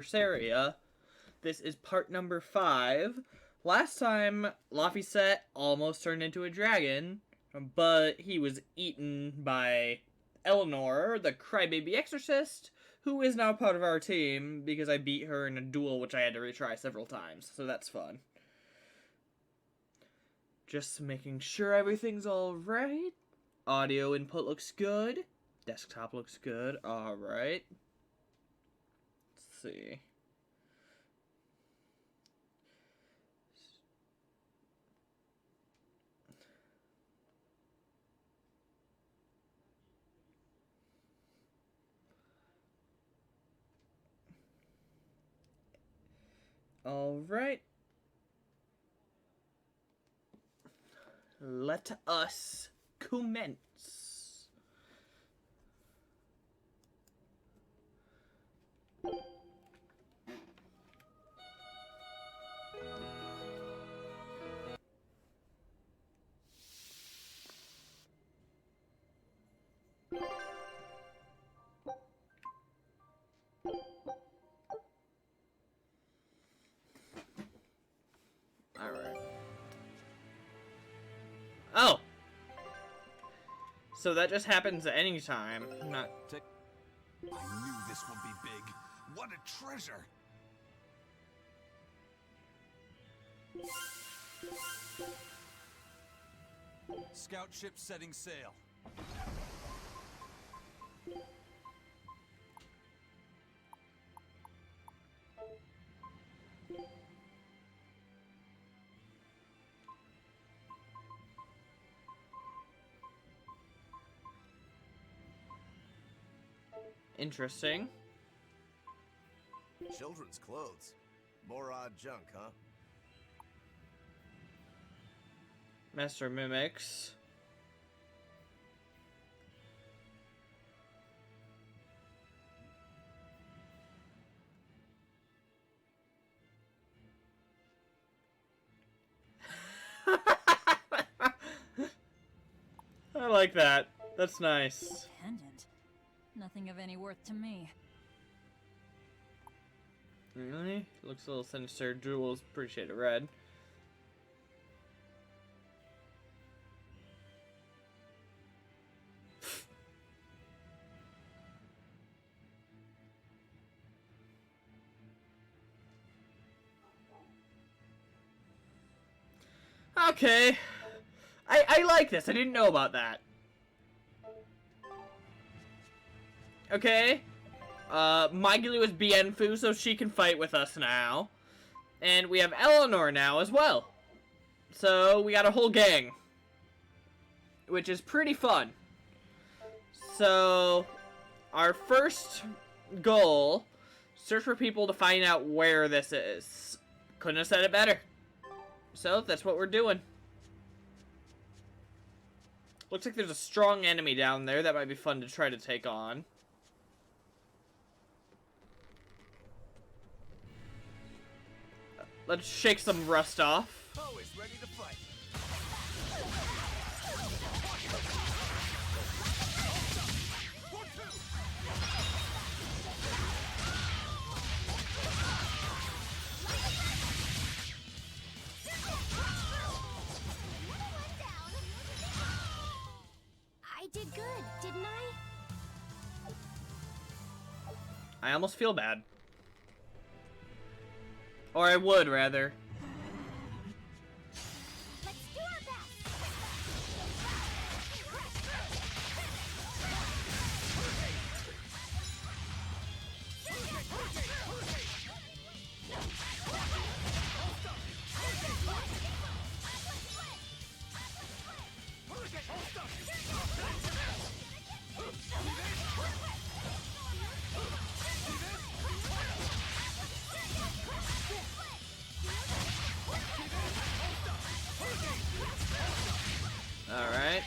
Berseria. This is part number 5. Last time, Laphicet almost turned into a dragon, but he was eaten by Eleanor, the crybaby exorcist, who is now part of our team because I beat her in a duel which I had to retry several times, so that's fun. Just making sure everything's alright. Audio input looks good. Desktop looks good. Alright. Let's see. Alright. Let us commence. Alright. Oh! So that just happens at any time. Not. I knew this would be big. What a treasure! Scout ship setting sail. Interesting. Children's clothes. More odd junk, huh? Master Mimics. I like that. That's nice. Pendant. Nothing of any worth to me. Really? Looks a little sinister. Jewels, pretty shade of red. Okay. I like this. I didn't know about that. Okay. Magulu is Bienfu, so she can fight with us now. And we have Eleanor now as well. So we got a whole gang. Which is pretty fun. So our first goal, search for people to find out where this is. Couldn't have said it better. So that's what we're doing. Looks like there's a strong enemy down there that might be fun to try to take on. Let's shake some rust off. Always ready to fight. I did good, didn't I? I almost feel bad. Or I would, rather. Let's do our best. Alright.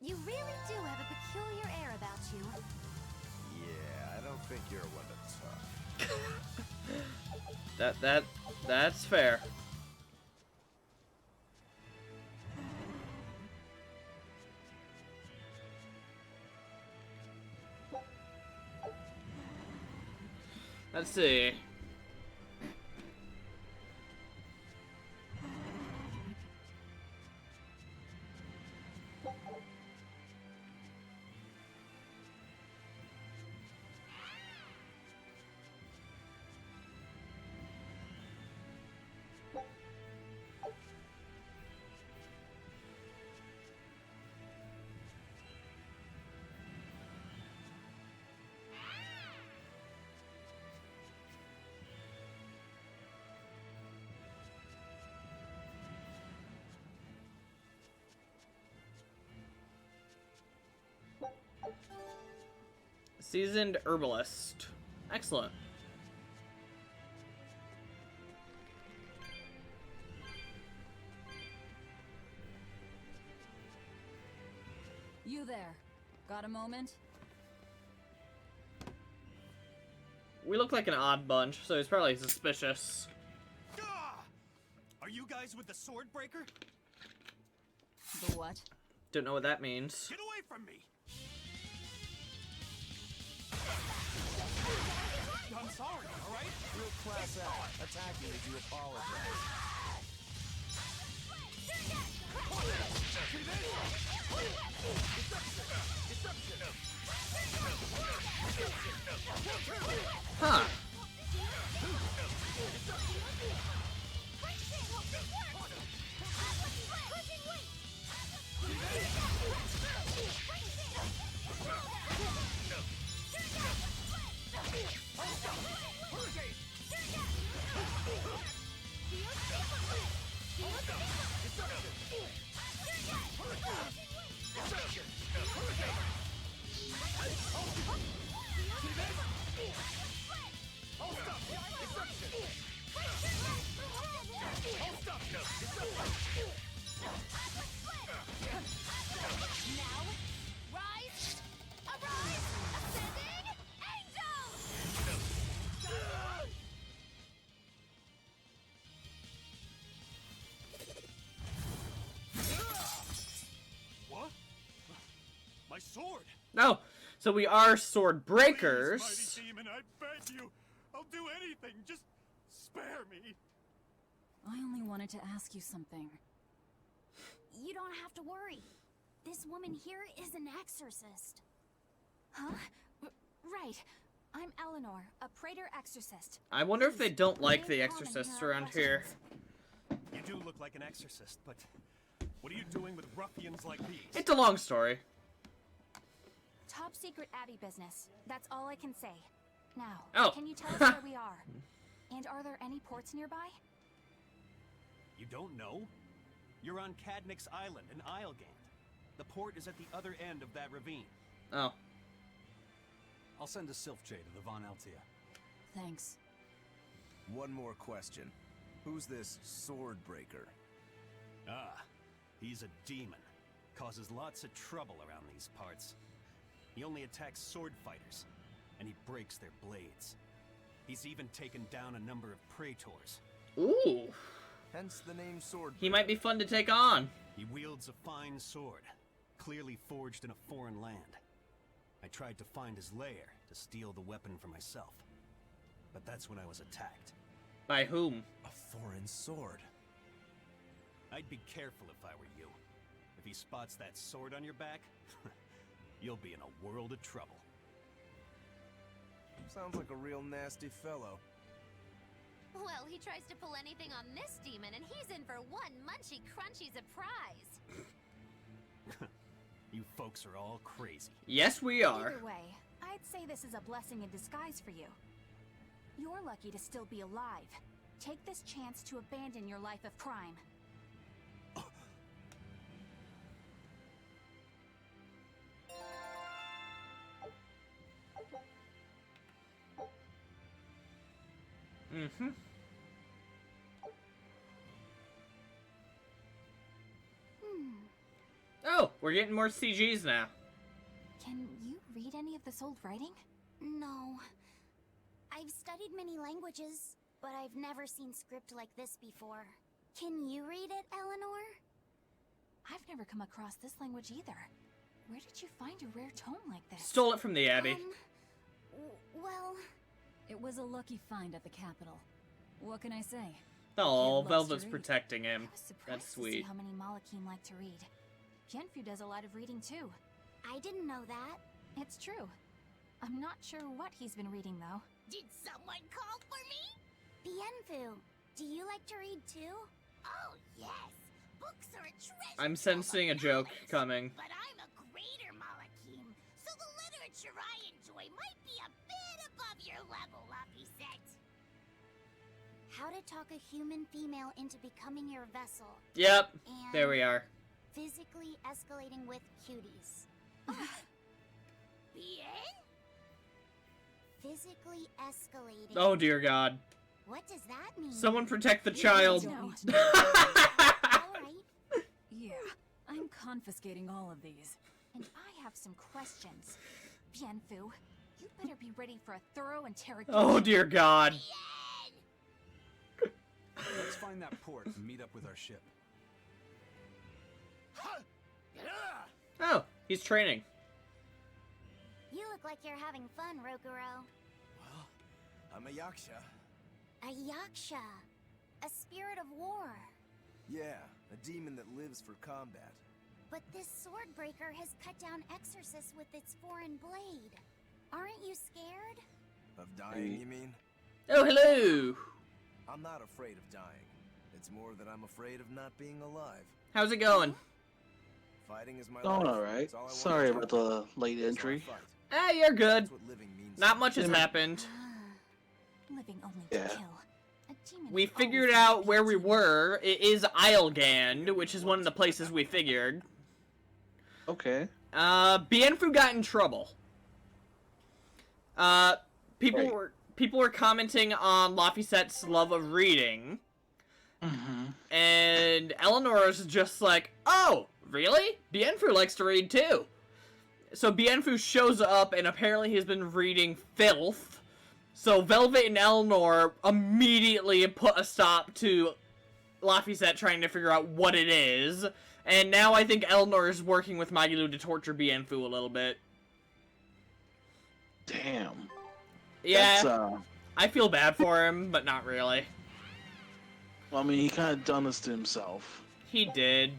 You really do have a peculiar air about you. Yeah, I don't think you're one to talk. That's fair. Let's see. Seasoned herbalist. Excellent. You there. Got a moment? We look like an odd bunch, so he's probably suspicious. Gah! Are you guys with the sword breaker? The what? Don't know what that means. Get away from me! I'm sorry, alright? Real class act. Attacking as you apologize. Huh. What? My sword! No. So we are sword breakers. Please, mighty demon, I beg you. I'll do anything. Just spare me. I only wanted to ask you something. You don't have to worry. This woman here is an exorcist. Huh? Right. I'm Eleanor, a Praetor exorcist. I wonder if they don't like the Very common exorcists in our around here. questions. You do look like an exorcist, but what are you doing with ruffians like these? It's a long story. Top secret Abbey business. That's all I can say. Now, Oh. can you tell us where we are? And are there any ports nearby? You don't know? You're on Cadnix Island in Islegate. The port is at the other end of that ravine. Oh. I'll send a Sylph Jade to the Von Altia. Thanks. One more question. Who's this sword breaker? Ah, he's a demon. Causes lots of trouble around these parts. He only attacks sword fighters, and he breaks their blades. He's even taken down a number of praetors. Ooh. Hence the name sword He might be fun to take on. He wields a fine sword, clearly forged in a foreign land. I tried to find his lair to steal the weapon for myself. But that's when I was attacked. By whom? A foreign sword. I'd be careful if I were you. If he spots that sword on your back, you'll be in a world of trouble. Sounds like a real nasty fellow. Well, he tries to pull anything on this demon, and he's in for one munchy crunchy surprise. You folks are all crazy. Yes, we are. Either way, I'd say this is a blessing in disguise for you. You're lucky to still be alive. Take this chance to abandon your life of crime. Mm-hmm. Oh, we're getting more CGs now. Can you read any of this old writing? No. I've studied many languages, but I've never seen script like this before. Can you read it, Eleanor? I've never come across this language either. Where did you find a rare tome like this? Stole it from the Abbey. Well, It was a lucky find at the capital. What can I say? Oh, Kid loves to Velvet's read. protecting him. I was surprised That's to see sweet. how many Malakim like to read. Bienfu does a lot of reading too. I didn't know that. It's true. I'm not sure what he's been reading though. Did someone call for me? Bienfu, do you like to read too? Oh, yes. Books are a treasure. I'm trove of sensing a joke knowledge. coming. But I'm a greater Malakim, so the literature I enjoy might be a bit above your level, Laphicet. How to talk a human female into becoming your vessel. Yep, And there we are. physically escalating with cuties. Bien? Physically escalating. Oh dear God. What does that mean? Someone protect the You child. don't need to All right. Yeah, I'm confiscating all of these. And I have some questions. Bienfu, you better be ready for a thorough interrogation. Oh dear God. Let's find that port and meet up with our ship. Oh, he's training. You look like you're having fun, Rokuro. Well, I'm a yaksha. A yaksha. A spirit of war. Yeah, a demon that lives for combat. But this sword breaker has cut down exorcists with its foreign blade. Aren't you scared? Of dying, you mean? Oh, hello. I'm not afraid of dying. It's more that I'm afraid of not being alive. How's it going? Fighting is my Going life. alright. It's all I wanna Sorry do. about the late So I entry. fight. Ah, you're good. That's what living means to Not me. much has Yeah. happened. Living only Yeah. to kill. A demon We is figured always out where we guilty. were. It is Islegand, which is one of the places we figured. Okay. Bienfu got in trouble. People Right. were commenting on Laphicet's love of reading, Mm-hmm. and Eleanor's just like, "Oh, really? Bienfu likes to read too." So Bienfu shows up, and apparently he's been reading filth. So Velvet and Eleanor immediately put a stop to Laphicet trying to figure out what it is. And now I think Eleanor is working with Magilu to torture Bienfu a little bit. Damn. Yeah, That's, I feel bad for him, but not really. I mean, he kind of done this to himself. He did.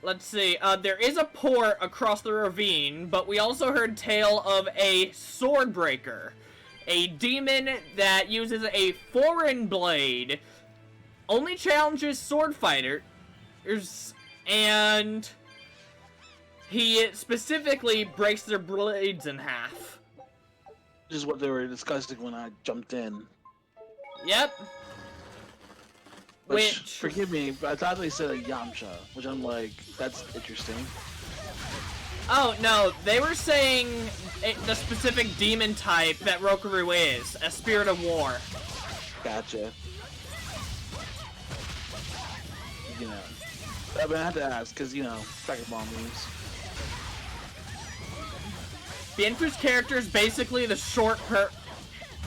Let's see, there is a port across the ravine, but we also heard tale of a sword breaker. A demon that uses a foreign blade, only challenges sword fighters, and he specifically breaks their blades in half. Which is what they were discussing when I jumped in. Yep. Which, Which, forgive me, but I thought they said a Yamcha, which I'm like, that's interesting. oh no, they were saying the specific demon type that Rokurou is, a spirit of war. Gotcha. You know, I mean, I had to ask, because, you know, Dragon Ball moves. Bienfu's character is basically the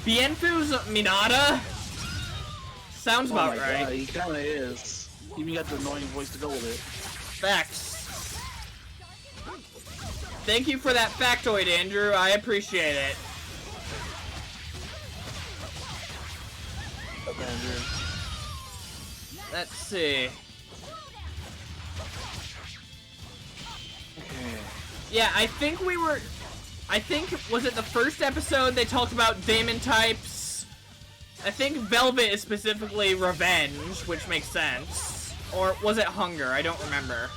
Bienfu's Minata? Sounds Oh about my right. God, he kind of is. He even got the annoying voice to go with it. Facts. Thank you for that factoid, Andrew. I appreciate it. Andrew. Let's see. Okay. Yeah, I think was it the first episode they talked about demon types? I think Velvet is specifically revenge, which makes sense. Or was it hunger? I don't remember.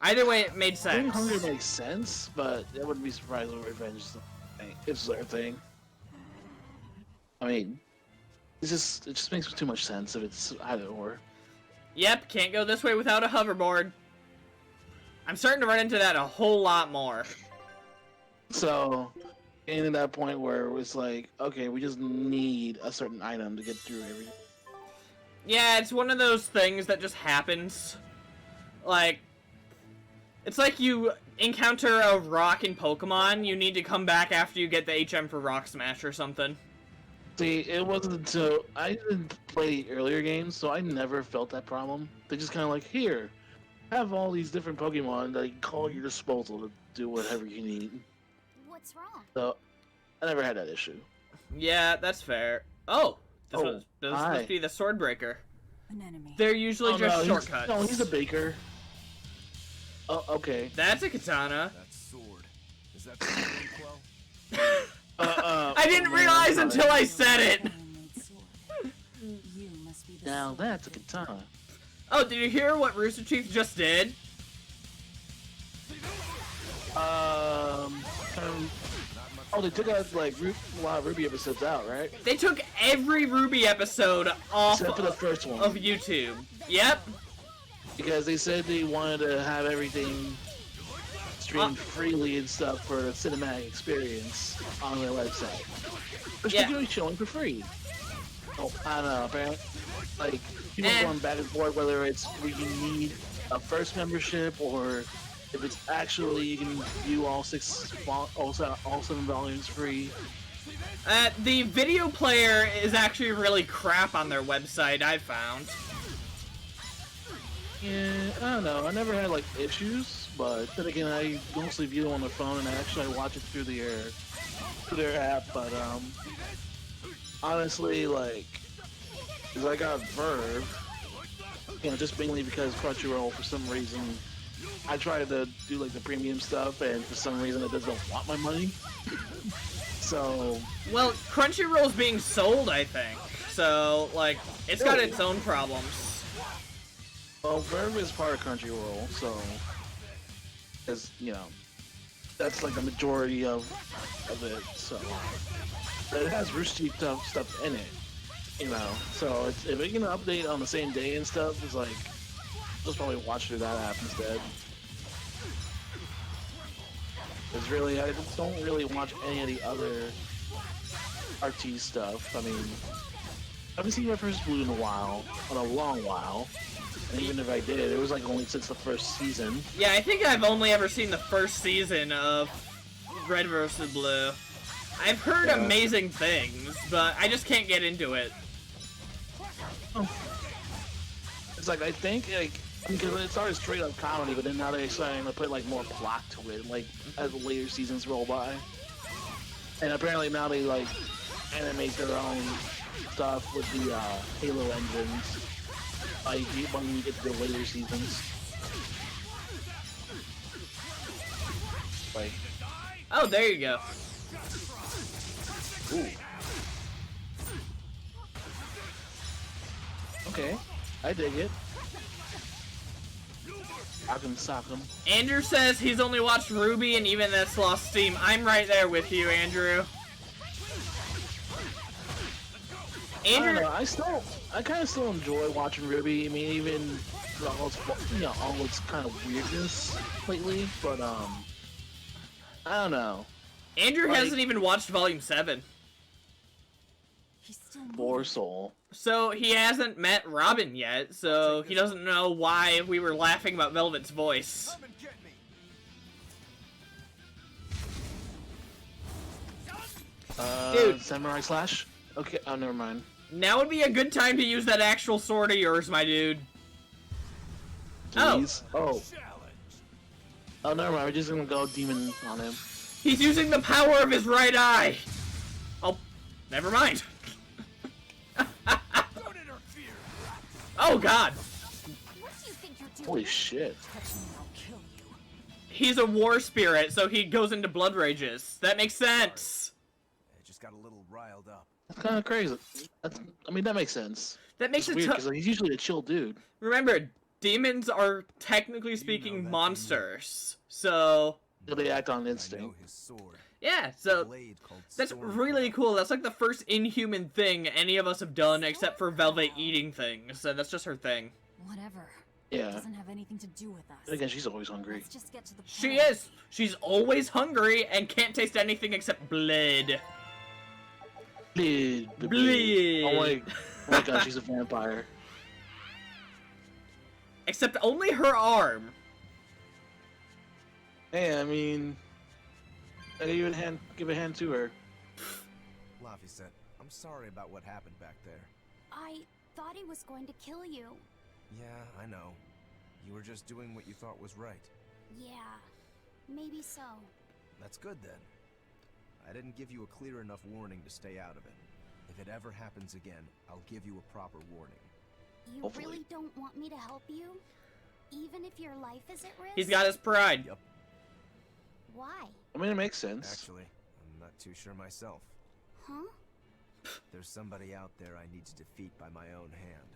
Either way, it made I think sense. hunger makes sense, but I wouldn't be surprised if revenge is their thing. I mean, it just makes too much sense if it's either or. Yep, can't go this way without a hoverboard. I'm starting to run into that a whole lot more. So, getting to that point where it's like, okay, we just need a certain item to get through everything. Yeah, it's one of those things that just happens. Like, it's like you encounter a rock in Pokemon, you need to come back after you get the HM for Rock Smash or something. See, it wasn't until I didn't play earlier games, so I never felt that problem. They just kind of like, here, have all these different Pokemon that you can call at your disposal to do whatever you need. What's wrong? So, I never had that issue. Yeah, that's fair. Oh, this hi. must be the sword breaker. An enemy. They're usually just shortcuts. No, he's a baker. Oh, okay. That's a katana. That sword. Is that the sword, Quell? I didn't realize until I said it. Handmade sword. You must be the Now sword that's a breaker. katana. Oh, did you hear what Rooster Teeth just did? Oh, they took out like a lot of Ruby episodes out, right? They took every Ruby episode off Except for the first one. of YouTube. Yep. Because they said they wanted to have everything streamed freely and stuff for the cinematic experience on their website. Which Yeah. they're doing showing for free. Oh, I don't know, apparently. Like, people are going back and forth whether it's where you need a first membership or if it's actually you can view all 7 volumes free. The video player is actually really crap on their website, I found. Yeah, I don't know. I never had like issues, but then again, I mostly view them on the phone and I watch it through their app. But honestly, like, cause I got Verve, just mainly because Crunchyroll for some reason. I tried to do like the premium stuff, and for some reason it doesn't want my money. So, Well, Crunchyroll's being sold, I think. So, like, it's got its own problems. well, Verve is part of Crunchyroll, so as that's like the majority of it. So, but it has Rooster Teeth stuff in it, So if it can update on the same day and stuff, it's like just probably watch through that app instead. Because really, I don't really watch any of the other RT stuff. I mean, I haven't seen Reference Blue in a long while. And even if I did, it was like only since the first season. Yeah, I think I've only ever seen the first season of Red vs. Blue. I've heard amazing things, but I just can't get into it. It's like, I think, because it started straight up comedy, but then now they're starting to put like more plot to it, like as the later seasons roll by. And apparently now they like animate their own stuff with the Halo engines. Like when you get to the later seasons. Like, Oh, there you go. ooh. Okay, I dig it. Sock 'em. Andrew says he's only watched Ruby and even that's lost steam. I'm right there with you, Andrew. I don't Andrew, know, I kind of still enjoy watching Ruby. I mean, even for all its, all its kind of weirdness lately, but I don't know. Andrew like- hasn't even watched Volume 7. He's still Poor moving. soul. So he hasn't met Robin yet, so he doesn't know why we were laughing about Velvet's voice. Come and get me. Dude. Samurai Slash? Okay, oh, never mind. Now would be a good time to use that actual sword of yours, my dude. Please. Oh, Challenge. never mind. We're just gonna go demon on him. He's using the power of his right eye. Oh, never mind. Don't interfere. Oh god. What do you think you're doing? Holy shit. Touch me, I'll kill you. He's a war spirit, so he goes into blood rages. That makes sense. I just got a little riled up. That's kind of crazy. I mean, that makes sense. That makes It's it weird because he's usually a chill dude. Remember, demons are technically speaking monsters. So, They act on I know instinct. his sword. yeah, so Blade called that's Sword really Quell. cool. That's like the first inhuman thing any of us have done except for Velvet eating things, and that's just her thing. Whatever. Yeah. Doesn't have anything to do with us. But again, she's always hungry. Let's just get to the point. She is. She's always hungry and can't taste anything except blood. Bleed. Bleed. Oh my god, she's a vampire. Except only her arm. Hey, I mean, I give a hand to her. Laffy said, I'm sorry about what happened back there. I thought he was going to kill you. Yeah, I know. You were just doing what you thought was right. Yeah, maybe so. That's good then. I didn't give you a clear enough warning to stay out of it. If it ever happens again, I'll give you a proper warning. You Hopefully. really don't want me to help you? Even if your life is at risk? He's got his pride. Yep. Why? I mean, it makes sense. Actually, I'm not too sure myself. Huh? There's somebody out there I need to defeat by my own hand.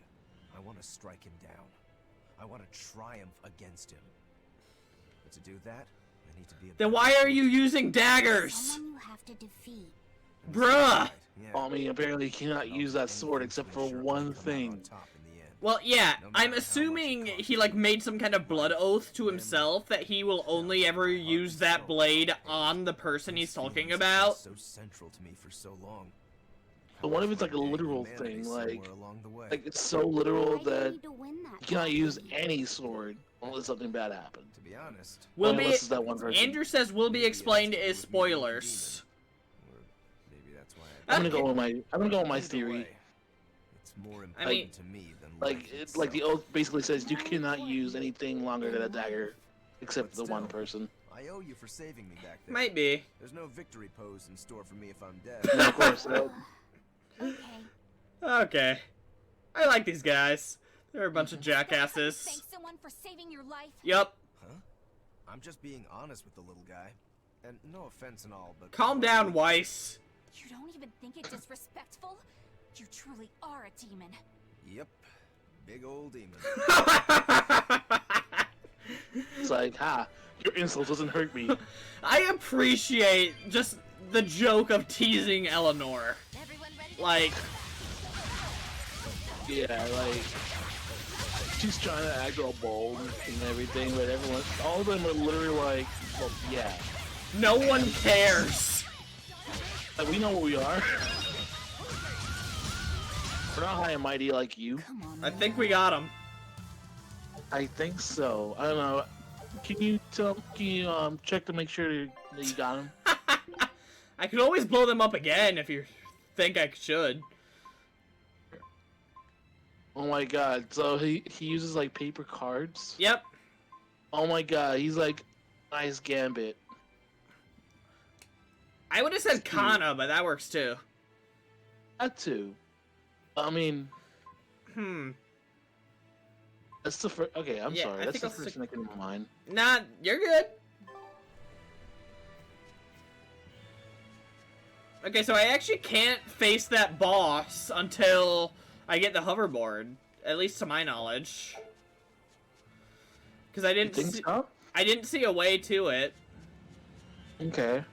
I want to strike him down. I want to triumph against him. But to do that, I need to be a Then why are you using daggers? Someone you have to defeat. Bruh! Yeah. I mean, apparently you cannot use that sword except for one thing. Well, yeah, I'm assuming he, like, made some kind of blood oath to himself that he will only ever use that blade on the person he's talking about. So central to me for so long. But what if it's like a literal thing, like it's so literal Why do you that need to win that you cannot use fight? any sword unless something bad happens. To be honest, Will Unless be. it's that one person. Andrew says will be explained as spoilers. or maybe that's why I'm gonna go with my Either theory. way, it's more important I mean- to me than Like life it's like the itself. oath basically says you cannot use anything longer than a dagger, except the one person. I owe you for saving me back there. Might be. There's no victory pose in store for me if I'm dead. Yeah, of course. Okay. Okay. I like these guys. They're a bunch of jackasses. Thank someone for saving your life. Yup. Huh? I'm just being honest with the little guy. And no offense and all, but Calm down, Weiss. You don't even think it disrespectful? You truly are a demon. Yep. Big old demon. It's like, your insult doesn't hurt me. I appreciate just the joke of teasing Eleanor. Everyone ready to Like, Yeah, like she's trying to act all bold and everything, but all of them are literally like, well, yeah, no one cares. like we know what we are. We're not high and mighty like you. Come on. I think we got him. I think so. I don't know. Can you check to make sure that you got him? I could always blow them up again if you think I should. Oh my god! So he uses like paper cards. Yep. Oh my god! He's like, nice gambit. I would have said Kana, but that works too. That too. I mean, that's the first. Okay, I'm Yeah, sorry. I That's think the I'll first stick- thing that came to mind. Nah, you're good. Okay, so I actually can't face that boss until I get the hoverboard, at least to my knowledge. Because I You didn't think see, so? I didn't see a way to it, Okay.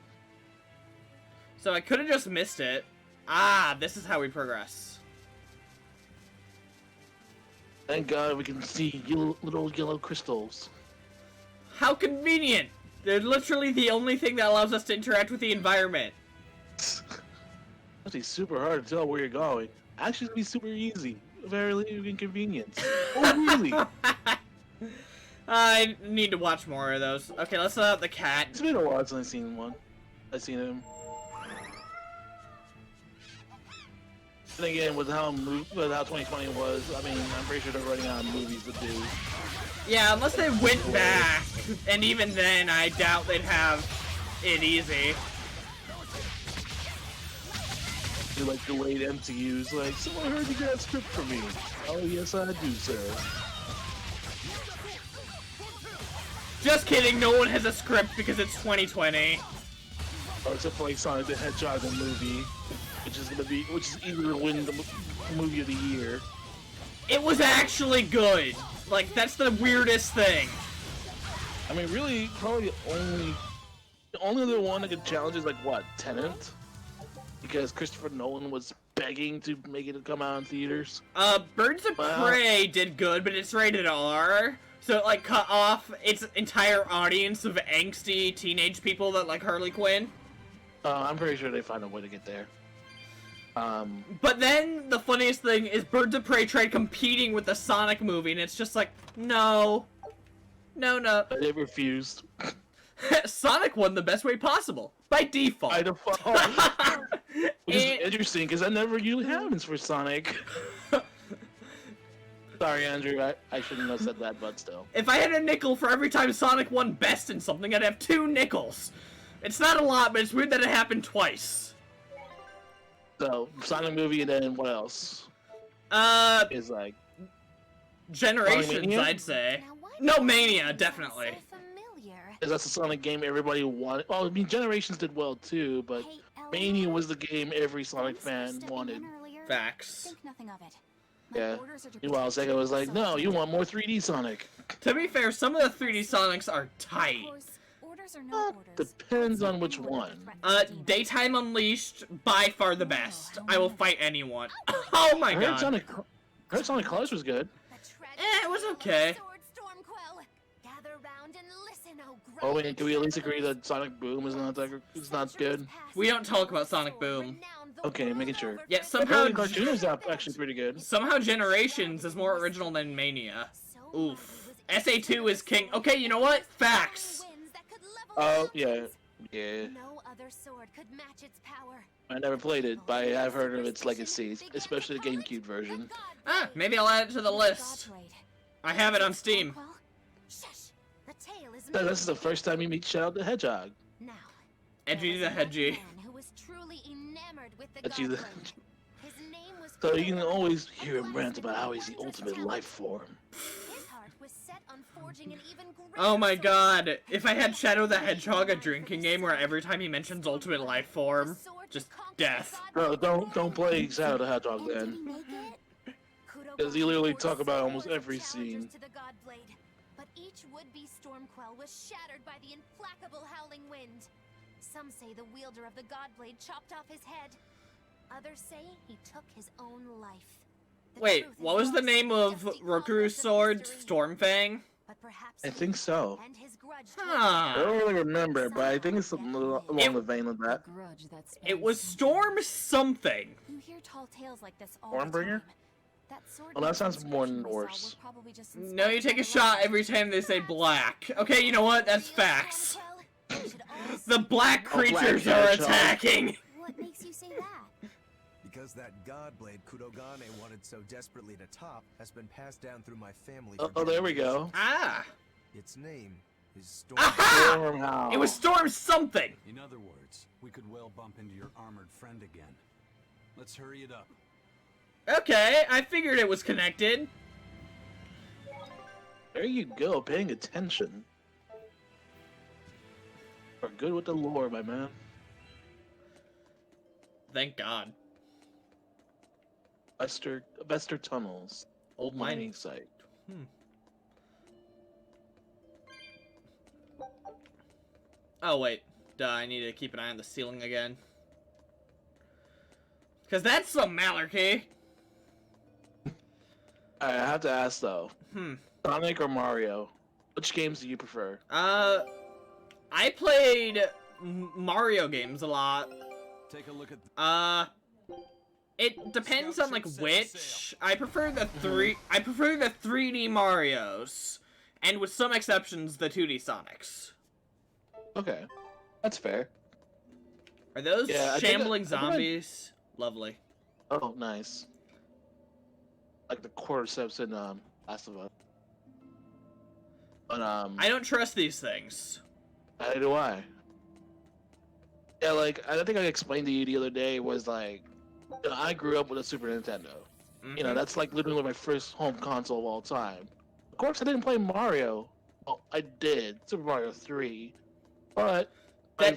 so I could have just missed it. Ah, this is how we progress. Thank God we can see little yellow crystals. How convenient! They're literally the only thing that allows us to interact with the environment. Actually, super hard to tell where you're going. Actually, it'd be super easy. Very inconvenient. Oh, really? I need to watch more of those. Okay, let's let out the cat. It's been a while since I've seen one. I've seen him. And again, with how 2020 was, I mean, I'm pretty sure they're running out of movies to do. Yeah, unless they went back, and even then, I doubt they'd have it easy. They're like delayed MCUs, like, so I heard you got a script for me. Oh, yes, I do, sir. Just kidding, no one has a script because it's 2020. Oh, except for like Sonic the Hedgehog the movie, which is either gonna win the movie of the year. It was actually good. Like, that's the weirdest thing. I mean, really, probably the only other one that could challenge is like what, Tenet? Because Christopher Nolan was begging to make it come out in theaters. Birds of Wow. Prey did good, but it's rated R. So it, like, cut off its entire audience of angsty teenage people that like Harley Quinn. I'm pretty sure they find a way to get there. But then, the funniest thing is Birds of Prey tried competing with the Sonic movie, and it's just like, no. No, no. They refused. Sonic won the best way possible. By default. By default. Which is And- interesting, because that never usually happens for Sonic. Sorry, Andrew, I shouldn't have said that, but still. If I had a nickel for every time Sonic won best in something, I'd have 2 nickels. It's not a lot, but it's weird that it happened twice. So Sonic movie, and then what else? Is like Generations, Mania? I'd say. Now, why No, does it Mania, sound definitely. So familiar? is that's the Sonic game everybody wanted. Well, I mean Generations did well too, but Hey, Mania Eleanor, was the game every Sonic thanks for fan stepping wanted. in earlier. Facts. Think nothing of it. My Yeah. orders are to Meanwhile, protect Sega you, was like, so no, I'll you do want more 3D Sonic. To be fair, some of the 3D Sonics are tight. Of course, orders are no orders. Depends I'd on which take an order to one. threaten the demon. Daytime Unleashed, by far the best. I will fight anyone. Oh my I heard god. Sonic Colors was good. It was okay. Oh wait, can we at least agree that Sonic Boom is not good? We don't talk about Sonic Boom. Okay, making sure. Yet The somehow, early cartoon is actually pretty good. somehow Generations is more original than Mania. Oof. SA2 is king. Okay, you know what? Facts. Oh yeah, yeah. No other sword could match its power. I never played it, but I've heard of its legacies, especially the GameCube version. Ah, maybe I'll add it to the list. I have it on Steam. Shush. The tale is This is the first time you meet Shadow the Hedgehog. now. Edgy the Hedgy. Man who was truly enamored with the Edgy the Godblade. His name was So you can Kudo, always a hear him rant about how he's the wondrous ultimate talent. life form. His heart was set on forging an even greater Oh my sword. god. If I had Shadow the Hedgehog, a drinking game where every time he mentions Ultimate Life Form, just death. Bro, don't play Shadow the Hedgehog And did he then. make it? Kudo 'Cause you literally forged talk about several almost every challengers scene. to the Godblade, but each would-be Stormquell was shattered by the implacable howling wind. Some say the wielder of the Godblade chopped off his head. Others say he took his own life. The Wait, truth what is was the lost name in of dusty Rokuru's cobwebs of sword? history. Stormfang? But perhaps I he think so. and his grudge Huh. I don't really remember, but I think it's something along the vein of that. Grudge that's It was Storm something. You hear tall tales like this all Stormbringer? the time. That sword Well, that sounds more inscription we saw Norse. were probably just No, you inspired take by a the shot legend. every time they say black. Okay, you know what? That's facts. Stormquell, we should all The black Oh, black creatures are hedgehog. attacking. What makes you say that? Because that Godblade Kudogane wanted so desperately to top has been passed down through my family. Oh, for there we go. generations. Ah. Its name is Storm. Aha! Stormhound. It was Storm something. In other words, we could well bump into your armored friend again. Let's hurry it up. Okay, I figured it was connected. There you go, paying attention. Are good with the lore, my man. Thank God. Bester Tunnels. Old mining site. Oh, wait. Duh, I need to keep an eye on the ceiling again. Because that's some malarkey. I have to ask though. Hmm. Sonic or Mario? Which games do you prefer? I played Mario games a lot. Take a look at It depends Scout on, like, ship set which. I prefer the 3D Marios. And with some exceptions, the 2D Sonics. Okay, that's fair. Are those Yeah, I think shambling I think zombies? Lovely. Oh, nice. Like the cordyceps in Last of Us. But I don't trust these things. neither do I. Yeah, like I think I explained to you the other day was like, you know, I grew up with a Super Nintendo. You know, Mhm. that's like literally my first home console of all time. Of course, I didn't play Mario. Well, I did Super Mario 3, but my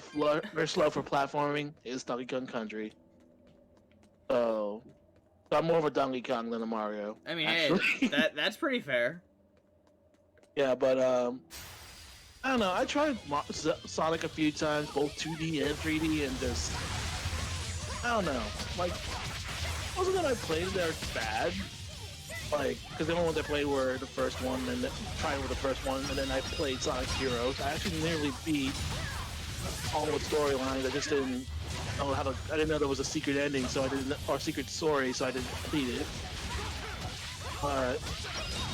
first love for platforming is Donkey Kong Country. So I'm more of a Donkey Kong than a Mario. I mean, actually. hey, that's pretty fair. Yeah, but I don't know. I tried Sonic a few times, both 2D and 3D, and just I don't know. Like, wasn't that I played they're bad? Like, because the only ones I played were the first one, and tried with the first one, and then I played Sonic Heroes. I actually nearly beat all the storylines. I just didn't know how to. I didn't know there was a secret ending, so I didn't, or secret story, so I didn't complete it.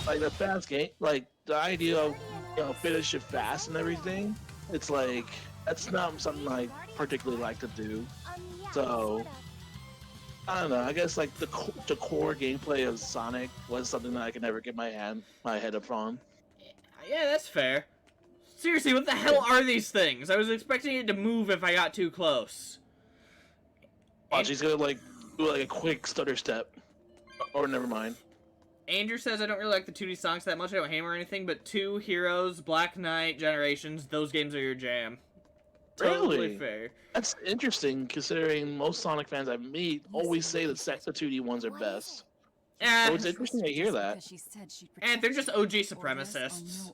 Like the fast game, like the idea of finish it fast and everything. It's like that's not something I particularly like to do. Yeah, So sorta. I don't know. I guess like the core gameplay of Sonic was something that I could never get my head up on. Yeah, that's fair. Seriously, what the hell are these things? I was expecting it to move if I got too close. Watch, he's gonna like do like a quick stutter step. Or never mind. Andrew says I don't really like the 2D songs that much. I don't hate them or anything, but Two Heroes, Black Knight, Generations, those games are your jam. Totally Really? fair. That's interesting, considering most Sonic fans I meet always say the 2D ones are best. So it's interesting to hear that. And they're just OG supremacists.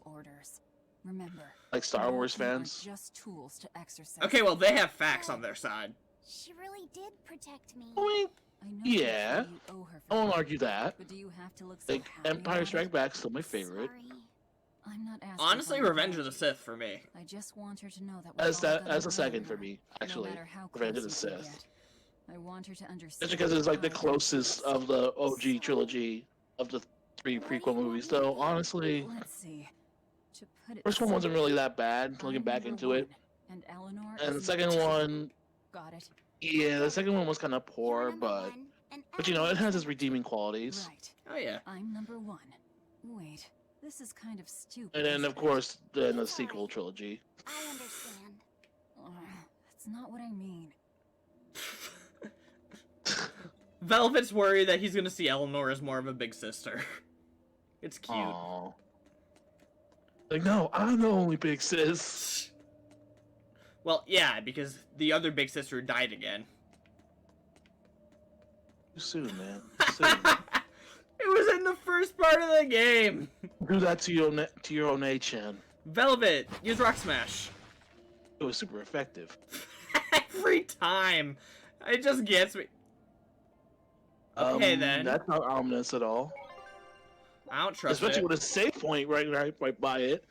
Remember, Like Star Wars fans. just tools to exercise. Okay, well, they have facts on their side. She really did protect me. I mean, I know yeah. you owe her I won't for argue that. but do you have to look so Like, happy Empire about Strike it? Back's still my favorite. Sorry. I'm not asking Honestly, for an Revenge of the apology. Sith for me. I just want her to know that As we're all that gonna as a second for remember me, her, actually. no matter how Revenge of the close we Sith. get. I want her to understand. Just because it's like the how closest of the OG trilogy of the 3 prequel movies, though honestly, Let's see. To put it first one wasn't simply, really that bad, looking I'm back number into it. one, and Eleanor And the is second number two. one, Got it. yeah, the second one was kind of You're poor, number but one, and you know, it has its Eleanor's redeeming qualities. Right. Oh, yeah. I'm number one. Wait, this is kind of stupid. And then, isn't of it? course, then the sequel trilogy. I understand. Ugh, that's not what I mean. Velvet's worried that he's gonna see Eleanor as more of a big sister. It's cute. Aww. Like, no, I'm the only big sis. Well, yeah, because the other big sister died again. Too soon, man. Too soon. It was in the first part of the game. Do that to your own A-chan. Velvet, use Rock Smash. It was super effective. Every time. It just gets me. Okay, then. That's not ominous at all. I don't trust Especially it. with a save point right by it.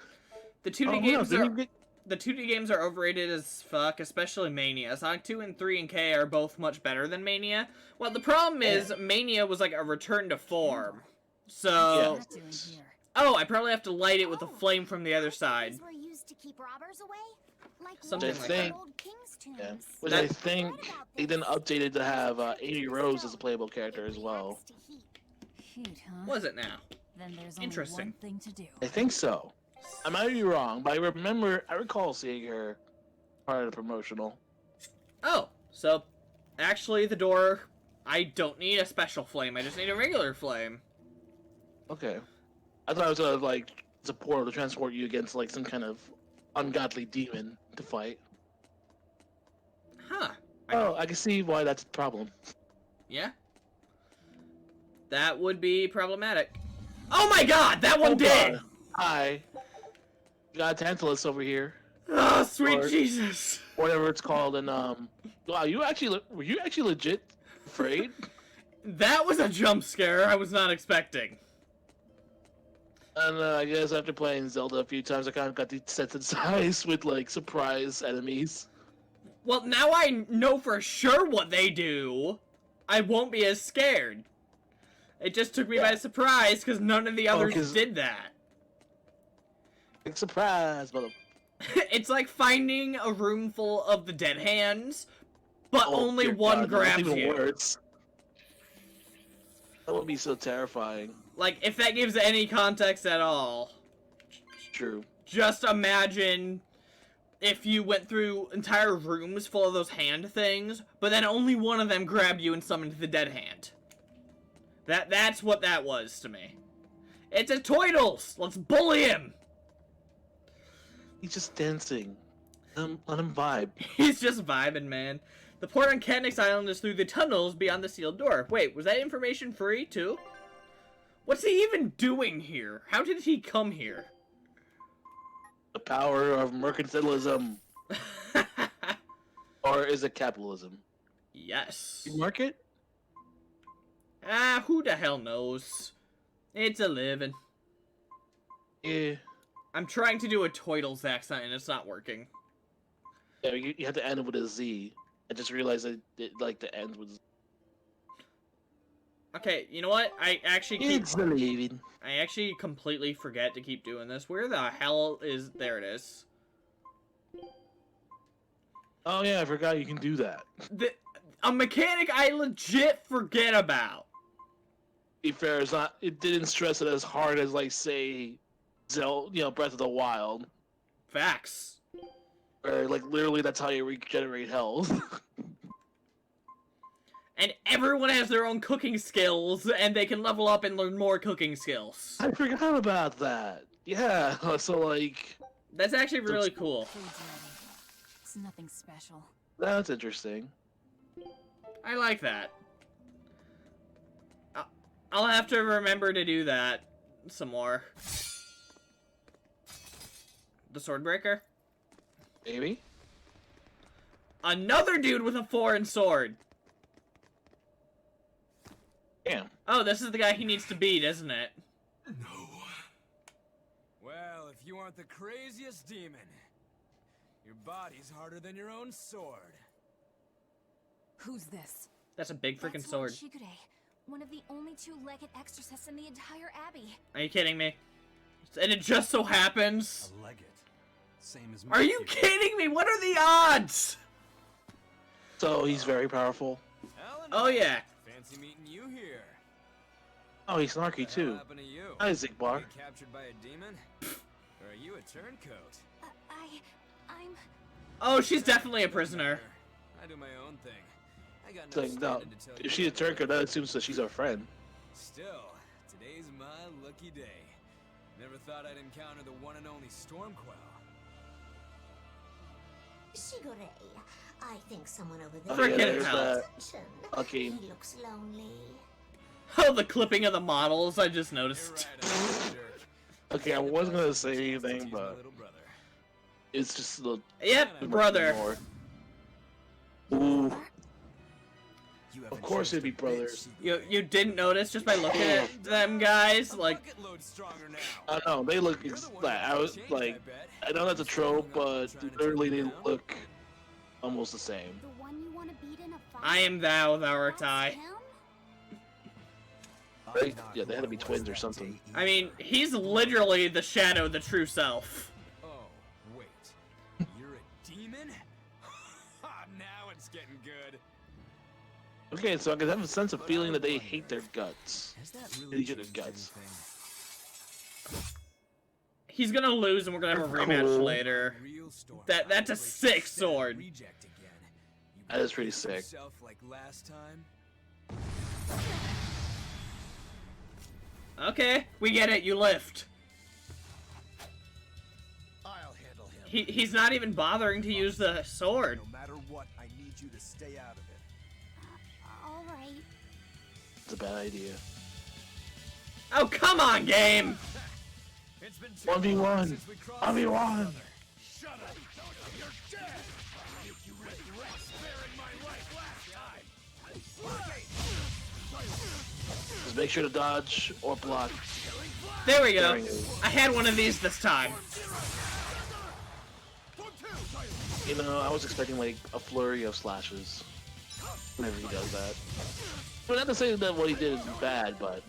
The 2D Oh, games no, are the 2D games are overrated as fuck, especially Mania. Sonic 2 and 3 and K are both much better than Mania. Well, the problem is Mania was like a return to form. So, What's that doing here? oh, I probably have to light it with a flame from the other side. These were used to keep robbers away, like Something ones like in that. old king's tombs. Yeah. Which That- I think they then updated to have 80 Rose as a playable character as well. Cute, huh? Was it now? Then there's only Interesting. one thing to do. I think so. I might be wrong, but I recall seeing her part of the promotional. Oh, so actually the door, I don't need a special flame, I just need a regular flame. Okay. I thought it was like it's a portal to transport you against like some kind of ungodly demon to fight. Huh. Oh, I can see why that's a problem. Yeah? That would be problematic. Oh my god, that one Oh, did! God. Hi. Got Tantalus over here. Oh, sweet Or- Jesus. Whatever it's called, and wow, were you actually legit afraid? That was a jump scare I was not expecting. And I guess after playing Zelda a few times, I kind of got desensitized with like surprise enemies. Well, now I know for sure what they do. I won't be as scared. It just took me by surprise because none of the others 'cause- did that. Like surprise, mother. It's like finding a room full of the dead hands, but Oh, only dear one God, no, that's grabs even you. worse. That would be so terrifying. Like, if that gives any context at all, True. just imagine if you went through entire rooms full of those hand things, but then only one of them grabbed you and summoned the dead hand. That's what that was to me. It's a Toidles! Let's bully him! He's just dancing. Let him vibe. He's just vibing, man. The port on Katniss Island is through the tunnels beyond the sealed door. Wait, was that information free, too? What's he even doing here? How did he come here? The power of mercantilism, or is it capitalism? Yes. You market? Ah, who the hell knows? It's a living. Yeah. I'm trying to do a Toidles accent and it's not working. Yeah, you have to end it with a Z. I just realized that it like to end with. Okay, you know what? I actually completely forget to keep doing this. Where the hell is... There it is. Oh yeah, I forgot you can do that. A mechanic I legit forget about. Be fair, it's not. It didn't stress it as hard as like say, Breath of the Wild. Facts. Or, like, literally, that's how you regenerate health. And everyone has their own cooking skills, and they can level up and learn more cooking skills. I forgot about that. Yeah, so, like, That's actually really cool. Food's ready. It's nothing special. that's interesting. I like that. I'll have to remember to do that some more. The Swordbreaker? Maybe? Another dude with a foreign sword! Damn. Oh, this is the guy he needs to beat, isn't it? No. Well, if you aren't the craziest demon, your body's harder than your own sword. Who's this? That's a big freaking That's sword. Lord Shigure, one of the only two-legged exorcists in the entire abbey. Are you kidding me? And it just so happens... A legate. Same as Are you kidding me? What are the odds? So, he's very powerful. Oh yeah. Fancy meeting you here. Oh, he's snarky, What too. happened to you? Hi, Zigbar. Get captured by a demon? Or are you a turncoat? I'm... Oh, she's definitely a prisoner. I do my own thing. I got It's no like, no, standing to tell if you she's a what to do. turncoat, that assumes that she's our friend. Still, today's my lucky day. Never thought I'd encounter the one and only Stormquell. Shigure, I think someone over Oh, there Frickin' yeah, there's hell. that. attention. Okay. He looks lonely. Oh, the clipping of the models, I just You're noticed. right, I'm a jerk. Okay, I wasn't gonna say He's anything, my but little brother. it's just the Yep, brother. more. Ooh, You of haven't course it'd changed be a bit, brothers. You didn't notice just by looking at them guys? A Like, bucket load stronger now. I know they look. You're the one Like, who I was changed, like, bet. I know that's a trope, but Trying to literally take they me down? look almost the same. The one you want to beat in a fight? I am thou art That's I. him? Right? Yeah, they had to be twins or something. I mean, he's literally the shadow, the true self. Oh, wait. You're a demon? Now it's getting good. Okay, so I can have a sense of feeling that they hate their guts. Has that They really hate their changed guts. anything? He's gonna lose and we're gonna have a rematch Cool. later. Real Stormquell That's a breaks sick the sword. reject again. You That is gonna pretty fix sick. yourself like last time? Okay, we get it, you lift. I'll handle him. He's not even bothering to use the sword. No matter what, I need you to stay out of it. All right. It's a bad idea. Oh, come on, game! It's been 1v1. since we crossed 1v1. each other. Shut up! You're dead! You regret sparing my life last time! Just make sure to dodge or block. There we go. There we go. I had one of these this time. You know, I was expecting like a flurry of slashes whenever he does that. But not to say that what he did is bad, but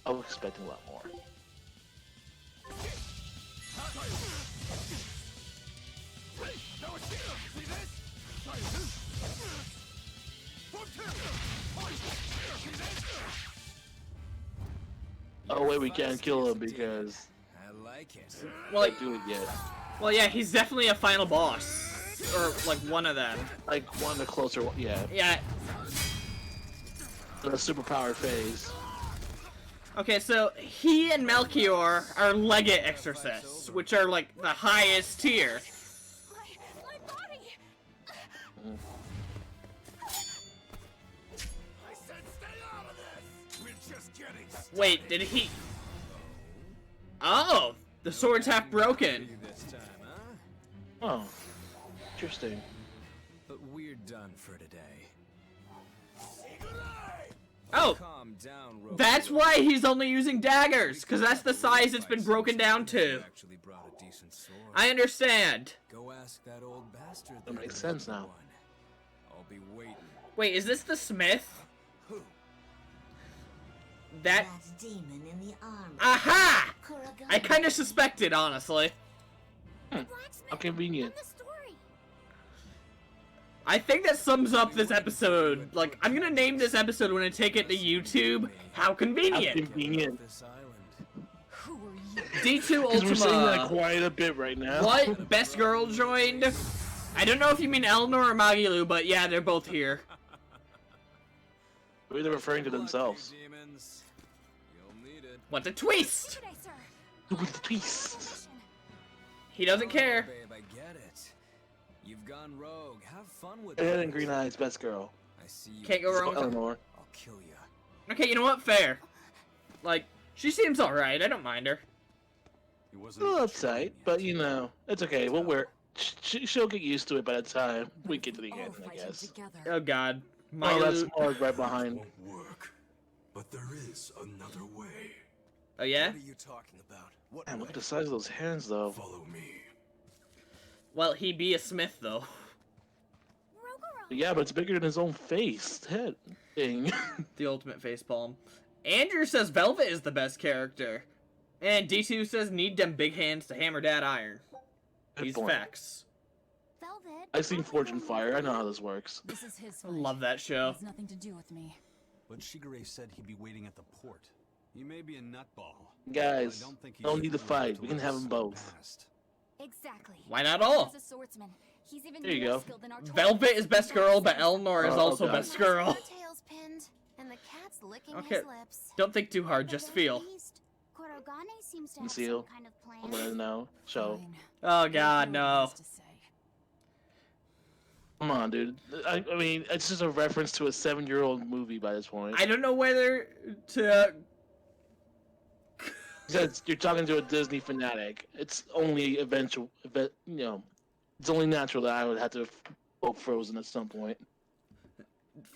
I was expecting a lot more. Oh wait, we can't kill him because I like it. Well, I do it yet. well, yeah, he's definitely a final boss. Or, like, one of them. Like one of the closer, yeah, Yeah. the superpowered phase. Okay, so he and Melchior are legate exorcists, which are, like, the highest tier. My body! I said stay out of this! We're just getting started. Wait, did he... Oh! The sword's half broken. This time, huh? Oh, interesting. But we're done for today. Oh! Calm down, Rogue. That's why he's only using daggers, because that's the size it's been broken down to. Actually brought a decent sword. I understand. Go ask that old bastard. That there makes to sense make now. one. I'll be waiting. Wait, is this the smith? Who? That... That demon in the armor. Aha! Kuragane. I kind of suspected, honestly. Blacksmith! How convenient. And the story! I think that sums up this episode. Like, I'm gonna name this episode when I take it to YouTube, How How Convenient. convenient. This island. Who are you? D2 Because we're saying that Ultima. quite a bit right now. What? Best girl joined? I don't know if you mean Eleanor or Magilu, but yeah, they're both here. Maybe they're referring to themselves. Demons. You'll need it. What a twist! Today, sir. With the twist. He doesn't care. Babe, I get it. You've gone rogue. Have fun with Ed it. and Green Eyes, best girl. I see you. Can't go wrong with her. Eleanor. I'll kill you. Okay, you know what? Fair. Like, she seems alright. I don't mind her. He wasn't A little even trying uptight, yet. but you know, it's okay. We'll wear. She'll get used to it by the time we get to the All end, I fighting guess. together. Oh god. Oh, that's Magilu. Marg right behind. Won't work. But there is another way. Oh yeah? What are you talking about? What Man, way? look at the size of those hands, though. Follow me. Well, he be a smith, though. Yeah, but it's bigger than his own face. Head thing. The ultimate facepalm. Andrew says Velvet is the best character. And D2 says need them big hands to hammer that iron. Good These point. facts. Velvet. I've seen Fortune Fire. I know how this works. This is his I fight. love that It show. has nothing to do with me. But Shigure said he'd be waiting at the port. He may be a nutball. Guys, but I don't think he's don't need to truly fight. up We to can have them his both. past. Exactly. Why not all? As a swordsman, he's even There you more go. skilled than our Velvet is best girl, but Eleanor is Oh, also God. best girl. Tails pinned, and the cat's licking Okay. his lips. Don't think too hard, At the just very feel. least, Korogane seems to have Conceal. some kind of I'm plan. gonna know. So, Fine. Oh We'll god, hear what he no. has to say. come on, dude. I mean, it's just a reference to a 7-year-old movie by this point. I don't know whether to... Because you're talking to a Disney fanatic. It's only it's only natural that I would have to vote Frozen at some point.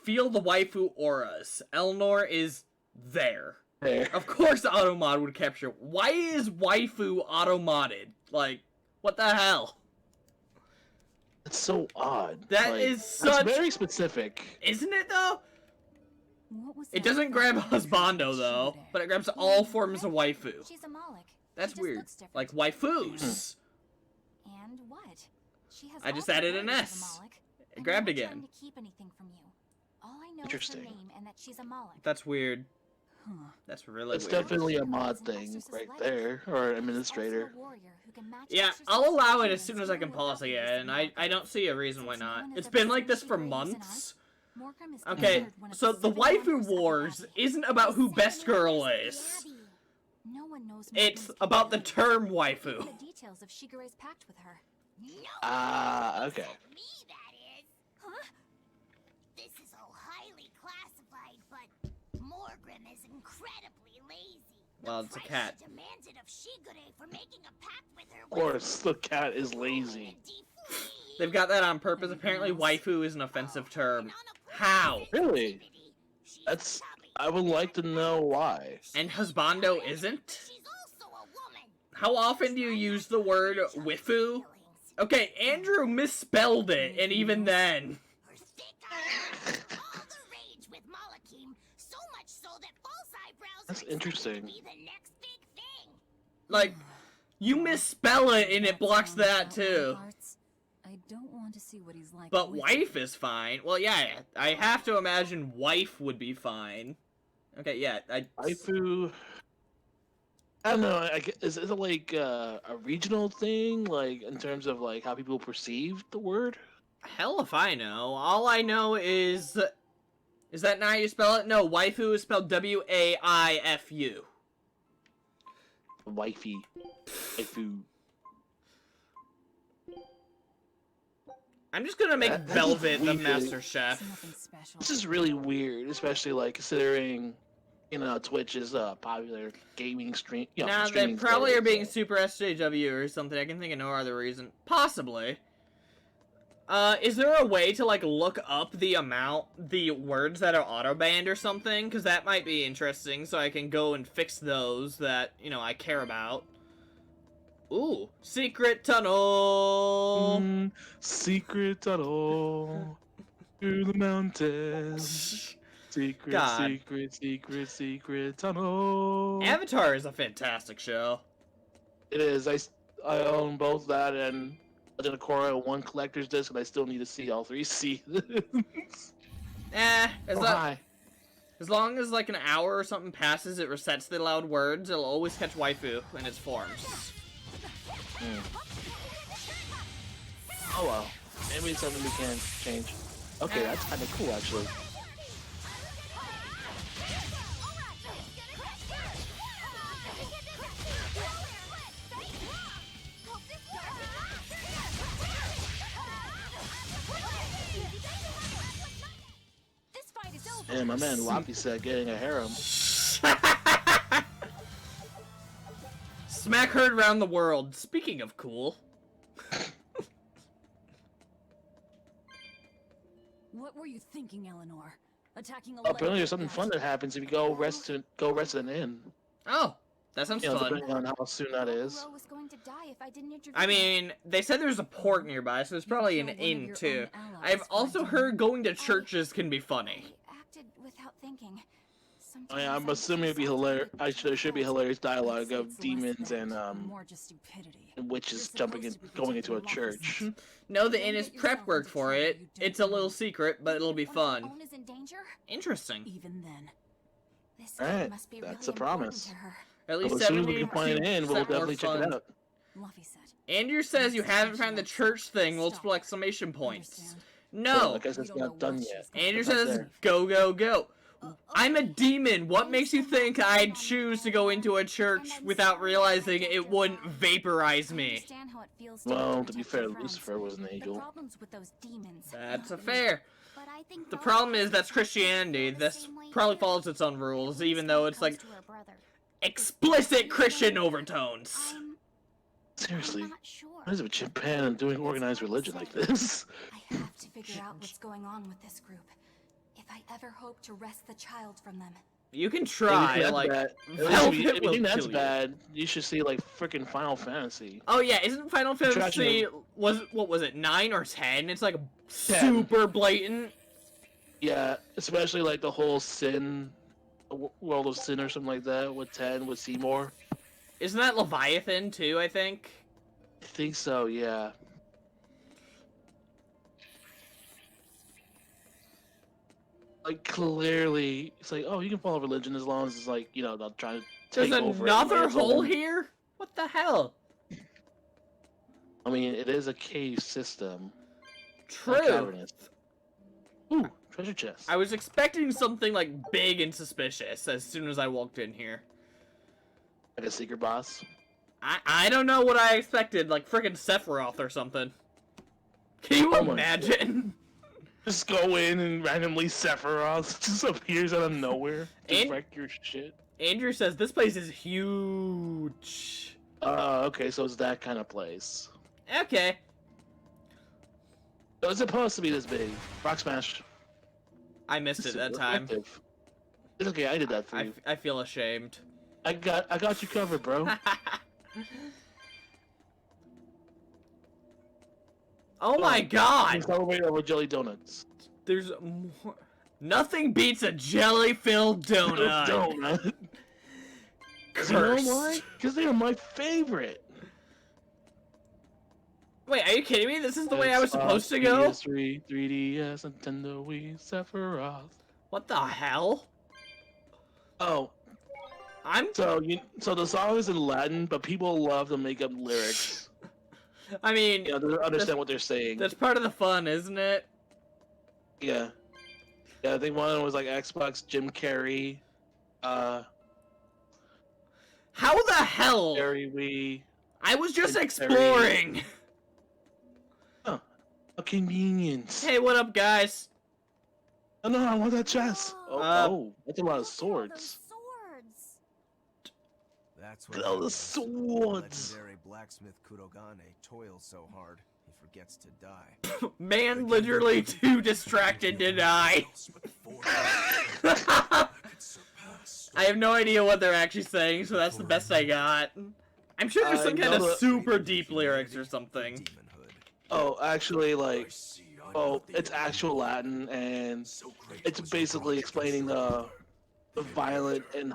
feel the waifu auras. Eleanor is there. There. Of course Automod would capture. Why is waifu auto-modded? Like, what the hell? It's so odd. That Like, is such... It's very specific. Isn't it, though? What was It that doesn't grab about husbando, though, Shigure? but it grabs all forms of waifu. She's a Moloch. That's She just weird. looks different. Like, waifus. And what? She has I just also added an learned she's a S. Moloch, It and grabbed I'm not again. trying to keep anything from you. All I know is her Interesting. name and that she's a Moloch. That's weird. Huh. That's really It's weird. definitely a mod thing right there, or administrator. She's also a warrior who can match Yeah, exercise I'll allow it and as soon as I can skill pause without again. using I don't see a reason why Since not. no one It's has been ever like seen this for Shigure use an months. Morcom is Okay, considered one of so the 7 waifu members of the wars Abbey. isn't about who The best 7 girl members of is. the Abbey. No one knows It's Morcom's about the character, term even waifu. the details of Shigure's pact with her. Ah, okay. Me, that is. Huh? This is all highly classified, but Morgrim is incredibly lazy. Well, it's a cat. She demanded of Shigure for making a pact with her. Of course, the cat is lazy. They've got that on purpose. Apparently, waifu is an offensive term. How? Really? That's. I would like to know why. And husbando isn't? She's also a woman. How often do you use the word wifu? Okay, Andrew misspelled it, and even then. Her thick eyes all the rage with Malakim, so much so that false eyebrows That's are expected interesting. to be the next big thing. Like, you misspell it, and it blocks that too. I don't want to see what he's like. But with wife is fine. Well, yeah, I have to imagine wife would be fine. Okay, yeah, Waifu. I don't know. Is it like a regional thing, like in terms of like how people perceive the word? hell if I know. All I know is that not how you spell it? No, waifu is spelled W-A-I-F-U. Wifey, waifu. I'm just gonna make That- Velvet the weird. master chef. It's nothing special. This is really weird, especially like considering, Twitch is a popular gaming stream. Now, they streaming probably service, are being so- super SJW or something. I can think of no other reason. Possibly. Is there a way to, like, look up the words that are auto-banned or something? Because that might be interesting, so I can go and fix those that, I care about. Ooh, secret tunnel! Secret tunnel through the mountains. Secret, God. secret tunnel. Avatar is a fantastic show. It is. I own both that and Legend of Korra 1 collector's disc, and I still need to see all 3 seasons. As Hi. long as like an hour or something passes, it resets the loud words. It'll always catch waifu in its forms. Oh well. Maybe it's something we can change. Okay, that's kind of cool actually. This fight is over. And my man Luffy said getting a harem. Smack heard around the world. Speaking of cool. What were you thinking, Eleanor? Attacking a Apparently there's something fun that happens if you go rest in an inn. Oh, that sounds fun. Depending on how soon that is. Ro was going to die if I didn't intervene. I mean, they said there's a port nearby, so there's probably an inn too. I've also heard going to churches can be funny. I acted without thinking. I'm assuming it'd be hilarious. There should be hilarious dialogue of demons and more just stupidity. witches going into a church. No, the inn is prep work for it. It's a little secret, but it'll be fun. Own is in danger? Interesting. Even then, This Alright, must be that's really a promise. important to her. At Well, least as soon as we can find an inn, we'll 72% more definitely check it fun. out. Luffy said. Andrew says you haven't found the church thing, multiple exclamation points. Understand? No. I guess it's not done yet. Andrew It's not says there. go, go, go. I'm a demon. What makes you think I'd choose to go into a church without realizing it wouldn't vaporize I me? understand how it feels Well, to to be protect fair, your friends. Lucifer was an The angel. problems with those demons. That's a fair. But I think The both problem is of that's us Christianity. feel the This same way probably here. follows its own rules, At least even when though it it's comes like to her brother. explicit Christian overtones. Seriously, I'm not sure. what is it with Japan and doing organized religion like this? I have to figure out what's going on with this group. If I ever hope to wrest the child from them. You can If try, that's like, bad- Velvet if you will think that's kill you. bad, you should see like freaking Final Fantasy. Oh yeah, isn't Final Fantasy Attraction. what was it, 9 or 10? It's like super blatant. Yeah, especially like the whole sin, World of Sin or something like that with 10 with Seymour. Isn't that Leviathan too, I think? I think so, yeah. Like clearly, it's like, oh, you can follow religion as long as it's like, not trying to There's take over another everybody's hole own. here? What the hell? I mean, it is a cave system. not True. cavernous. Ooh, treasure chest. I was expecting something like big and suspicious as soon as I walked in here. Like a secret boss. I don't know what I expected, like frickin' Sephiroth or something. Can you Oh my imagine? Just go in and randomly Sephiroth just appears out of nowhere to And- wreck your shit. Andrew says this place is huge. Okay, so it's that kind of place. Okay. So it's supposed to be this big. Rock smash. I missed it that Super time. effective. It's okay, I did that for you. I feel ashamed. I got you covered, bro. Oh my god! Celebrate over jelly donuts. There's more. Nothing beats a jelly-filled donut. Donut. Cursed. You know why? Because they are my favorite. Wait, are you kidding me? This is the way I was supposed to go? PS3, 3DS, Nintendo Wii, Sephiroth. What the hell? Oh, so the song is in Latin, but people love to make up lyrics. I mean, To understand what they're saying. that's part of the fun, isn't it? Yeah. Yeah, I think one was like Xbox, Jim Carrey, How the hell? Carrey Wii. I was just Like exploring. Oh, a convenience. Hey, what up, guys? Oh no, I want that chest. Oh, that's a lot of Those swords. swords. That's Look at all the happens when swords. Legendary blacksmith Kurogane toils so hard he forgets to die. Man, literally too distracted to die. I have no idea what they're actually saying, so that's the best I got. I'm sure there's some I kind know of the- super deep lyrics or something. Demonhood. Oh, actually, like, it's actual Latin, and it's basically explaining the violent and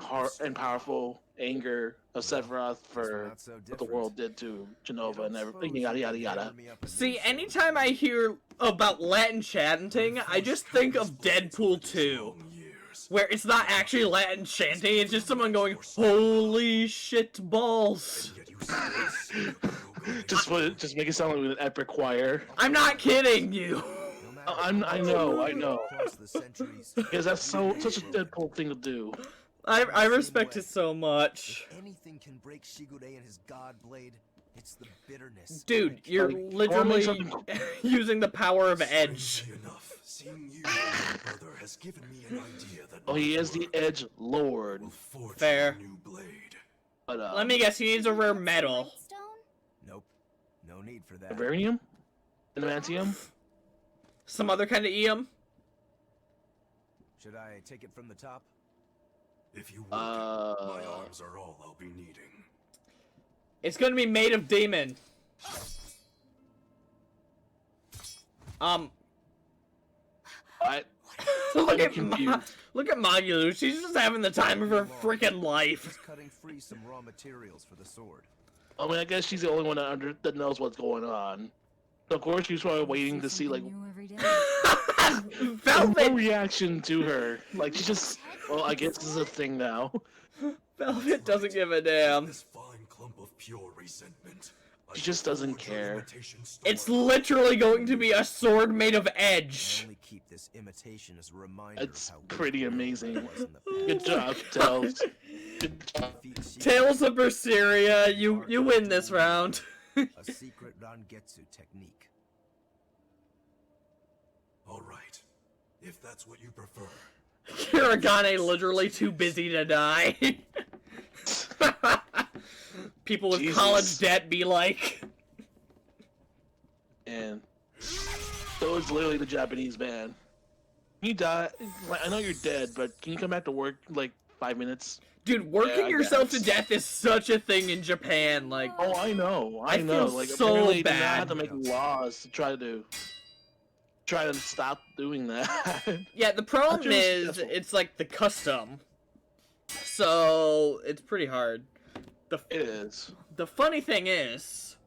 powerful anger of Sephiroth for Not so what the different. world did to Genova and everything, yada yada yada. See, anytime I hear about Latin chanting, I just think of Deadpool 2. where it's not actually Latin chanting, it's just someone going, "Holy shit balls." And yet you still see Just make it sound like an epic choir. I'm not kidding you. No matter I how know, far I know. across the centuries, Because that's such a Deadpool thing to do. I respect it so much. if anything can break Shigure and his god blade, it's the bitterness. Dude, you're Like, literally something- using the power of Edge. Strangely enough, seeing you, my brother, has given me an idea that Oh, he my is the work Edge Lord. will forge Fair. a new blade. But Let me guess, he needs a rare Some medal. Lightstone? Nope, no need for that. Vibranium? Adamantium? Some other kind of Eum? Should I take it from the top? If you work it, my arms are all I'll be needing. It's gonna be made of demon. I, look I'm at confused. look at Magulu. She's just having the time of her freaking life. Just cutting free some raw materials for the sword. I mean, I guess she's the only one that knows what's going on. Of course, she's probably waiting to see, like, Something new every day. no Velvet, reaction to her. Like, she just, well, I guess this is a thing now. Velvet doesn't give a damn. This fine clump of pure resentment. I She just shall doesn't forge an care. imitation sword. It's literally going to be a sword made of I edge. only keep this imitation as a reminder It's of how pretty weak amazing. I was in the Good past. job, Tails. Good job. Defeat Shigure, Tales of Berseria, you win this round. a secret Rangetsu technique. All right, if that's what you prefer. Kirigane literally too busy to die. People with Jesus. college debt be like, And so is literally the Japanese man. Can you die? Like, I know you're dead, but can you come back to work in, like, 5 minutes? dude, working Yeah, I yourself to guess. death is such a thing in Japan. Like, Oh, I know. I I know. feel Like, so apparently they bad. have to make laws to try to stop doing that. yeah, the problem That's really is stressful. it's like the custom, so it's pretty hard. It is. The funny thing is,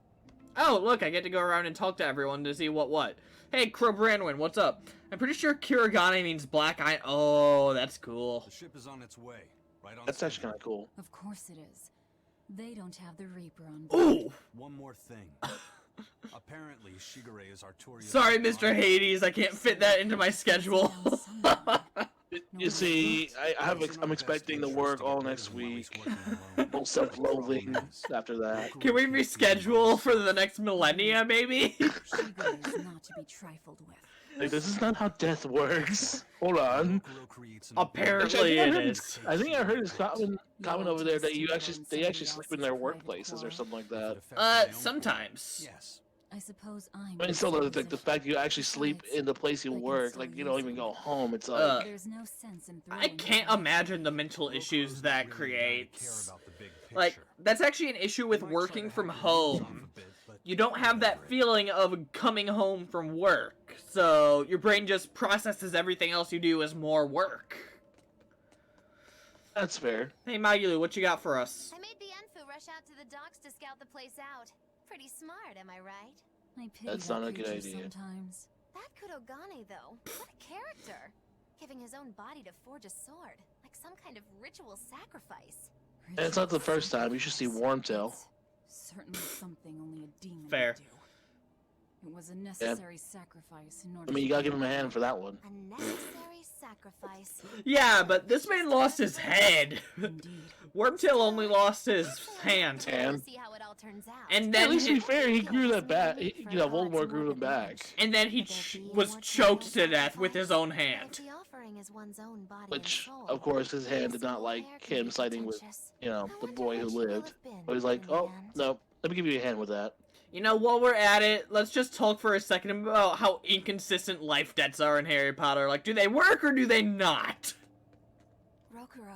oh look, I get to go around and talk to everyone to see what. Hey, Crow Brandwin, what's up? I'm pretty sure Kirigane means black eye. Oh, that's cool. The ship is on its way. Right on That's actually schedule. kind of cool. Of course it is. They don't have the Reaper on board. Ooh, One more thing. Apparently, Shigure is Artoria's... sorry, Mr. Hades, I can't fit that into my schedule. You see, I'm expecting to work all next week. Full self-loathing after that. Can we reschedule for the next millennia, maybe? Shigure is not to be trifled with. Like, this is not how death works. Hold on. Apparently it is. I think I heard his comment over there that they actually sleep in their workplaces or something like that. Sometimes. Yes. I suppose I'm. I mean, still, like, the fact you actually sleep in the place you work, like, you don't even go home, it's like... There's no sense in I can't imagine the mental issues that creates. Like, Picture. that's actually an issue with working from home. You don't have that feeling of coming home from work, so your brain just processes everything else you do as more work. That's fair. Hey Magulu, what you got for us? I made the Enfu rush out to the docks to scout the place out. Pretty smart, am I right? I pity That's that not a good creature idea. Sometimes. That Kurogane, though, what a character! Giving his own body to forge a sword, like some kind of ritual sacrifice. And it's not the first time, you should see Wormtail. Certainly something only a demon Fair. would do. It was a necessary sacrifice in order. I mean, you gotta give him a hand for that one. A necessary sacrifice. Yeah, but this man lost his head. Indeed. Wormtail only lost his hand. And- See how it all turns out. And At then least to be he, fair, he grew that back. Voldemort grew him back. and then he was choked to death with his own But hand. if the offering is one's own body Which, and soul, of course, his hand did not simple like prayer can him be siding with, contentious. you know, I the wonder boy who which will lived. have been But he's like, in the oh, end. no, let me give you a hand with that. You know, while we're at it, let's just talk for a second about how inconsistent life debts are in Harry Potter. Like, do they work or do they not? Rokuro,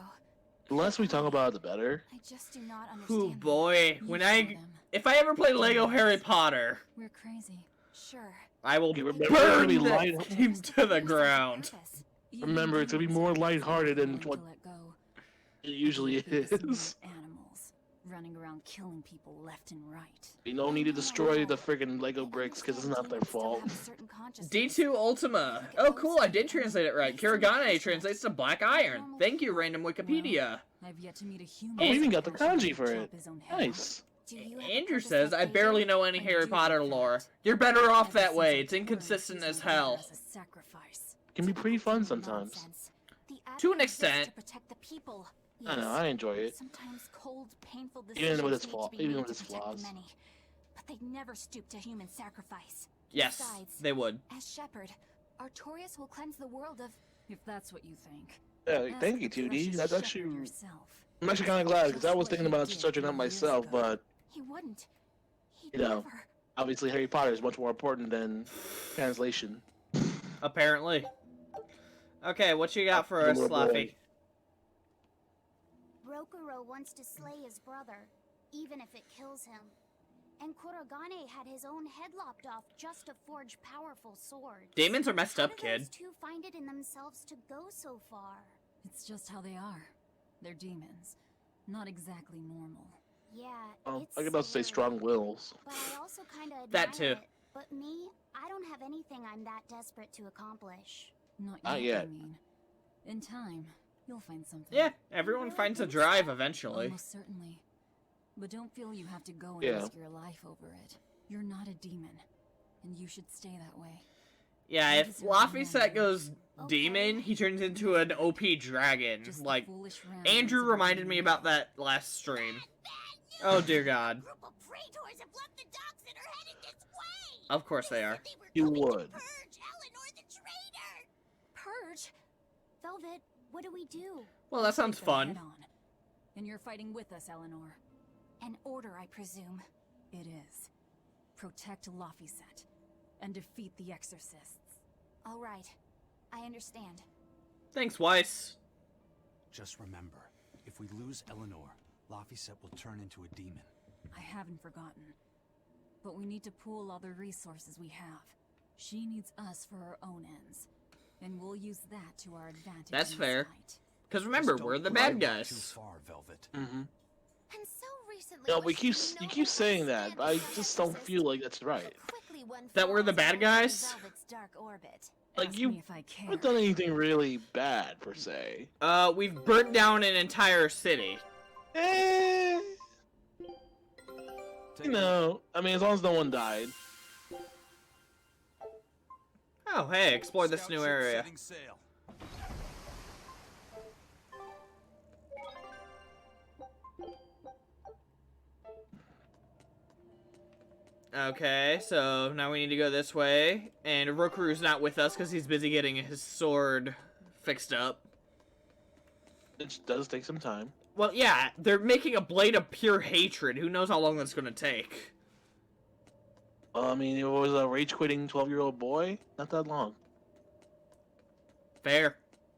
The less we talk about it, the better. I just do not understand. Ooh them. boy, You when show I them. if I ever play Lego Harry Potter, We're crazy. Sure. I will Okay, remember, it's gonna burn be that light. team to the ground. Purpose. Remember, it's gonna be more lighthearted than To what let go. it usually Because we're is. animals. running around killing people left and right. You don't need to destroy the friggin' Lego bricks because it's not their fault. D2 Ultima. Oh, cool, I did translate it right. Kirigane translates to black iron. Thank you, random Wikipedia. I've yet to meet a human. Oh, we even got the kanji for it. Nice. Andrew says, I barely know any Harry Potter lore. You're better off that way. It's inconsistent as hell. It can be pretty fun sometimes. To an extent. I know, I enjoy it. Sometimes cold, painful Even with decisions its need flaws. to be Even made with to its protect flaws. the many. But they'd never stoop to human sacrifice. Yes, Besides, they would. as Shepherd, Artorias will cleanse the world of... If that's what you think. Yeah, thank you, 2D. That's actually... Yourself. I'm actually kind of glad, because I was thinking about searching up myself, but, He wouldn't. He'd you know, never. obviously Harry Potter is much more important than translation. Apparently. Okay, what you got for us, Fluffy? Rokuro wants to slay his brother, even if it kills him. And Kurogane had his own head lopped off just to forge powerful swords. Demons are messed up, How do kid. those two find it in themselves to go so far? It's just how they are. They're demons. Not exactly normal. Yeah, Oh, it's I could also say scary. strong wills. But I also kind of That too. It. But me, I don't have anything I'm that desperate to accomplish. Not yet. I mean. In time, you'll find something. Yeah, everyone finds a drive eventually. Almost certainly. But don't feel you have to go and Yeah. risk your life over it. You're not a demon, and you should stay that way. Yeah, if Laphicet goes demon, he turns into an OP dragon. Just the Like, foolish Andrew ramblings of a reminded me demon. about that last stream. Oh dear God. Group of praetors have left the docks and are heading this way. Of course they are. You would. Purge Eleanor the traitor. Purge? Velvet, what do we do? Well, that sounds Take them fun. head on. And you're fighting with us, Eleanor. An order, I presume. It is. Protect Laphicet and defeat the exorcists. All right. I understand. Thanks, Weiss. Just remember, if we lose Eleanor, Laphicet will turn into a demon. I haven't forgotten. But we need to pool all the resources we have. She needs us for her own ends. And we'll use that to our advantage. That's in this fair. fight. Because remember, Just don't we're the drive bad Too guys. far, Velvet. Mm-hmm. And so recently. No, you keep saying that, but I just don't feel like that's right. That we're the bad guys? Velvet's dark orbit. Like, Ask you me if I care. haven't done anything really bad, per se. We've burnt down an entire city. Eh, Take you know, I mean, as long as no one died. Oh, hey, explore this Scout new ship area. setting sail. Okay, so now we need to go this way. And Rokuru's not with us because he's busy getting his sword fixed up. It does take some time. Well, yeah, they're making a blade of pure hatred. Who knows how long that's going to take? I mean, it was a rage-quitting 12-year-old boy. Not that long. Fair.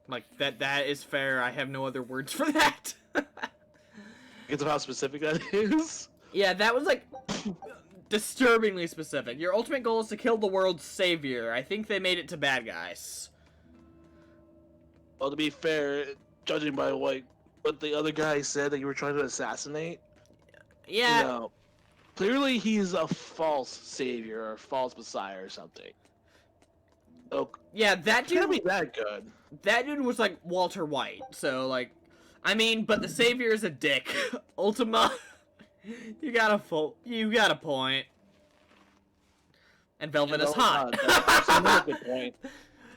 Like, that is fair. I have no other words for that. Because of how specific that is. Yeah, that was, like, disturbingly specific. Your ultimate goal is to kill the world's savior. I think they made it to bad guys. Well, to be fair, judging by what the other guy said that you were trying to assassinate, Yeah, you know, clearly he's a false savior or false messiah or something. So, yeah, that it can't dude, be that good. that dude was like Walter White. So, like, I mean, but the savior is a dick. Ultima, you got a point. And Velvet is hot. That's another good point.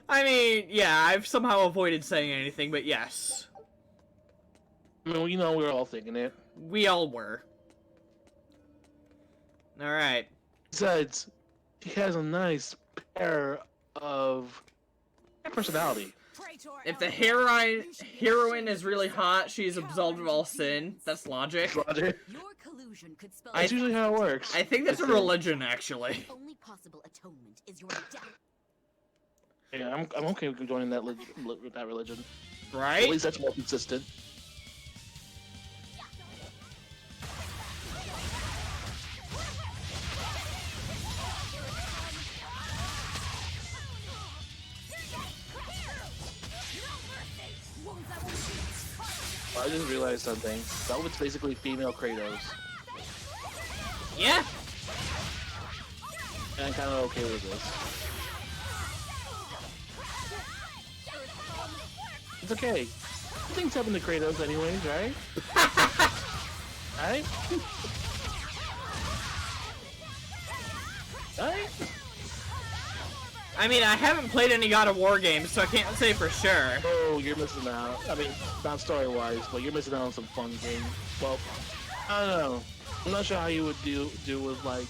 I mean, yeah, I've somehow avoided saying anything, but yes, I mean, you know, we were all thinking it. we all were. All right. Besides, he has a nice pair of personality. If the heroine is really hot, she is absolved of all sin. That's logic. Roger. Your collusion could spell That's usually how it works. I think that's a religion, actually. The only possible atonement is your death. Yeah, I'm okay with joining that that religion. At Right? least that's more consistent. I just realized something. Velvet's basically female Kratos. Yeah. And I'm kind of okay with this. It's okay. Things happen to Kratos anyways, right? Right? Right? I mean, I haven't played any God of War games, so I can't say for sure. Oh, you're missing out. I mean, not story-wise, but you're missing out on some fun games. Well, I don't know. I'm not sure how you would do with like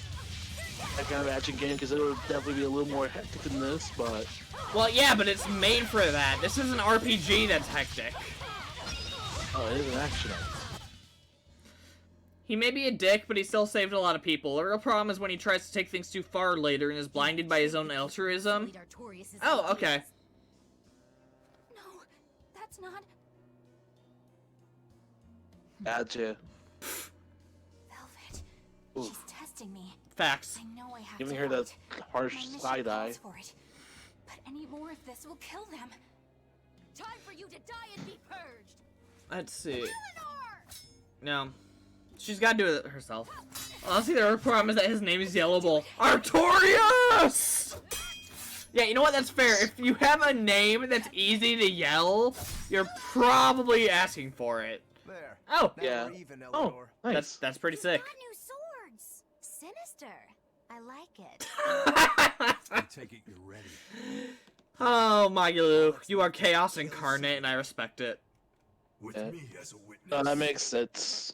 that kind of action game, because it would definitely be a little more hectic than this. But Well, yeah, but it's made for that. This is an RPG that's hectic. oh, it is an action. He may be a dick, but he still saved a lot of people. The real problem is when he tries to take things too far later and is blinded by his own altruism. Lead Artorias' Oh, okay. ideas. No, that's not... Gotcha. Velvet. Oof. She's testing me. Facts. I know I have Giving to her that act. harsh My mission side eye. calls for it. But any more of this will kill them. Time for you to die and be purged. Let's see. No. She's got to do it herself. Honestly, the real problem is that his name is Yellow Bull. Artorias! Yeah, you know what? That's fair. If you have a name that's easy to yell, you're probably asking for it. There. Oh, Now Yeah. we're even, Oh, Eleanor. nice. that's pretty You've sick. got new swords. Sinister. I like it. I take it you're ready. Oh, Magulu, you are chaos incarnate, and I respect it. With Yeah. me as a witness. That makes sense.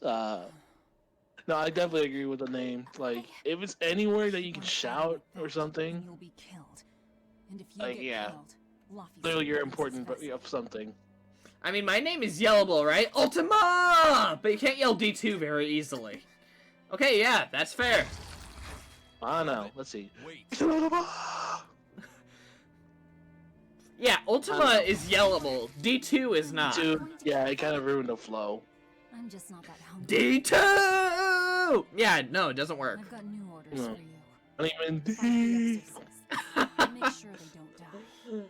No, I definitely agree with the name. Like, if it's anywhere that you can shout or something, You'll be killed. And if you Like, get yeah. killed, Luffy clearly you're still important has his of something. I mean, my name is Yellow Bull, right? Ultima! But you can't yell D2 very easily. Okay, yeah, that's fair. I don't know. Let's see. Wait. Yeah, Ultima is yellable. D2 is not. Dude, yeah, it kind of ruined the flow. I'm just not that hungry. D2! Yeah, no, it doesn't work. I've got new orders No. for you. I don't even Find the exorcists. And make sure they don't die.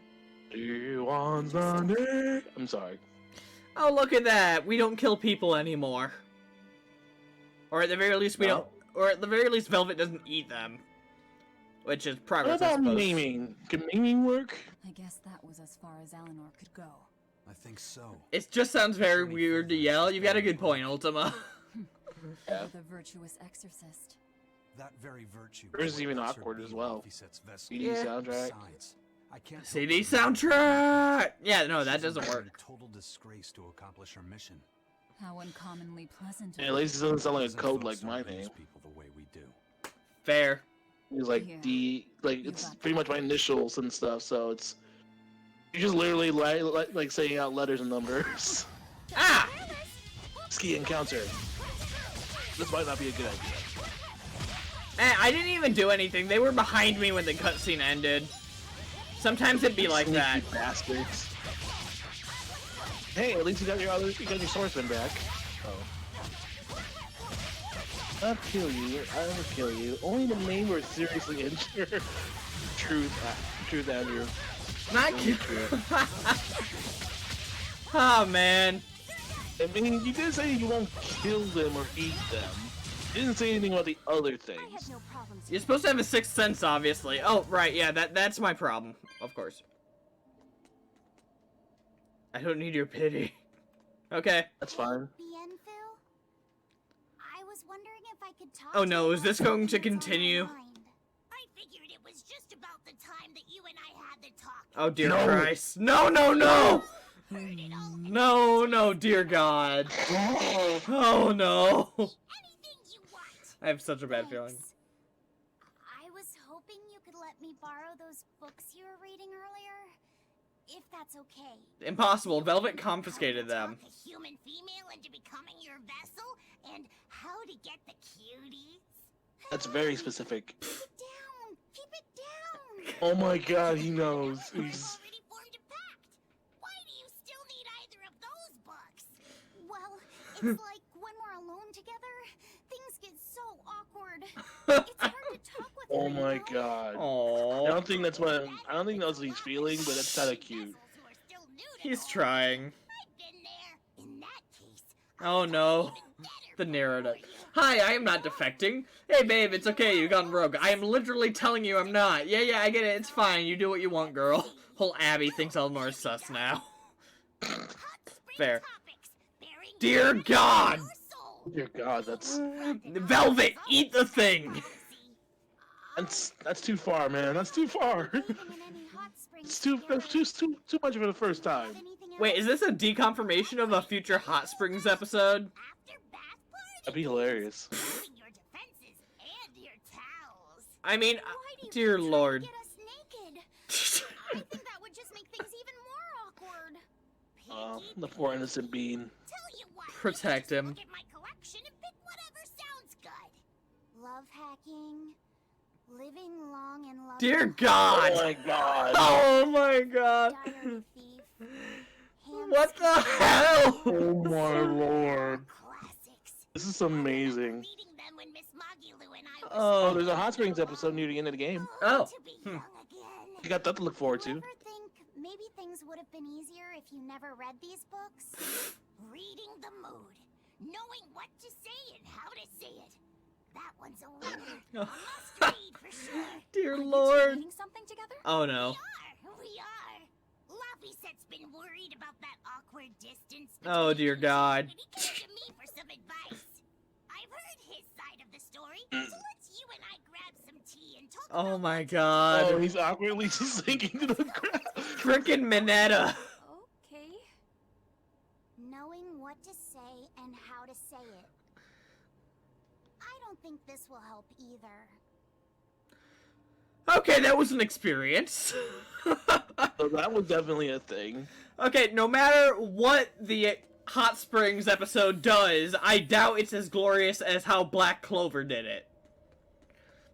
Do you want Sunday? I'm sorry. Oh, look at that. We don't kill people anymore. Or at the very least, we No. don't. Or at the very least, Velvet doesn't eat them. Which is What progress, I about suppose. maiming? Can maiming work? I guess that was as far as Eleanor could go. I think so. It just sounds very weird to yell. You've got a good point, Ultima. Yeah. The virtuous exorcist. That very virtue. Hers is even protects her awkward as being well. Laufeyset's vessel. CD Yeah. soundtrack. Besides, I can't help CD but remember soundtrack! Yeah, no, that she's doesn't incurred work. a total disgrace to accomplish her mission. How uncommonly pleasant. Yeah, at least it doesn't sound like a Doesn't code folks like my don't use name. people the way we do. Fair. It's like Yeah. like You it's got pretty that. much my initials and stuff. So it's you just literally like saying out letters and numbers. Ah! Ski encounter. This might not be a good idea. I didn't even do anything. They were behind me when the cutscene ended. Sometimes it'd be like that. Sneaky bastards. Hey, at least you got your swordsman back. Oh. I'll kill you. I will kill you. Only the main were seriously injured. Truth, Andrew. Not cute. Oh, man. I mean, you did say you won't kill them or eat them. You didn't say anything about the other I had things. no problems You're with supposed to have a sixth sense, obviously. Oh, right, yeah, that's my problem. Of course. I don't need your pity. Okay. That's fine. Bienfil? I was wondering if I could talk Oh to no, you is this about going to something that's on my continue? mind. I figured it was just about the time that you and I had the talk. Oh, dear No. Christ. No, no, no! Heard it all. No, no, dear God. Oh, no. Anything you want. I have such a bad feeling. Thanks. I was hoping you could let me borrow those books you were reading earlier. If that's okay. Impossible. Velvet confiscated them. Talk a human female into becoming your vessel, and how to get the cuties. That's very specific. Keep it down. Keep it down. Oh my God, he knows. I've He's already formed a pact. Why do you still need either of those books? Well, it's like when we're alone together, things get so awkward. It's hard to talk with oh her, my you know? God. I Aww. don't think that's what I don't think that's what he's feeling, but that's kind of cute. He's trying. I've been there. In that case, Oh no. The narrative. Hi, I am not defecting. Hey babe, it's okay, you gone rogue. I am literally telling you I'm not. Yeah, I get it, it's fine. You do what you want, girl. Whole Abby thinks Eleanor's sus now. Fair. Dear God! Dear God, that's Velvet, eat the thing! that's too far, man. That's too far. That's too much for the first time. Wait, is this a deconfirmation of a future Hot Springs episode? That'd be hilarious. I mean, dear lord. I think that would just make things even more awkward. The poor innocent bean. Tell you what, Protect him. look at my collection and pick whatever sounds good. Love hacking, living long and loving. Dear God! Oh my God! Oh my God! Diary thief. What the hell? Oh my lord! Classics. This is amazing. Reading them when Miss Magulu and I were Oh, Oh, there's a Hot Springs episode near the end of the game. Oh. to be young again. You got that to look forward to. Ever think maybe things would have been easier if you never read these books? Reading the mood, knowing what to say and how to say it. That one's a winner. A must read for sure. dear Are you two lord. reading something together? Oh no. We are. Laffyset's been worried about that awkward distance. Oh dear God. And he came to me for some advice. I've heard his side of the story, so let's you and I grab some tea and talk Oh about my Oh, God. he's awkwardly just sinking to the ground. Frickin' Minetta. Okay. knowing what to say and how to say it. I don't think this will help either. Okay, that was an experience. So that was definitely a thing. Okay, no matter what the Hot Springs episode does, I doubt it's as glorious as how Black Clover did it.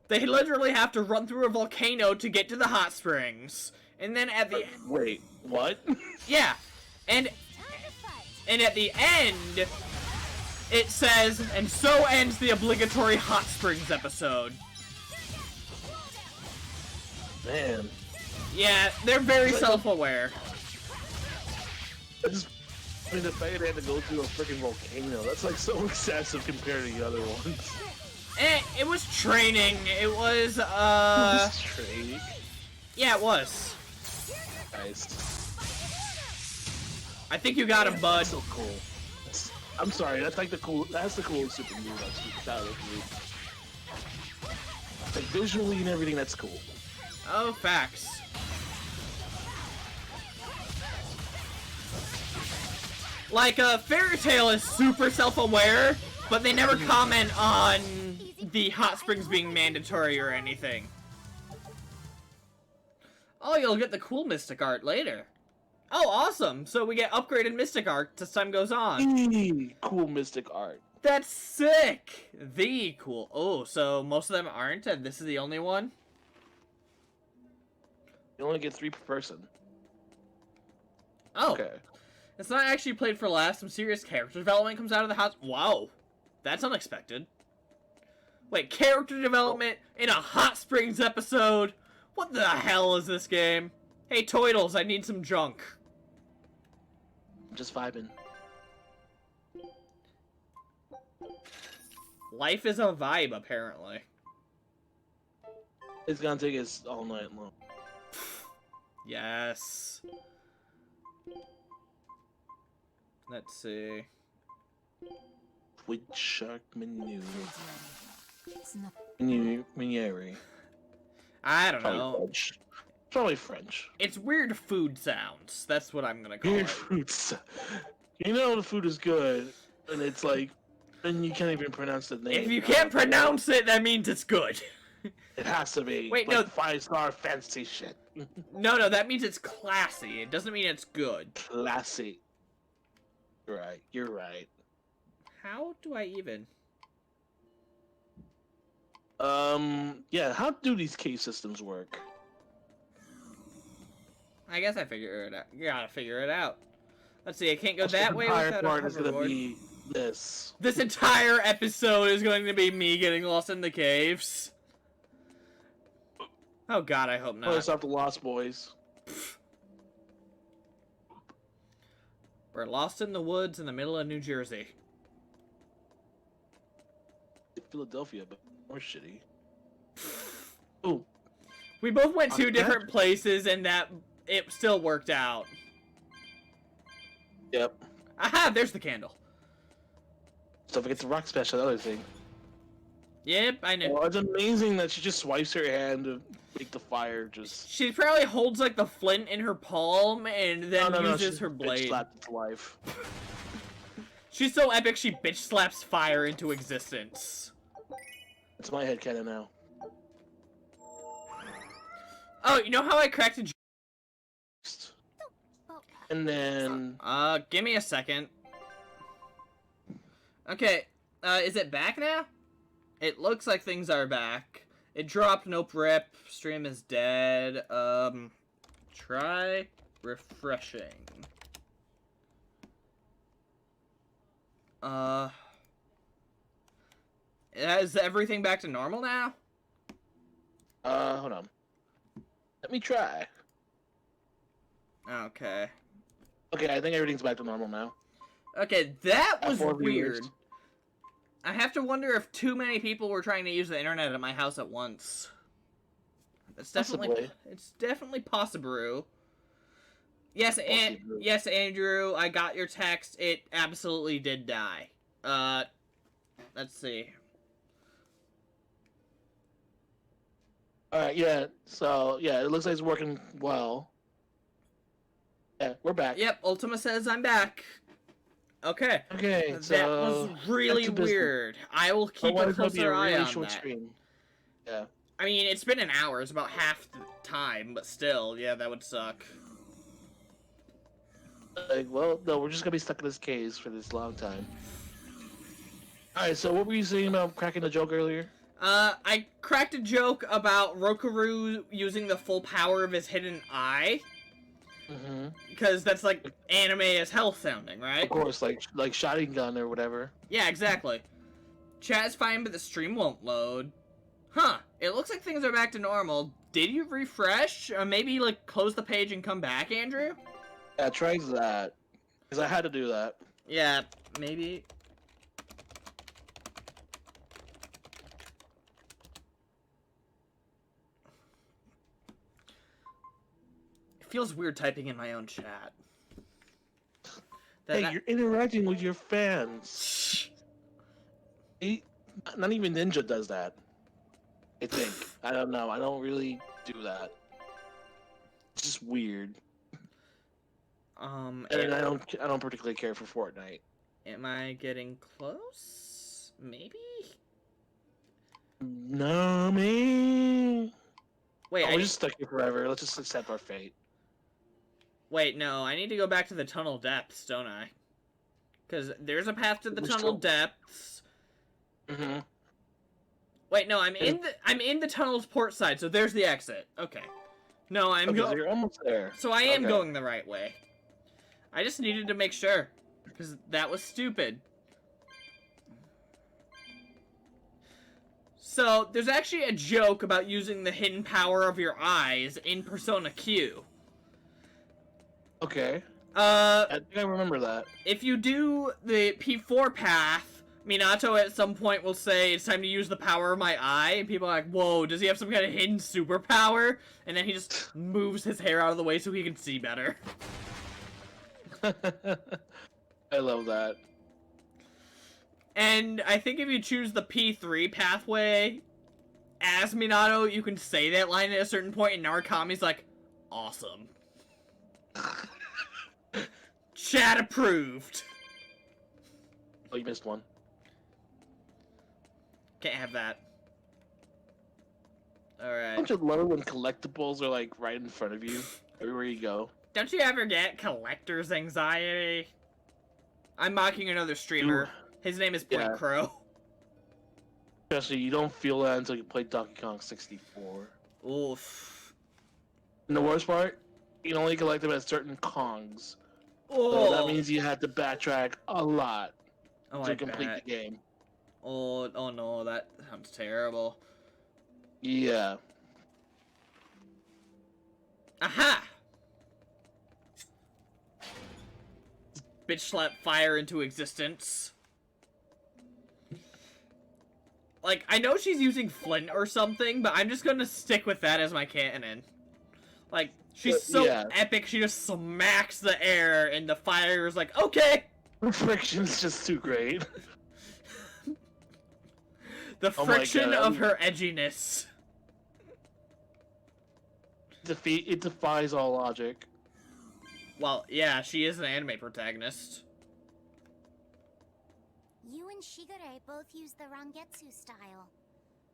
They literally have to run through a volcano to get to the hot springs. And then at the... Wait, what? Yeah. And at the end, it says, and so ends the obligatory hot springs episode. Man. Yeah, they're very self-aware. I mean, the fact they had to go through a freaking volcano, that's like so excessive compared to the other ones. It was training. It was, This trade. yeah, it was. Nice. I think you got him, bud. That's so cool. I'm sorry, that's like that's the coolest super move I've seen. Like visually and everything, that's cool. Oh, facts. Like, Fairy Tail is super self-aware, but they never comment on the hot springs being mandatory or anything. Oh, you'll get the cool Mystic Art later. Oh, awesome! So we get upgraded Mystic Art as time goes on. Cool mystic art. That's sick! The cool. Oh, so most of them aren't, and this is the only one? You only get 3 per person. Oh. Okay. It's not actually played for laughs. Some serious character development comes out of the house. Wow. That's unexpected. Wait, character development in a Hot Springs episode? What the hell is this game? Hey, Toidles, I need some junk. I'm just vibing. Life is a vibe, apparently. It's gonna take us all night long. Yes. Let's see. With shark menu. It's not Minieri. I don't Probably know. French. Probably French. It's weird food sounds. That's what I'm gonna call Weird it. fruits. You know the food is good, and it's like, and you can't even pronounce the name. If you can't pronounce it, that means it's good. It has to be. Wait, like no. 5-star fancy shit. No, that means it's classy. It doesn't mean it's good. Classy. Right, you're right. How do I even? Yeah, how do these cave systems work? I guess I figure it out. You gotta figure it out. Let's see, I can't go This that way entire without a part is gonna hoverboard. be this. This entire episode is going to be me getting lost in the caves. Oh god, I hope Oh, not. stop the Lost Boys. We're lost in the woods in the middle of New Jersey. Philadelphia, but more shitty. Ooh. We both went two Okay. different places, and that it still worked out. Yep. Aha! There's the candle. Don't forget the rock special, the other thing. Yep, I knew. Well, it's amazing that she just swipes her hand to make the fire just... She probably holds like the flint in her palm and then uses her blade. Slapped its life. She's so epic she bitch slaps fire into existence. It's my headcanon now. Oh, you know how I cracked a And then... give me a second. Okay, is it back now? It looks like things are back. It dropped, nope, rip, stream is dead, try refreshing. Is everything back to normal now? Hold on. Let me try. Okay. Okay, I think everything's back to normal now. Okay, that was Four weird. viewers. I have to wonder if too many people were trying to use the internet at my house at once. It's definitely, Possibly. it's definitely possible. Yes, and Possible. yes, Andrew, I got your text. It absolutely did die. Let's see. Alright, yeah, so, yeah, it looks like it's working well. Yeah, we're back. Yep, Ultima says I'm back. Okay. Okay, so... That was really back to business. weird. I will keep Otherwise, a it'll be closer eye really on short that. stream. Yeah. I mean, it's been an hour. It's about half the time, but still, yeah, that would suck. Like, well, no, we're just gonna be stuck in this case for this long time. Alright, so what were you saying about cracking the joke earlier? I cracked a joke about Rokaru using the full power of his hidden eye. Mm-hmm. Because that's, like, anime as hell sounding, right? Of course, like shotting gun or whatever. Yeah, exactly. Chat's fine, but the stream won't load. Huh. It looks like things are back to normal. Did you refresh? Or maybe, like, close the page and come back, Andrew? Yeah, try that. Because I had to do that. Yeah, maybe. It feels weird typing in my own chat. Hey, you're interacting with your fans. Not even Ninja does that. I think. I don't know. I don't really do that. It's just weird. And I don't particularly care for Fortnite. Am I getting close? Maybe? No, man. Wait, we're just stuck here forever. Let's just accept our fate. Wait, no, I need to go back to the tunnel depths, don't I? Because there's a path to the tunnel depths. Mm-hmm. Wait, no, I'm in the tunnel's port side, so there's the exit. Okay. No, I'm so you're almost there. So I am going the right way. I just needed to make sure, because that was stupid. So, there's actually a joke about using the hidden power of your eyes in Persona Q. Okay. I think I remember that. If you do the P4 path, Minato at some point will say, it's time to use the power of my eye, and people are like, whoa, does he have some kind of hidden superpower? And then he just moves his hair out of the way so he can see better. I love that. And I think if you choose the P3 pathway as Minato, you can say that line at a certain point, and Narukami's like, awesome. Chat approved. Oh, you missed one. Can't have that. Alright. Don't you love it when collectibles are like right in front of you everywhere you go? Don't you ever get collector's anxiety? I'm mocking another streamer. His name is Blink Crow. Especially, you don't feel that until you play Donkey Kong 64. Oof. And the worst part, you can only collect them at certain Kongs. Oh. So that means you have to backtrack a lot to complete bet. the game. Oh no, that sounds terrible. Yeah. Aha! Bitch slap fire into existence. Like, I know she's using flint or something, but I'm just gonna stick with that as my canon. Like, she's so epic, she just smacks the air, and the fire is like, okay! The friction's just too great. The friction of her edginess. It defies all logic. Well, yeah, she is an anime protagonist. You and Shigure both use the Rangetsu style.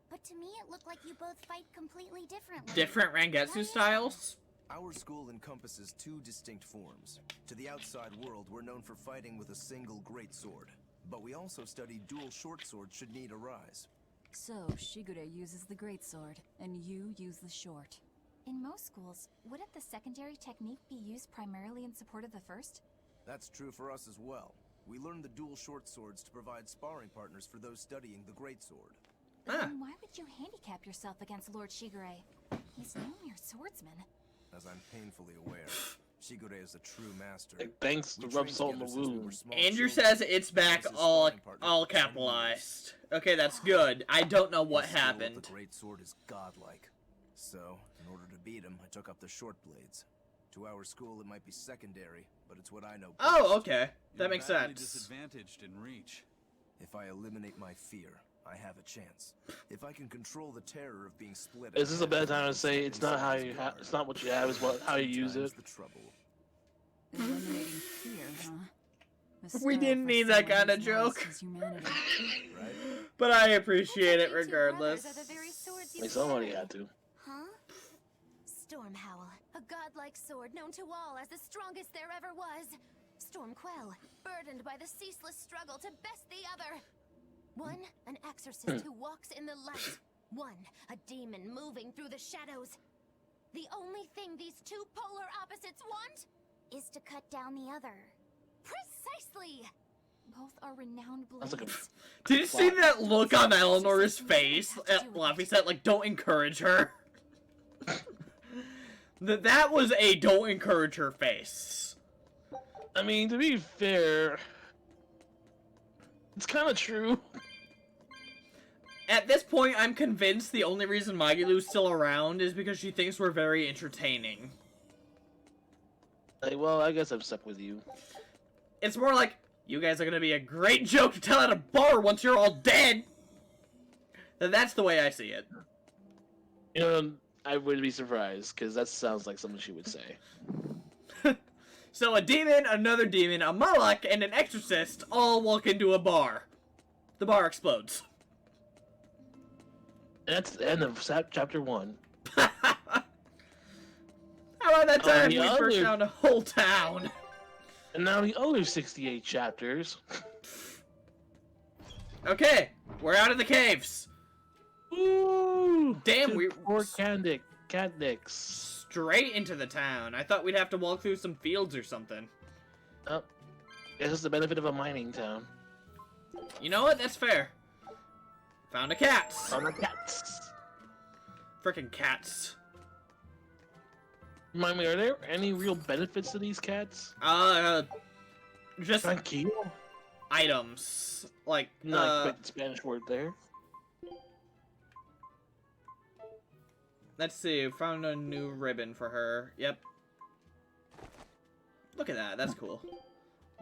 But to me it looked like you both fight completely differently. Different Rangetsu styles? Our school encompasses two distinct forms. To the outside world, we're known for fighting with a single greatsword. But we also study dual short swords should need arise. So, Shigure uses the greatsword, and you use the short. In most schools, wouldn't the secondary technique be used primarily in support of the first? That's true for us as well. We learned the dual short swords to provide sparring partners for those studying the greatsword. Then why would you handicap yourself against Lord Shigure? He's no mere swordsman. As I'm painfully aware, Shigure is a true master. Thanks to rub salt in the wound. Andrew says it's back all capitalized. Okay, that's good. I don't know what happened. The great sword is godlike. So, in order to beat him, I took up the short blades. To our school, it might be secondary, but it's what I know best. Oh, okay. That makes sense. Disadvantaged in reach. If I eliminate my fear, I have a chance. If I can control the terror of being split. Is this a bad time to say it's not how you it's not what you have, it's how you use it? The trouble. Eliminating fear, huh? We didn't need that kind of joke. But I appreciate it regardless. I mean, somebody had to. Huh? Stormhowl, a godlike sword known to all as the strongest there ever was. Stormquell, burdened by the ceaseless struggle to best the other. One, an exorcist who walks in the light. One, a demon moving through the shadows. The only thing these two polar opposites want is to cut down the other. Precisely! Both are renowned blades. Did you see that look on Eleanor's face? Luffy said, like, don't encourage her. That was a don't encourage her face. I mean, to be fair, it's kind of true. At this point, I'm convinced the only reason Magilu's still around is because she thinks we're very entertaining. Like, well, I guess I'm stuck with you. It's more like, you guys are gonna be a great joke to tell at a bar once you're all dead! That's the way I see it. You know, I wouldn't be surprised, because that sounds like something she would say. So a demon, another demon, a Moloch, and an exorcist all walk into a bar. The bar explodes. That's the end of chapter 1. How about that time we burnt down a whole town? And now the other 68 chapters. Okay, we're out of the caves. Ooh! Damn, Poor Catnix. Straight into the town. I thought we'd have to walk through some fields or something. Oh, this is the benefit of a mining town. You know what? That's fair. Found a cat. Found a cat. Frickin' cats. Remind me, are there any real benefits to these cats? Just tranquilo items. Like, not the Spanish word there. Let's see, found a new ribbon for her. Yep. Look at that, that's cool.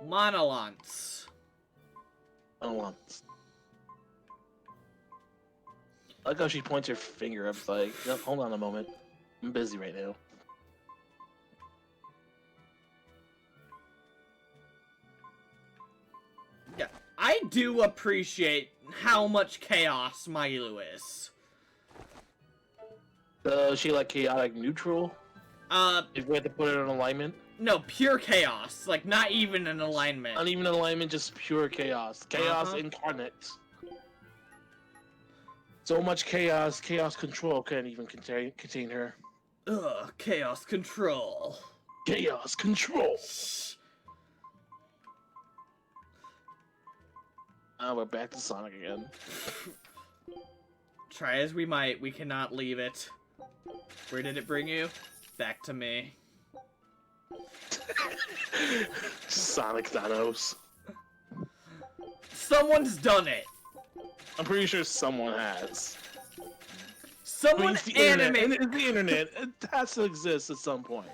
Monolance. Monolance. I like how she points her finger up, like, no, hold on a moment. I'm busy right now. Yeah, I do appreciate how much chaos Magilu is. Is she like chaotic neutral? If we had to put it in alignment? No, pure chaos. Like, not even an alignment. Not even an alignment, just pure chaos. Chaos incarnate. So much chaos, chaos control can't even contain her. Ugh, chaos control. Chaos control! We're back to Sonic again. Try as we might, we cannot leave it. Where did it bring you? Back to me. Sonic Thanos. Someone's done it! I'm pretty sure someone has. Someone it's the internet. animated. It's the internet. It has to exist at some point.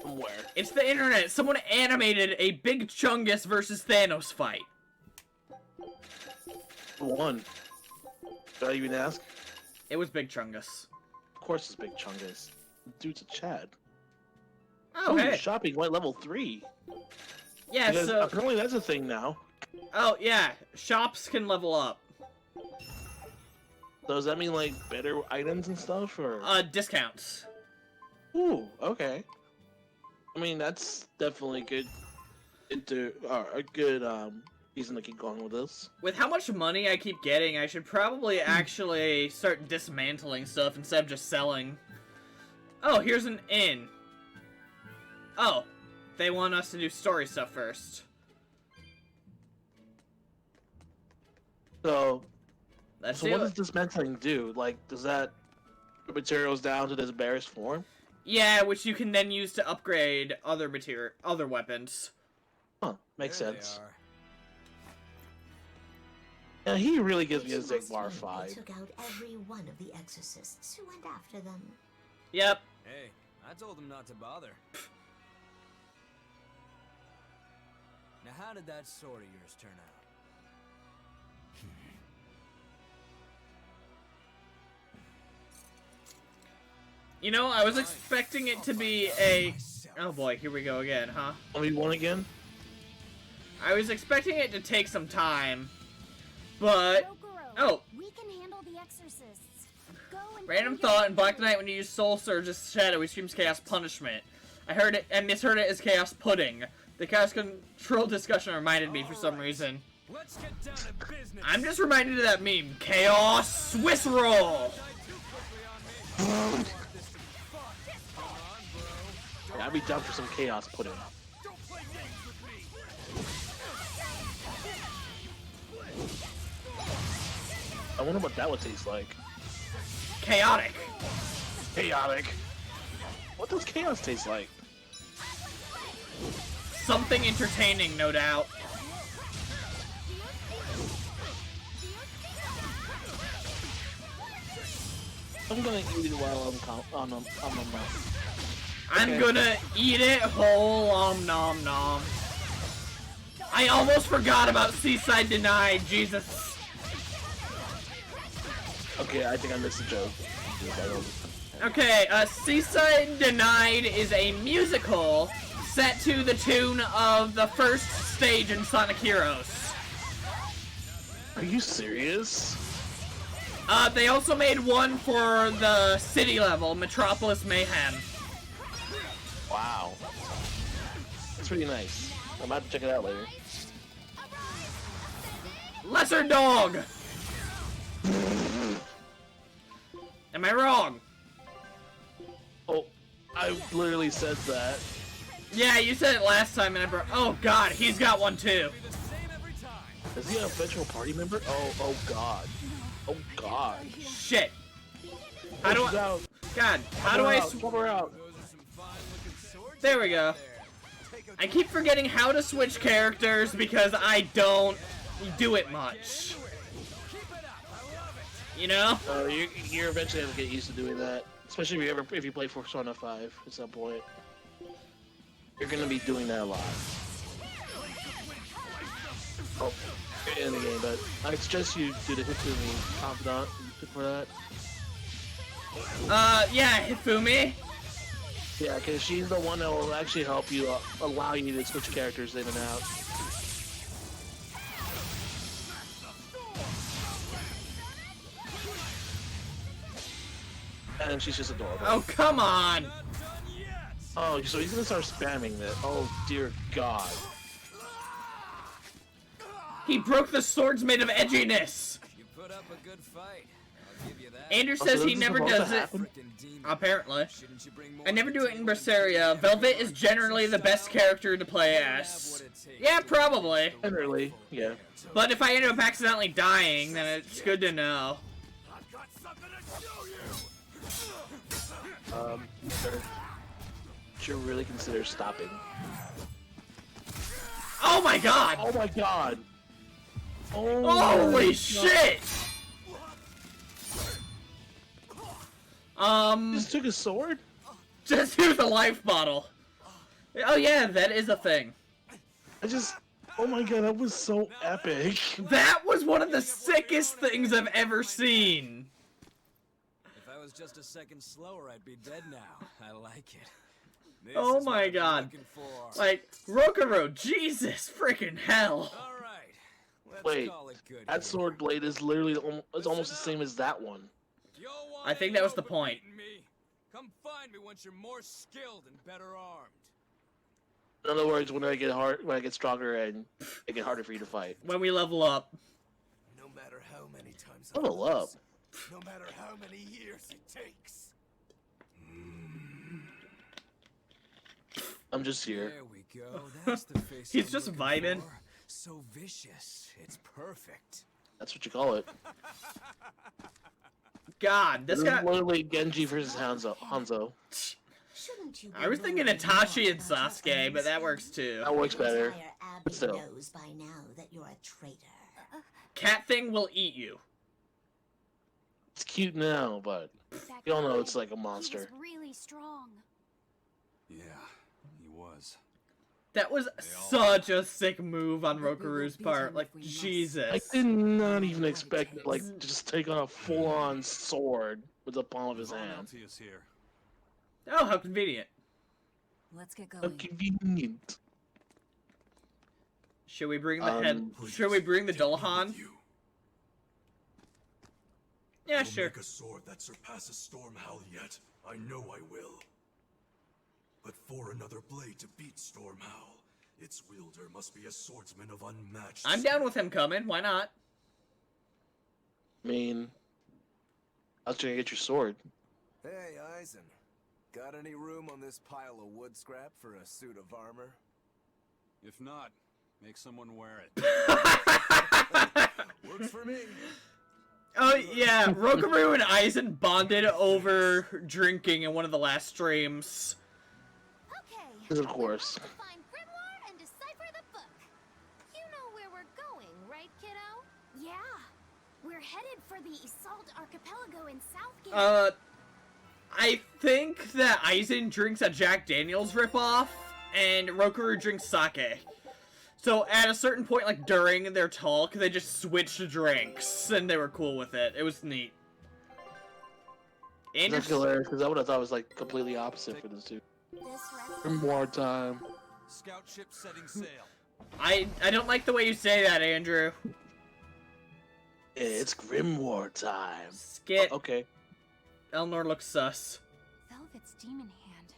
Somewhere. It's the internet. Someone animated a Big Chungus versus Thanos fight. Who won? Did I even ask? It was Big Chungus. Of course it's Big Chungus. Dude's a Chad. Oh, hey. Shopping went level 3. Yeah, because so... apparently that's a thing now. Oh, yeah. Shops can level up. So does that mean, like, better items and stuff, or...? Discounts. Ooh, okay. I mean, that's definitely good... a good, reason to keep going with this. With how much money I keep getting, I should probably actually start dismantling stuff instead of just selling. Oh, here's an inn. Oh, they want us to do story stuff first. So Let's so do what it. does dismantling do? Like, does that put materials down to this barest form? Yeah, which you can then use to upgrade other weapons. Huh, makes There sense. they are. Yeah, he really gives me a It's last Zigbar week vibe. They took out every one of the exorcists who went after them. Yep. Hey, I told them not to bother. Now, how did that sword of yours turn out? You know, I was expecting it to be a... Oh boy, here we go again, huh? Only one again? I was expecting it to take some time, but... Oh! We can handle the exorcists. Go and Random find your thought, in Black leader. Knight, when you use Soul Surge's Shadow, he screams Chaos Punishment. I heard it and misheard it as Chaos Pudding. The Chaos Control discussion reminded me for some reason. Let's get down to business. I'm just reminded of that meme, Chaos Swiss Roll! Yeah, I'd be down for some chaos pudding. I wonder what that would taste like. Chaotic. Chaotic. What does chaos taste like? Something entertaining, no doubt. I'm gonna eat it while I'm on my mouth. I'm Okay. gonna eat it whole, nom nom. I almost forgot about Seaside Denied, Jesus. Okay, I think I missed a joke. Okay, Seaside Denied is a musical set to the tune of the first stage in Sonic Heroes. Are you serious? They also made one for the city level, Metropolis Mayhem. Wow. That's pretty nice. I'm about to check it out later. Lesser Dog! Am I wrong? Oh, I literally said that. Yeah, you said it last time and I brought... Oh god, he's got one too. Is he an eventual party member? Oh god. Oh god. Shit. How do she's I... out. God, how do I... Swap her out. There we go. I keep forgetting how to switch characters because I don't do it much. You know? You're eventually gonna get used to doing that, especially if you play Persona 5 at some point. You're gonna be doing that a lot. Oh, you're in the game, but I suggest you do the Hifumi Confidant for that. Yeah, Hifumi. Yeah, because she's the one that will actually help you, allow you to switch characters in and out. And she's just adorable. Oh, come on! Oh, so he's gonna start spamming this. Oh, dear God. He broke the swords made of edginess! You put up a good fight. I'll give you that. Andrew Oh, says so he this is never supposed to does it. happen? Frickin' demon. Apparently. Shouldn't you bring more I never do it in entertainment to Berseria. the Velvet is generally the best character to play Have as. what it takes Yeah, to probably. Generally, yeah. But if I end up accidentally dying, then it's good to know. I've got something to show you. Should really consider stopping. Oh my god! Oh my God! Holy shit! Just took a sword? Just use a life bottle. Oh yeah, that is a thing. Oh my god, that was so epic. That was one of the sickest things I've ever seen. If I was just a second slower, I'd be dead now. I like it. This Oh is what my I've been god. looking for. Like, Rokurou, Jesus freaking hell. All right. Let's Wait, call it good that here. sword blade is literally almost the same as that one. You'll want I think that was any the hope of point. beating me. Come find me once you're more skilled and better armed. In other words, when I get stronger and it get harder for you to fight. When we level up. No matter how many times Level up. no matter how many years it takes. I'm just here. There we go. That's the face He's I'm just looking vibing. for. So vicious. It's perfect. That's what you call it. God, this This is guy. literally Genji versus Hanzo. Shouldn't you be I was thinking worried Itachi more and about your Sasuke, but that enemies? works too. That works The better. entire Abbey Still. knows by now that you're a traitor. Cat thing will eat you. It's cute now, but That you all know guy, it's like a He monster. was really strong. Yeah, he was. That was such a sick move on Rokurou's part. Like, Jesus. I did not even expect like to just take on a full-on sword with the palm of his hand. Altius here. Oh, how convenient. Let's get How going. convenient. Should we bring the head? Should we bring the Dullahan? Yeah, I'll sure. make a sword that surpasses Stormhowl yet. I know I will. But for another blade to beat Stormhowl, its wielder must be a swordsman of unmatched I'm down with him coming. Why not? I mean, I was trying to get your sword. Hey, Eisen. Got any room on this pile of wood scrap for a suit of armor? If not, make someone wear it. Works for me. Oh yeah, Rokurou and Eisen bonded over drinking in one of the last streams. Okay. Of course. We'll find Grimoire and decipher the book. You know where we're going, right, kiddo? Yeah. We're headed for the Assault Archipelago in Southgate. I think that Eisen drinks a Jack Daniels ripoff, and Rokurou drinks sake. So at a certain point, like during their talk, they just switched drinks, and they were cool with it. It was neat. And That's hilarious because I would have thought it was like completely opposite for the two. More time. Scout ship setting sail. I don't like the way you say that, Andrew. It's Grimoire time. Skit. Okay. Elnor looks sus. Velvet's demon hand.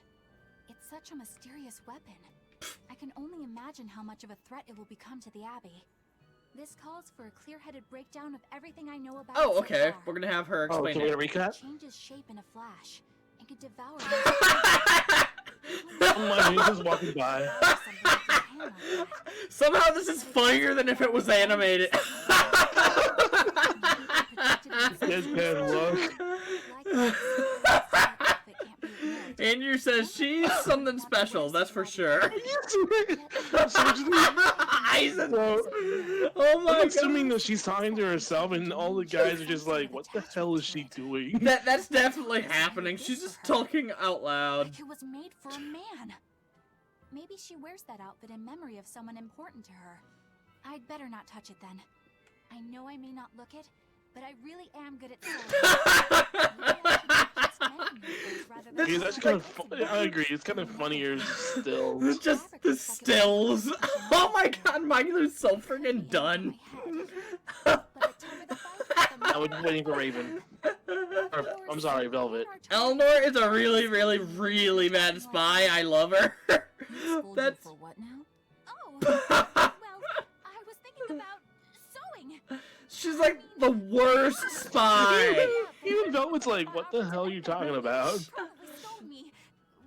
It's such a mysterious weapon. I can only imagine how much of a threat it will become to the Abbey. This calls for a clear-headed breakdown of everything I know about Oh, it so okay. far. We're gonna have her Oh, explain can we it. get a recap? It changes shape in a flash and can devour Oh my, he's just walking by. Somehow this is funnier than if it was animated. This man look. Andrew says she's something special, that's for sure. Eisen. Oh my I'm assuming god. that she's talking to herself, and all the guys are just like, "What the hell is she doing?" That's definitely happening. She's just talking out loud. Like it was made for a man. Maybe she wears that outfit in memory of someone important to her. I'd better not touch it then. I know I may not look it, but I really am good at It's actually kind of. I agree. It's kind of funnier still. Just the stills. Oh my god, Magu's so freaking done. I was waiting for Raven. Or, I'm sorry, Velvet. Elnor is a really, really, really bad spy. I love her. That's. For what now? Oh, well, I was thinking about sewing. She's like the worst spy. Even Velvet's like, "What the hell are you talking about?" Probably stole me,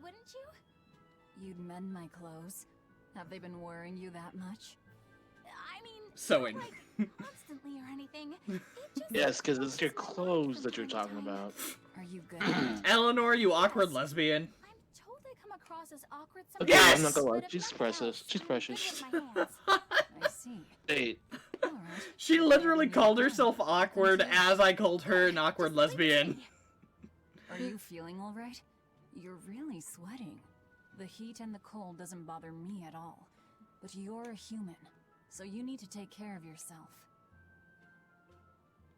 wouldn't you? You'd mend my clothes. Have they been worrying you that much? I mean, Sewing. not like constantly or anything. It just Yes, because it's your clothes that you're talking about. Are you good? Eleanor, you awkward lesbian. I'm told I come across as awkward Okay, sometimes. Yes! I'm not gonna lie. but if She's nothing precious. else, She's I'm precious. good with my hands. I see. Hey, Alright. She literally called herself awkward as I called her an awkward lesbian. Are you feeling all right? You're really sweating. The heat and the cold doesn't bother me at all. But you're a human, so you need to take care of yourself.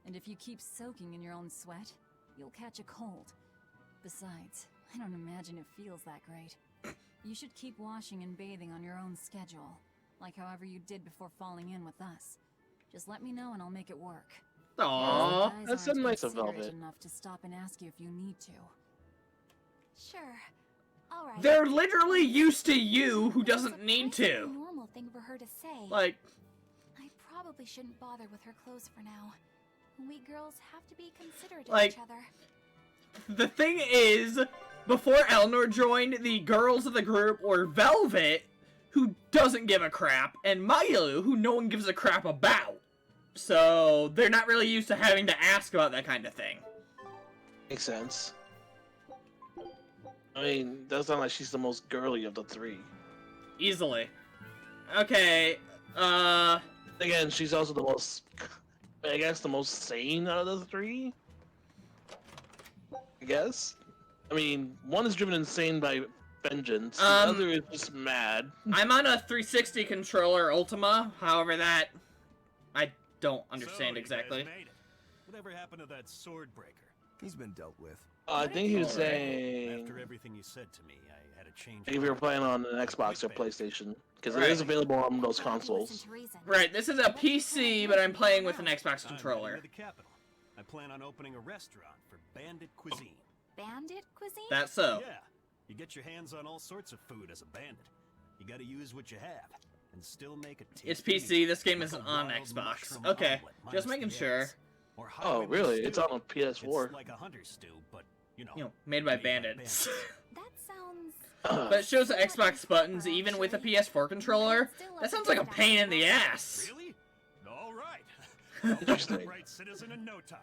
And if you keep soaking in your own sweat, you'll catch a cold. Besides, I don't imagine it feels that great. You should keep washing and bathing on your own schedule, like however you did before falling in with us. Just let me know and I'll make it work. Aww. Guys That's aren't so nice of considerate Velvet. enough to stop and ask you if you need to. Sure. All right. They're literally used to you who doesn't need Surprisingly to. normal thing for her to say. Like, I probably shouldn't bother with her clothes for now. We girls have to be considerate Like- of each other. the thing is, before Eleanor joined, the girls of the group were Velvet, who doesn't give a crap, and Mayu, who no one gives a crap about. So, they're not really used to having to ask about that kind of thing. Makes sense. I mean, doesn't sound like she's the most girly of the three. Easily. Okay, Again, she's also the most, I guess, the most sane out of the three. I guess. I mean, one is driven insane by vengeance. The other is just mad. I'm on a 360 controller Ultima, however that... I don't understand So, exactly. You guys made it. Whatever happened to that sword breaker? He's been dealt with. I think he was Alright. saying After everything you said to me, I had to change. if you were playing on an Xbox or PlayStation, because Right. it is available on those Listen consoles. to reason. Right, this is a PC, but I'm playing with an Xbox I'm controller. heading to the capital. I plan on opening a restaurant for bandit cuisine. Bandit cuisine? That's so. Yeah, you get your hands on all sorts of food as a bandit. You gotta use what you have and still make it It's tasty. PC, this game Like isn't a on wild Xbox. mushroom Okay, omelet just minus making the sure. eggs. Or Oh, highway really? stew. It's on PS4. It's like a hunter's stew, but you know. You know, made by bandits. That sounds... But it shows the Xbox buttons even with a PS4 controller. That sounds like a pain in the ass. Really? All right. Interesting. Right citizen in no time.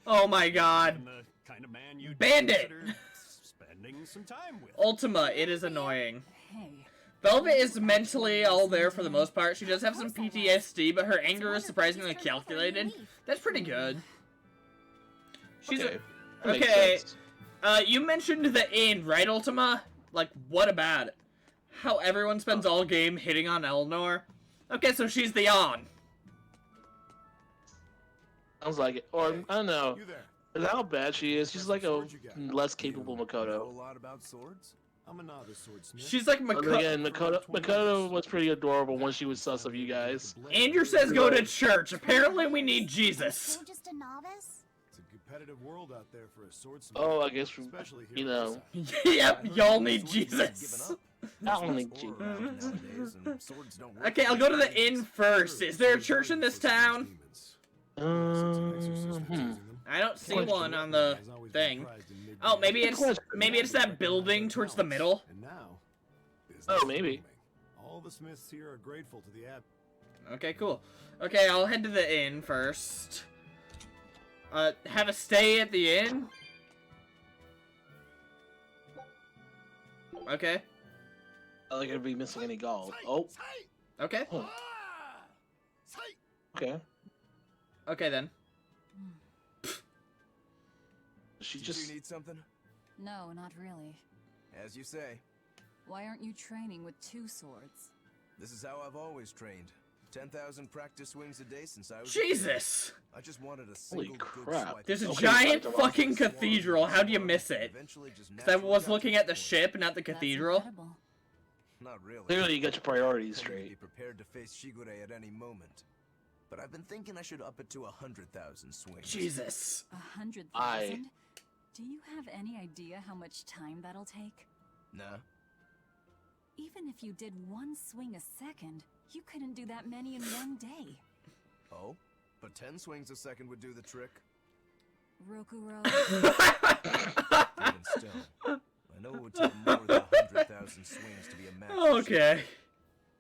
Oh my god. And the kind of man you Bandit! spending some time with. Ultima, it is annoying. Hey, Velvet is mentally all there for the most part. She does have some PTSD, but her anger is surprisingly calculated. That's pretty good. She's Okay. That makes okay. sense. You mentioned the inn, right, Ultima? Like, what about it? How everyone spends all game hitting on Eleanor? Okay, so she's the on. Sounds like it. Or, I don't know. You there? Is how bad she is. She's like a Sword you got? less capable Know a Makoto. lot about swords? I'm a novice swordsmith. She's like But Makoto. again, Makoto was pretty adorable when she was sus of you guys. Andrew says go to church. Apparently we need Jesus. You're just a novice? It's a competitive world out there for a swordsmith. Oh, I guess, Especially here you in know. the South. Yep, y'all need Swords have given Jesus. up. I don't There's think less she- war around nowadays, and swords don't work Okay, I'll go to the inn first. Is there a church in this town? I don't see one on the thing. Oh, maybe it's that building towards the middle. And now, business Oh, is maybe. booming. All the smiths here are grateful to the abbey. Okay, cool. Okay, I'll head to the inn first. Have a stay at the inn? Okay. I like her to be missing any gold. Oh, Okay. oh, okay. Okay then. She Did just. you need something? no, not really. As you say. Why aren't you training with 2 swords? This is how I've always trained. 10,000 practice swings a day since I was Jesus! I just wanted a Holy single good crap. swipe. There's a Okay, giant Dr. fucking Monsters. cathedral. How do you miss it? Eventually just Because I naturally was got looking to at the this point. ship, not the That's cathedral. incredible. Not really. Clearly, you got your priorities I need to straight. be prepared to face Shigure at any moment. But I've been thinking I should up it to 100,000 swings. Jesus. 100,000? Do you have any idea how much time that'll take? Nah. Even if you did 1 swing a second, you couldn't do that many in 1 day. Oh? But 10 swings a second would do the trick. Rokuro, Even still, I know it would take more than 100,000 swings to be a match. for Okay. Shigure.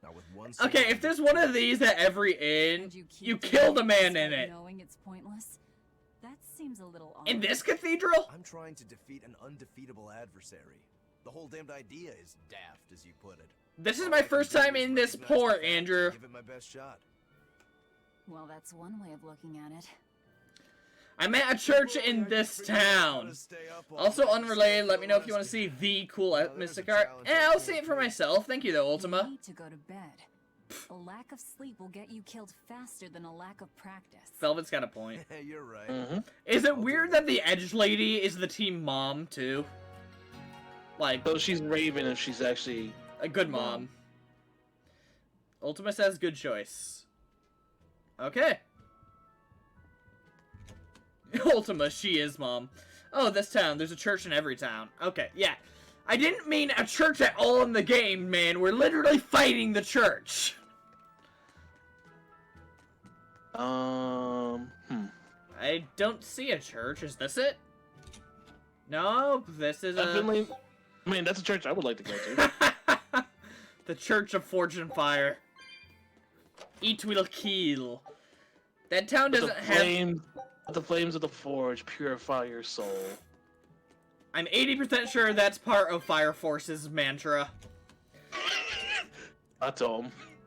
Now with one Okay, swing, if there's one of these at every inn, and you keep you doing kill the it man in despite it. knowing it's pointless? That seems a little odd. In this cathedral? I'm trying to defeat an undefeatable adversary. The whole damned idea is daft, as you put it. This is All my I can first do time is in this recognize the port, fact and Andrew. Give it my best shot. Well, that's one way of looking at it. I'm at a church in this town. Also unrelated, let me know if you want to see the cool Mystic Art. And I'll see it for myself. Thank you though, Ultima. You need to go to bed. A lack of sleep will get you killed faster than a lack of practice. Velvet's got a point. You're right. Is it weird that the Edge Lady is the team mom too? Like, So she's Raven if she's actually a good mom. Ultima says good choice. Okay. Ultima, she is mom. Oh, this town. There's a church in every town. Okay, yeah. I didn't mean a church at all in the game, man. We're literally fighting the church. I don't see a church. Is this it? No, this is definitely. I mean, that's a church I would like to go to. The Church of Forge and Fire. It will kill. That town doesn't have... The flames of the forge purify your soul. I'm 80% sure that's part of Fire Force's mantra. That's all.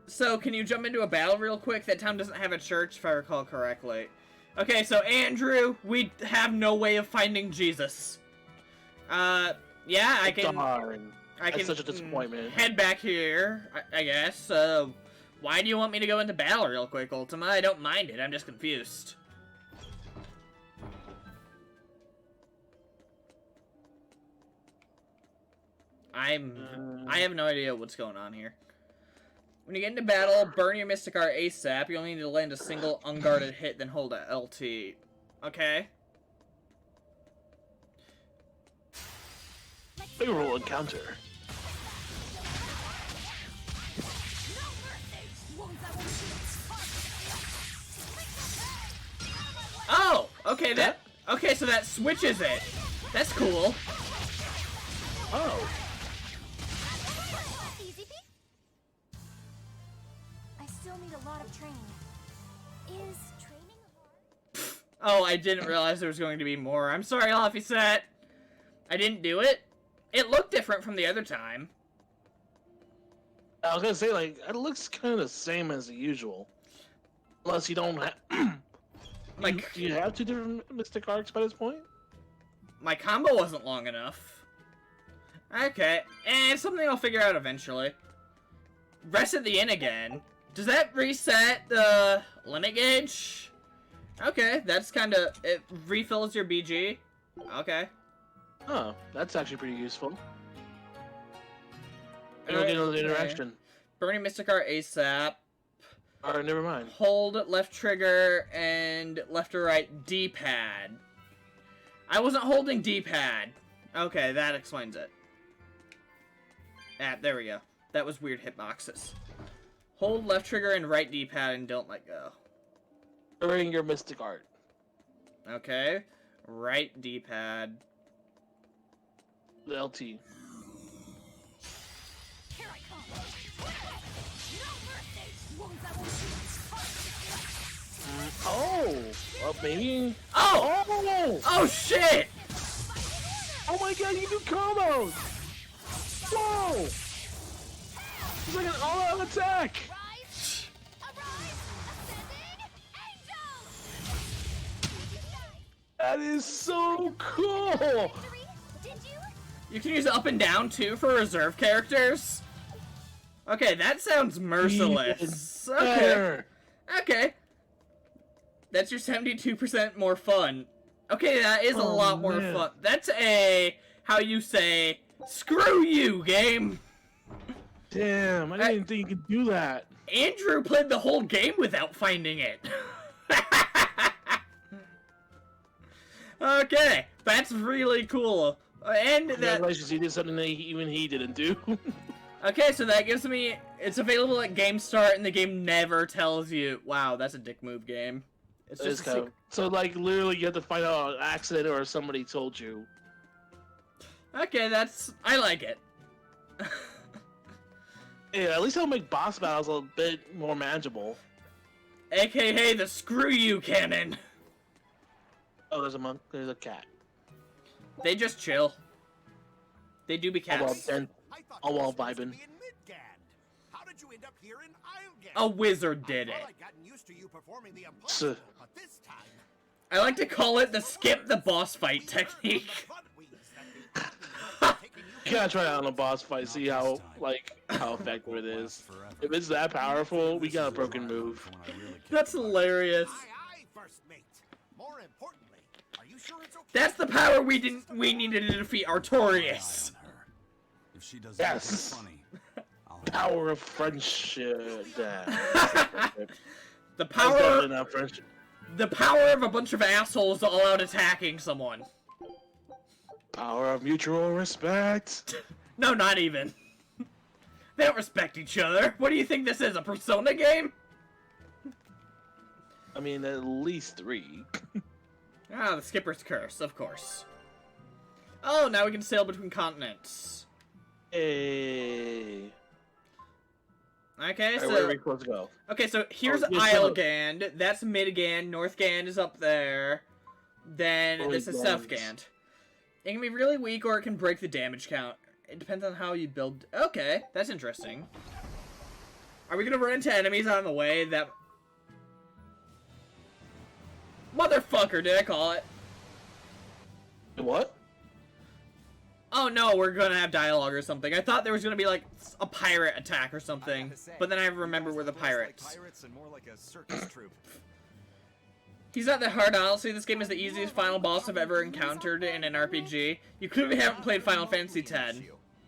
So, can you jump into a battle real quick? That town doesn't have a church, if I recall correctly. Okay, so Andrew, we have no way of finding Jesus. Yeah, I can... Darn. That's such a disappointment. Head back here, I guess. Why do you want me to go into battle real quick, Ultima? I don't mind it, I'm just confused. I have no idea what's going on here. When you get into battle, burn your Mystic Art ASAP. You only need to land a single unguarded hit, then hold a LT. Okay. Favorable encounter. Oh, okay, okay, so that switches it. That's cool. Oh. I still need a lot of training. Is training hard? Oh, I didn't realize there was going to be more. I'm sorry, Laffy. I didn't do it. It looked different from the other time. I was gonna say, like, it looks kind of the same as the usual. Unless you don't have... Like, do you have two different Mystic Arcs by this point? My combo wasn't long enough. Okay, and something I'll figure out eventually. Rest at the inn again. Does that reset the limit gauge? Okay, that's kind of... It refills your BG. Okay. Oh, that's actually pretty useful. I don't get another interaction. Burning Mystic Art ASAP. Alright, never mind. Hold left trigger and left or right D-pad. I wasn't holding D-pad. Okay, that explains it. Ah, there we go. That was weird hitboxes. Hold left trigger and right D-pad and don't let go. During your Mystic Art. Okay. Right D-pad. The LT. Oh! Well, maybe... Oh! Oh! Oh, shit! Oh my god, you do combos! Whoa! It's like an all-out attack! That is so cool! You can use up and down, too, for reserve characters? Okay, that sounds merciless. Okay. Okay. That's your 72% more fun. Okay, that is a lot more fun. That's a, how you say, screw you, game. Damn, I didn't think you could do that. Andrew played the whole game without finding it. Okay, that's really cool. And that... Congratulations, he did something that even he didn't do. Okay, so that gives me... It's available at game start, and the game never tells you... Wow, that's a dick move game. It's just kind of, so, like, literally you have to find out an accident or somebody told you. Okay, that's... I like it. Yeah, at least it'll make boss battles a bit more manageable. AKA the screw you cannon. Oh, there's a monk. There's a cat. They just chill. They do be cats. All while vibing. How did you end up here in Islegan? A wizard did it. Well, I gotten used to you performing the So- impossible, but this time I like to call it the skip the boss fight technique. You gotta try it out on a boss fight, see how effective it is. If it's that powerful, we got a broken move. That's hilarious. aye, first mate. More importantly, are you sure it's okay? That's the power we needed to defeat Artorias. If she does Yes. anything funny, I'll Power of friendship. The That's power, definitely not friendship. the power of a bunch of assholes all out attacking someone. Power of mutual respect. No, not even. They don't respect each other. What do you think this is, a Persona game? I mean, at least 3. Ah, the Skipper's Curse, of course. Oh, now we can sail between continents. Hey. Okay, Alright, where are so... we supposed to go? Okay, so here's yes, Isle no. Gand. That's Mid Gand. North Gand is up there. Then Holy this is South Gand. It can be really weak or it can break the damage count. It depends on how you build... Okay, that's interesting. Are we gonna run into enemies on the way that... Motherfucker, did I call it? What? Oh no, we're gonna have dialogue or something. I thought there was gonna be like a pirate attack or something, but then I remember we're the pirates. pirates and more like a circus troupe. He's not that hard, honestly. This game is the easiest final boss I've ever encountered in an RPG. You clearly haven't played Final Fantasy X.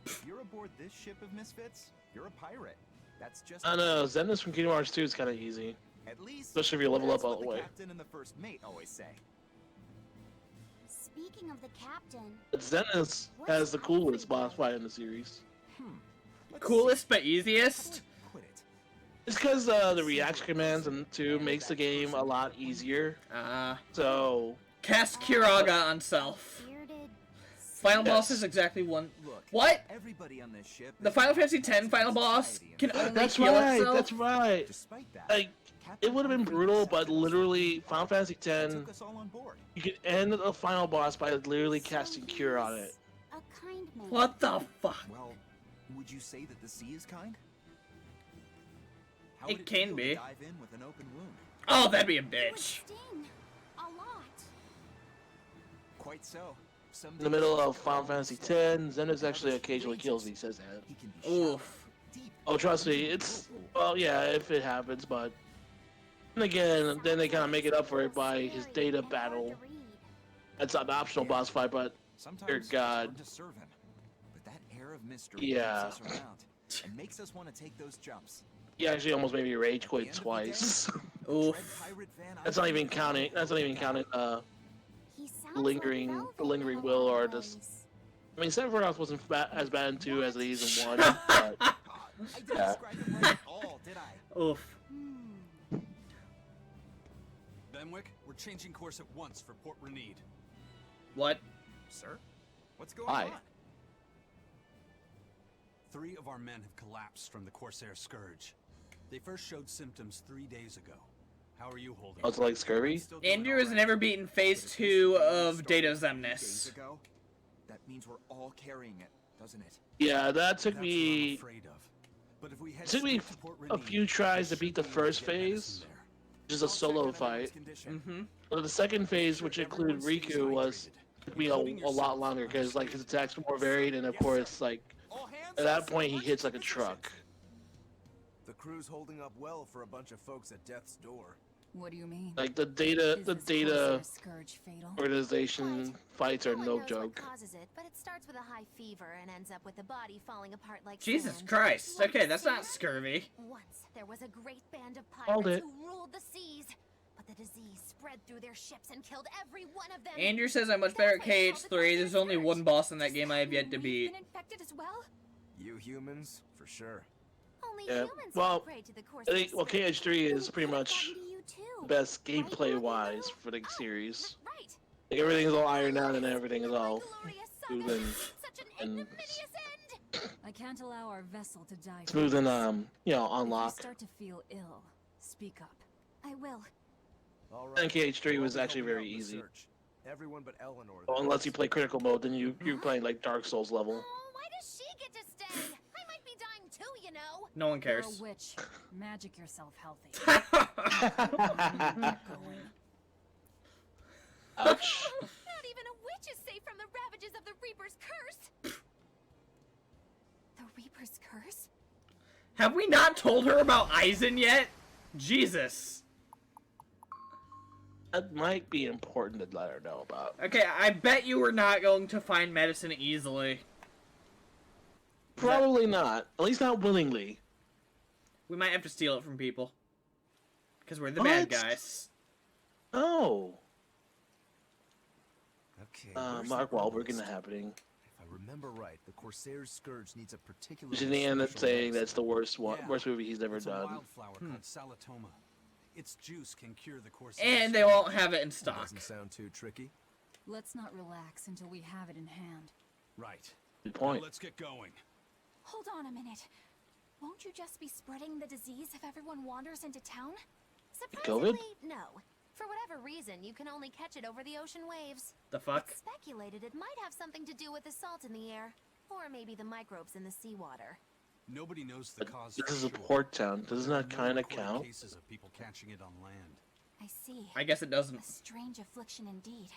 If you're aboard this ship of misfits, you're a pirate. That's just I don't know, Zenith from Kingdom Hearts 2 is kind of easy. At least Especially if you level that's up all what the way. captain and the first mate always say. Speaking of the captain, But Zenith has the coolest boss fight in the series. Coolest but easiest? Quit it. It's because the reaction commands and 2 makes the game a lot easier. So, Cast Kiraga on self. bearded Final Yes. boss is exactly one. Look, What? everybody on this ship The is Final a Fantasy outcast X final of boss society can and only that's heal right, itself? that's right. despite that, Like, it would have been brutal, but literally, Final Fantasy X, took us all on board. you could end the final boss by literally casting Cure on it. a kind man. What the fuck? Well, would you say that the sea is kind? How It would can feel be. To dive in with an open wound? Oh, that'd be a It would bitch. sting a lot. Quite so. Some In the middle of Final Fantasy X, Zenith actually occasionally kills me, he says that. He can be Oof. deep. Oh, trust me, it's, well, yeah, if it happens, but... And again, then they kind of make it up for it by his data battle. That's an optional boss fight, but Sometimes Dear it's God. hard to serve him, but that air of mystery Yeah. keeps us around and makes us want to take those jumps. he actually almost made me rage quit twice. Oof. Dread Pirate Van That's not even Eyck- counting, He sounds lingering- like the velvet lingering in a will lot or of just- ways. I mean, Sephiroth wasn't as bad in 2 as it is in 1, but... God, I didn't Yeah. describe him right at all, did I? Oof. Benwick, we're changing course at once for Port Renede. What? Sir? What's going Why? on? 3 of our men have collapsed from the Corsair Scourge. They first showed symptoms 3 days ago. How are you holding? Oh, it's like scurvy? Still doing Andrew all has right. never beaten phase But if 2 this of started Data 2 days Zemnis. ago, that means we're all carrying it, doesn't it? Yeah, that took That's what I'm me... afraid of. But if we head It took me straight to Port a Renede, few tries to we beat the should be able first to get medicine phase. there. Just a solo fight. Mm-hmm. But the second phase, which included Riku, took me a lot longer because like his attacks were more varied, and of course, like at that point, he hits like a truck. The crew's holding up well for a bunch of folks at death's door. What do you mean? Like the Is data this Corsair Scourge fatal? organization fights are No one no knows joke. what causes it, but it starts with a high fever and ends up with the body falling apart like Jesus sand. Christ. Okay, that's not scurvy. Once there was a great band of Called pirates it. who ruled the seas, but the disease spread through their ships and killed every one of them. Andrew says I'm much better at KH3. There's only one boss in that game I have yet to beat. Been infected as well? You humans, for sure. Only Yeah, humans well, fall prey to the Corsair I think, well, Scourge. KH3 is pretty It could've much gotten to you too. best Right, gameplay-wise Martha? for the series. Right. Like everything's all ironed out and everything is My all glorious smooth son, and such an and- ignominious end. I can't allow our vessel to die. smooth and you know, If you unlocked. start to feel ill, speak up. I will. All And KH3 We'll was be actually helping very out in the easy. search. Everyone but Eleanor. Well, unless you play critical mode, then you're playing like Dark Souls level. Oh, why does she get to stay? I might be dying too, you know. No one You're cares. a witch. Magic yourself healthy. Ouch. Not even a witch is safe from the ravages of the Reaper's curse. The Reaper's curse? Have we not told her about Eisen yet? Jesus. That might be important to let her know about. Okay, I bet you we're not going to find medicine easily. Probably not. At least not willingly. We might have to steal it from people. Because we're the bad What? guys. Oh. Okay. Mark where's the Wahlberg in list? the Happening. If I remember right, the Corsair's Scourge needs a particular. Which in the end, that's special saying that's the medicine. worst movie he's ever It's a done. wildflower called Salatoma. Its juice can cure the course. And they won't have it in That stock. doesn't sound too tricky. Let's not relax until we have it in hand. Right. Good Now point. let's get going. Hold on a minute. Won't you just be spreading the disease if everyone wanders into town? Surprisingly, no. For whatever reason, you can only catch it over the ocean waves. The fuck? It's speculated it might have something to do with the salt in the air, or maybe the microbes in the seawater. Nobody knows the cause. This for is a sure. port town. Doesn't that There are no kind of recorded count? Cases of people catching it on land. I see. I guess it A doesn't. strange affliction indeed.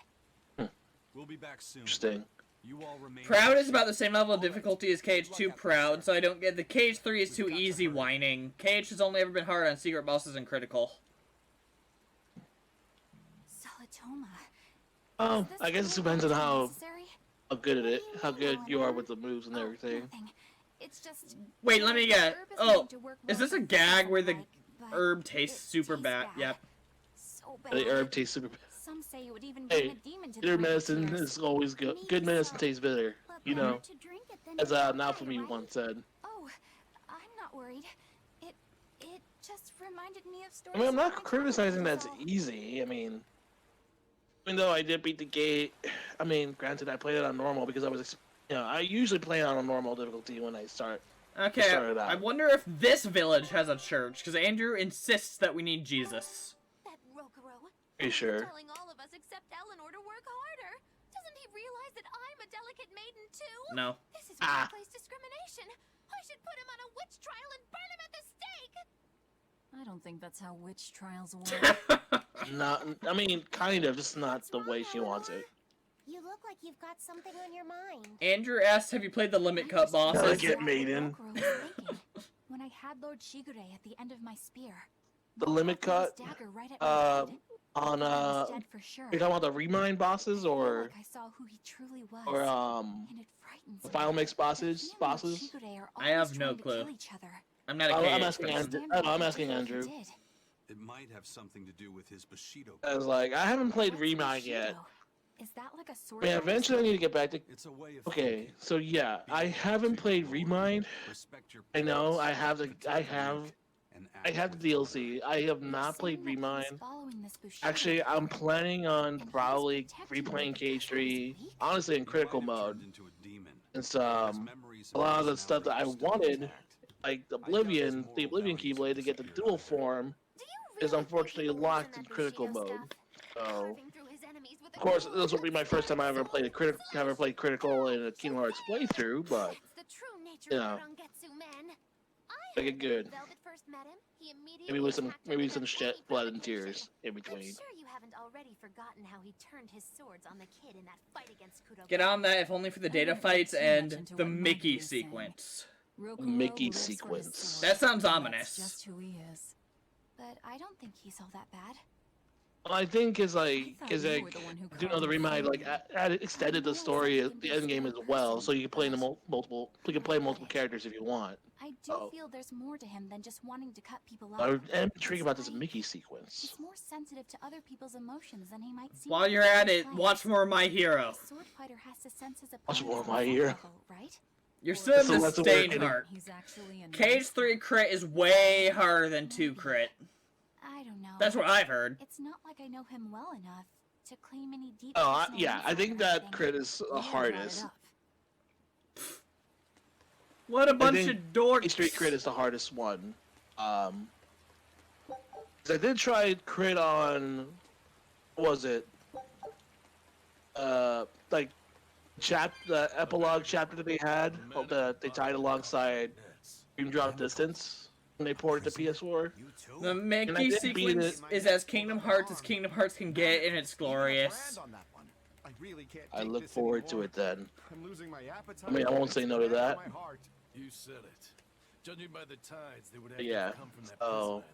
We'll be back soon. Interesting. You all remain. Proud is about the same level of difficulty as KH2 Proud, so I don't get the KH3 is too easy whining. KH has only ever been hard on secret bosses and critical. Salatoma. Oh, Is this I guess it really depends on how necessary? good at What it, do you how mean, good you are Eleanor? with the moves and Oh, everything. nothing. It's just. Wait, let me the get. herb is Oh, meant to work is more this a for gag where the physical like, but herb tastes it super tastes bad? Yep. So bad. The herb tastes super bad. Some say it would even bring Hey, a demon to bitter the point of medicine tears. is always good. Me Good medicine so. tastes bitter. But You better know, to drink it than as to die, Naofumi right? once said. Oh, I'm not worried. It just reminded me of stories. I mean, I'm from not my criticizing childhood, that's so- easy. I mean, even though I did beat the gate, I mean, granted, I played it on normal because I was, I usually play it on a normal difficulty when I start. Okay, started out. I wonder if this village has a church, because Andrew insists that we need Jesus. That Rokuro. Are you sure? Telling all of us except Eleanor to work harder. Doesn't he realize that I'm a delicate maiden too? No. This is workplace discrimination. I should put him on a witch trial and burn him at the stake. I don't think that's how witch trials work. Not, I mean, kind of, just not What's the wrong, way she wants Eleanor? it. You look like you've got something on your mind. Andrew asks, have you played the Limit Cut bosses? Delicate maiden. Rokuro was thinking when I had Lord Shigure at the end of my spear. The limit He held cut, his dagger right at my head. on, I was dead for sure. you're talking about the Remind bosses, I feel or, like I saw who he truly was. or, And it frightens the me. Final Mix That he bosses, and Lord bosses? Shigure are I have always no trying to clue. kill each other. I'm not a I'm KH asking person. Andrew. Understand I'm why asking he Andrew. did. It might have something to do with his Bushido. I was like, I haven't played What's Remind yet. Bushido? Is that like a I sword? mean, fighter eventually I sword? need to get back to. It's a way of Okay, thinking. so yeah, I haven't played Remind. Respect your I know, parents, I have the, protect I the have, weak, and I act have the with honor. DLC. I have You're not played saying that he's Remind. following this Bushido Actually, I'm path. planning on And he's probably protecting replaying me because I was KH3, weak? honestly in He critical might have mode. turned into a demon. It's His memories a and lot of the stuff that I personality are still wanted, intact. like the I doubt his Oblivion moral values Keyblade to get the disappeared dual either. form, Do you is really unfortunately think he believes locked in that critical Bushido mode. stuff? So, Carving through his enemies with a of course, cruel this will be my first time I ever played a sword ever played critical in a Kingdom Hearts playthrough, but That's the true nature you of know, the Rangetsu men. I make it heard good. when Velvet first met him, he immediately Maybe with some attacked him without shit, any blood and provocation. tears in I'm between. sure you haven't already forgotten how he turned his swords on the kid in that fight against Kudokan. Get on that, if only for the I data wouldn't read fights too much and into the what Mickey Monkey is saying. sequence. Rokuro Mickey lives for his sequence. sword, That sounds and ominous. That's just who he is. But I don't think he's all that bad. Well, I think is like, thought is you like, were the one who I do know called the him Remind like Frodo. extended the story at the end game as well, so you can play the multiple, you can play multiple characters if you want. I do Oh. feel there's more to him than just wanting to cut people up. I'm intrigued about this It's like Mickey sequence. He's more sensitive to other people's emotions than he might seem. While to you're in at his it, plans. watch more My Hero. A sword fighter has to sense his Watch opponent's more of My skill Hero. level, right? You're still in So the that's what Stain we're gonna- Heart. He's actually a nice KH3 crit is way harder than 2 crit. I don't know. That's what I've heard. It's not like I know him well enough to claim any deep. Oh, personal yeah, I insight think or that anything. crit is the You brought it hardest. up. What a bunch think of dorks. Street crit is the hardest one. 'Cause I did try crit on, what was it? Like, the epilogue chapter that they had, that they tied alongside Dream Drop Distance when they ported to PS4. You too? The I Mankey did beat sequence it. is as Kingdom Hearts can get, and it's glorious. I really can't I take look this forward to anymore. it then. I'm losing my appetite. I mean, I won't say no to It's bad that. for my heart. You said it. Judging by the tides, they would have Yeah, to come from that so- prison island.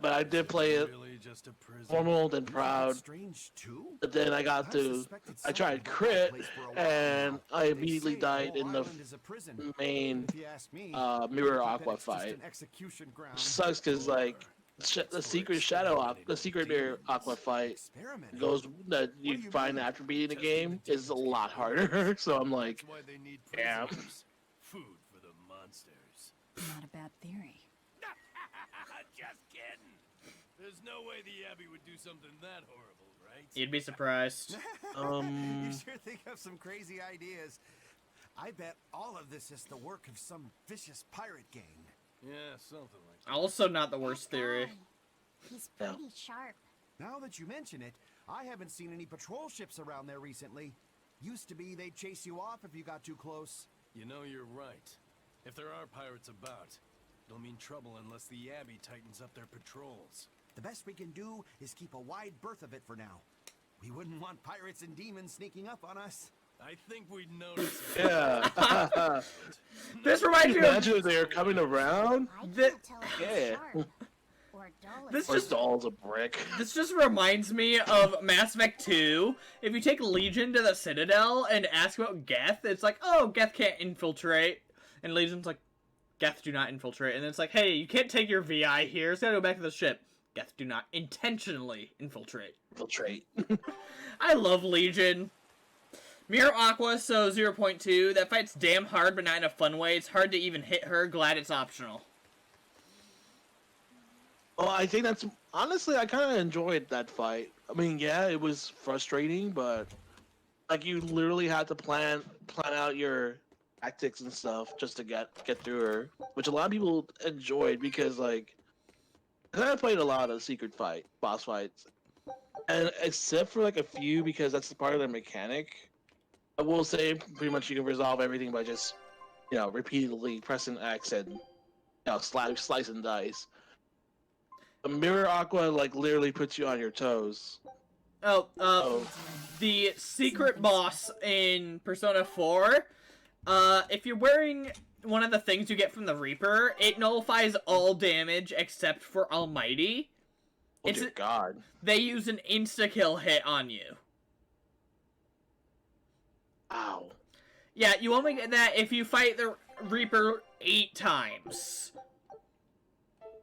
But I did play it Really just a prison. normal, then proud. Strange too. But then I got to, I tried crit, and I immediately died in the main Mirror Aqua fight. Which sucks because like the secret Mirror Aqua fight goes that you find after beating the game is a lot harder. So I'm like, That's why they need damn. prisoners. Food for the monsters. Not a bad theory. Just kidding. There's no way the Abbey would do something that horrible, right? You'd be surprised. You sure think of some crazy ideas. I bet all of this is the work of some vicious pirate gang. Yeah, something like that. Also, not the worst theory. He's Yeah. pretty sharp. Now that you mention it, I haven't seen any patrol ships around there recently. Used to be they'd chase you off if you got too close. You know, you're right. If there are pirates about, it'll mean trouble unless the Abbey tightens up their patrols. The best we can do is keep a wide berth of it for now. We wouldn't want pirates and demons sneaking up on us. I think we'd notice it. Yeah. This reminds me of Imagine if they were coming around. I The- can't tell if Yeah. he's sharp or dull. This Or just dolls a brick. This just reminds me of Mass Effect 2. If you take Legion to the Citadel and ask about Geth, it's like, oh, Geth can't infiltrate. And Legion's like, Geth do not infiltrate. And it's like, hey, you can't take your VI here. It's gotta go back to the ship. Geth do not intentionally infiltrate. Infiltrate. I love Legion. Mirror Aqua, so 0.2. That fight's damn hard, but not in a fun way. It's hard to even hit her. Glad it's optional. Well, I think that's honestly, I kind of enjoyed that fight. I mean, yeah, it was frustrating, but like you literally had to plan out your tactics and stuff just to get through her, which a lot of people enjoyed because like I played a lot of secret boss fights, and except for like a few because that's the part of the mechanic. I will say pretty much you can resolve everything by just repeatedly pressing X and slice and dice. The Mirror Aqua like literally puts you on your toes. The secret boss in Persona 4, if you're wearing one of the things you get from the Reaper, it nullifies all damage except for Almighty. Oh dear God. They use an insta-kill hit on you. Ow. Yeah, you only get that if you fight the Reaper 8 times.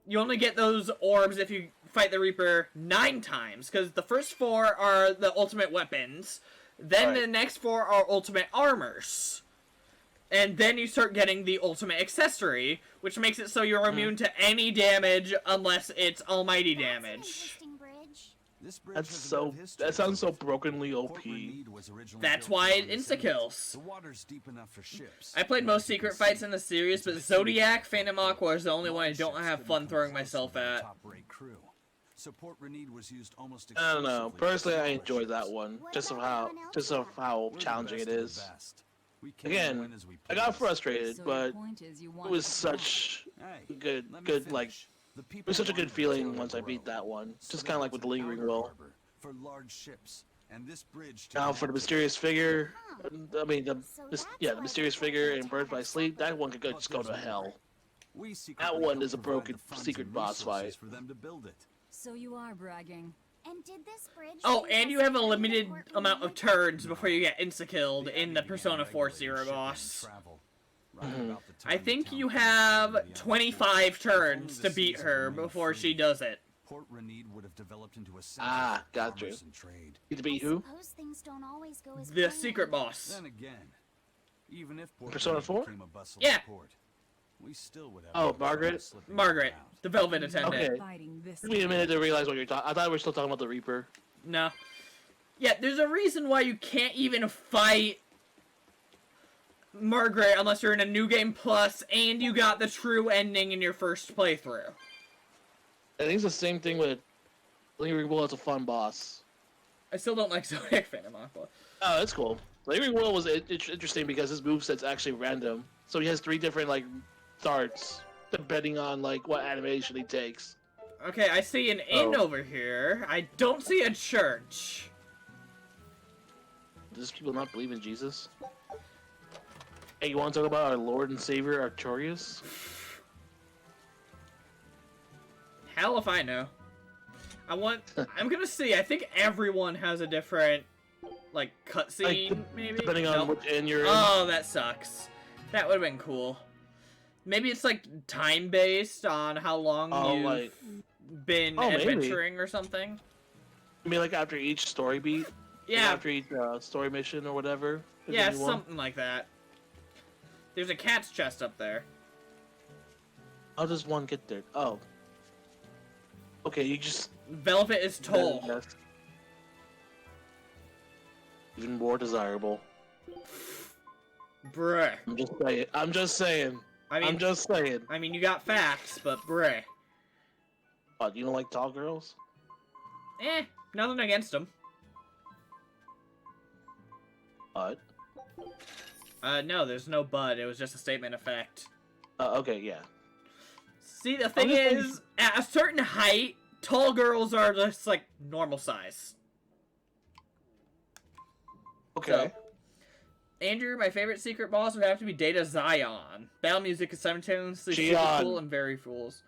You only get those orbs if you fight the Reaper 9 times, because the first 4 are the ultimate weapons, then the next 4 are ultimate armors. And then you start getting the ultimate accessory, which makes it so you're immune to any damage unless it's almighty damage. That sounds so brokenly OP. That's why it insta-kills. I played most secret fights in the series, but Zodiac, Phantom Aqua is the only one I don't have fun throwing myself at. I don't know. Personally, I enjoyed that one. Just of how challenging it is. Again, I got frustrated, but it was such good like. It was such a good feeling once I beat that one. Just kind of like with the Lingering Will. Now for the mysterious figure, I mean the mysterious figure in Birth by Sleep, that one could just go to hell. That one is a broken secret boss fight. So you are bragging. And did this bridge Oh, and you have a limited amount of turns before you get insta-killed in the Persona 4 Zero boss. I think you have 25 turns to beat her before she does it. Ah, gotcha. You to beat who? The secret boss. Persona 4? Yeah. Oh, Margaret? Margaret, the Velvet Attendant. Okay. Give me a minute to realize what you're talking. I thought we were still talking about the Reaper. No. Yeah, there's a reason why you can't even fight Margaret unless you're in a New Game Plus and you got the true ending in your first playthrough. I think it's the same thing with Lingering Will as a fun boss. I still don't like Zodiac Phantom Aqua. Oh, that's cool. Lingering Will was interesting because his moveset's actually random. So he has 3 different like starts, depending on like what animation he takes. Okay, I see an inn Oh. over here. I don't see a church. Does people not believe in Jesus? Hey, you want to talk about our Lord and Savior Artorias? Hell if I know. I'm gonna see. I think everyone has a different, like, cutscene, maybe? Depending on Nope. which inn you're in. Oh, that sucks. That would've been cool. Maybe it's, like, time-based on how long you've like, been maybe. adventuring or something. I mean, like after each story beat. Yeah. After each story mission or whatever. There's Yeah, a new one. something like that. There's a cat's chest up there. How does one get there? Oh. Okay, you just... Velvet is toll. Yes. Even more desirable. Bruh. I'm just saying. I'm just saying. I'm just saying. I mean, you got facts, but bruh. What, you don't like tall girls? Nothing against them. What? No, there's no but. It was just a statement of fact. Okay, yeah. See, the thing is, at a certain height, tall girls are just, like, normal size. Okay. So, Andrew, my favorite secret boss would have to be Data Zion. Battle music is simultaneously super Xion. cool and very fools.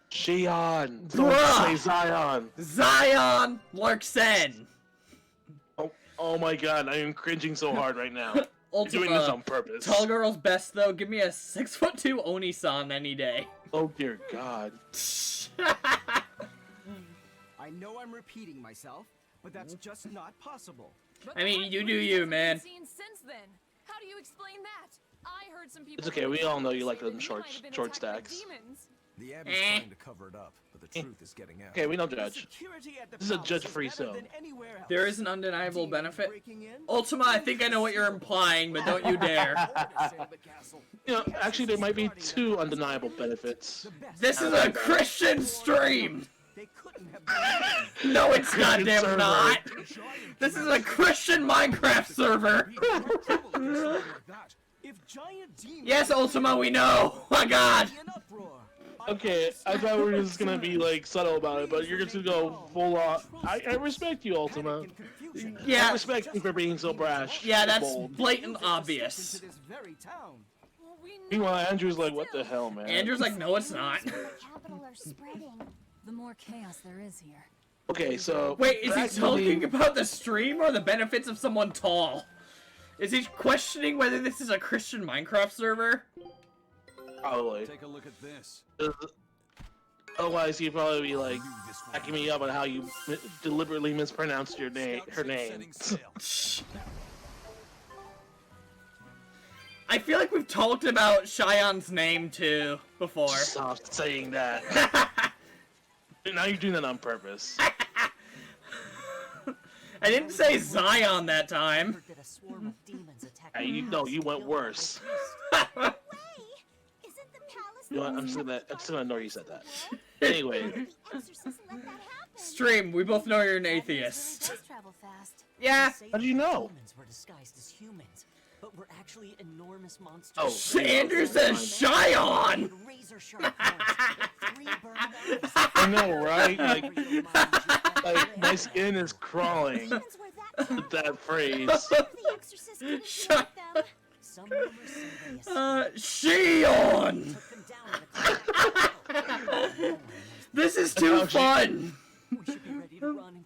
Xion! Don't Bruh! say Zion! Zion Larksen! Oh my god, I am cringing so hard right now. You're Ultima, doing this on purpose. Tall girls best, though. Give me a 6'2" Oni-san any day. Oh dear god. I know I'm repeating myself, but that's just not possible. I mean, you do you, man. Seen since then. How do you explain that? I heard some people. It's okay, we all know you like say that them you short might have been short attacked by stacks. demons. The Abbey's trying to cover it up, but the truth is getting out. Okay, we don't judge. This is a judge-free zone. There is an undeniable benefit. Ultima, I think I know what you're implying, but don't you dare. You know, actually, there might be two undeniable benefits. This is a Christian stream! No, it's goddamn server. not! This is a Christian Minecraft server! Yes, Ultima, we know! My god! Okay, I thought we were just gonna be like subtle about it, but you're just gonna go full on. I respect you, Ultima. Yeah. I respect you for being so brash. Yeah, that's bold. blatant obvious. Meanwhile, Andrew's like, what the hell, man? Andrew's like, no, it's not. The more chaos there is here. Okay, so... Wait, is he back to talking the- about the stream or the benefits of someone tall? Is he questioning whether this is a Christian Minecraft server? Probably. Take a look at this. Otherwise, he'd probably be like, backing me up on how you deliberately mispronounced your name, her name. I feel like we've talked about Cheyon's name too before. Stop saying that. Now you're doing that on purpose. I didn't say Zion that time. You went worse. You know what, I'm just gonna ignore you said that. Anyway. Stream, we both know you're an atheist. Yeah. How do you know? Humans were disguised as humans, but were actually enormous monsters. Oh, Andrew says Cheyenne! I know, right? Like my skin is crawling with that phrase. Shion! This is too fun!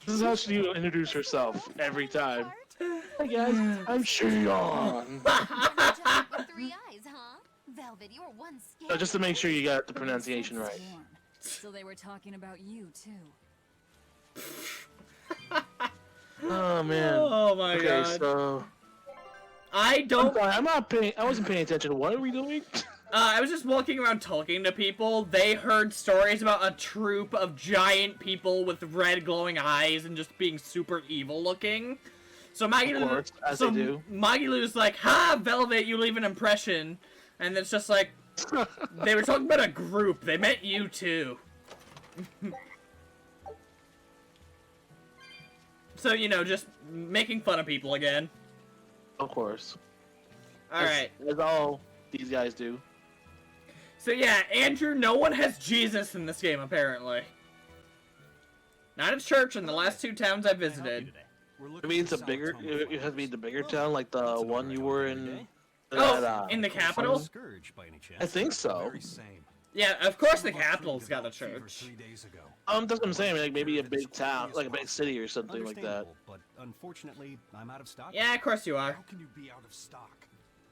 This is how she introduce herself every time. Hey guys, I'm Shion. With 3 eyes, huh? Velvet, you were one scared. Just to make sure you got the pronunciation right. So they were talking about you too. Oh man. Oh my okay, god. So I don't. I'm not paying. I wasn't paying attention. What are we doing? I was just walking around talking to people. They heard stories about a troop of giant people with red glowing eyes and just being super evil looking. So Maggie Of course, as so they do. Maggie Lou's like, "Ha, Velvet, you leave an impression," and it's just like they were talking about a group. They meant you too. So you know, just making fun of people again. Of course. All right. As all these guys do. So yeah, Andrew, no one has Jesus in this game, apparently. Not a church in the last 2 towns I visited. Maybe it's a bigger. It has to be the bigger town, like the one you were in. Oh, in the capital? I think so. Yeah, of course the capital's got a church. That's what I'm saying. Like maybe a big town, like a big city or something like that. But unfortunately, I'm out of stock. Yeah, of course you are. How can you be out of stock?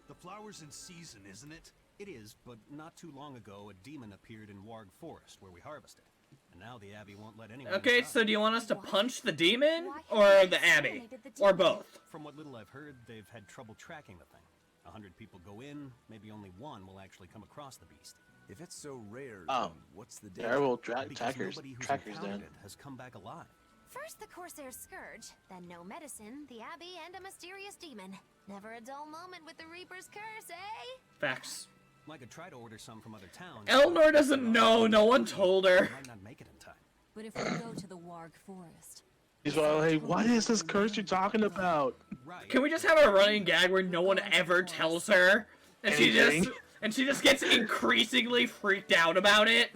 The flower's in season, isn't it? It is, but not too long ago, a demon appeared in Warg Forest, where we harvested. And now the Abbey won't let anyone Okay, inside. so do you want us to punch the demon, or the Abbey? Or both? From what little I've heard, they've had trouble tracking the thing. 100 people go in, maybe only one will actually come across the beast. If it's so rare, Oh. then what's the danger? Terrible Because trackers. nobody who's Trackers encountered then. it has come back alive. First the Corsair's Scourge, then no medicine, the Abbey, and a mysterious demon. Never a dull moment with the Reaper's curse, eh? Facts. I could try to order some from other towns. Eleanor doesn't know, no one told her. Might not make it in time. But if we go to the Warg Forest, He's like, what is this curse you're talking about? Right. Can we just have a running gag where no one ever tells her? And Anything? she just gets increasingly freaked out about it?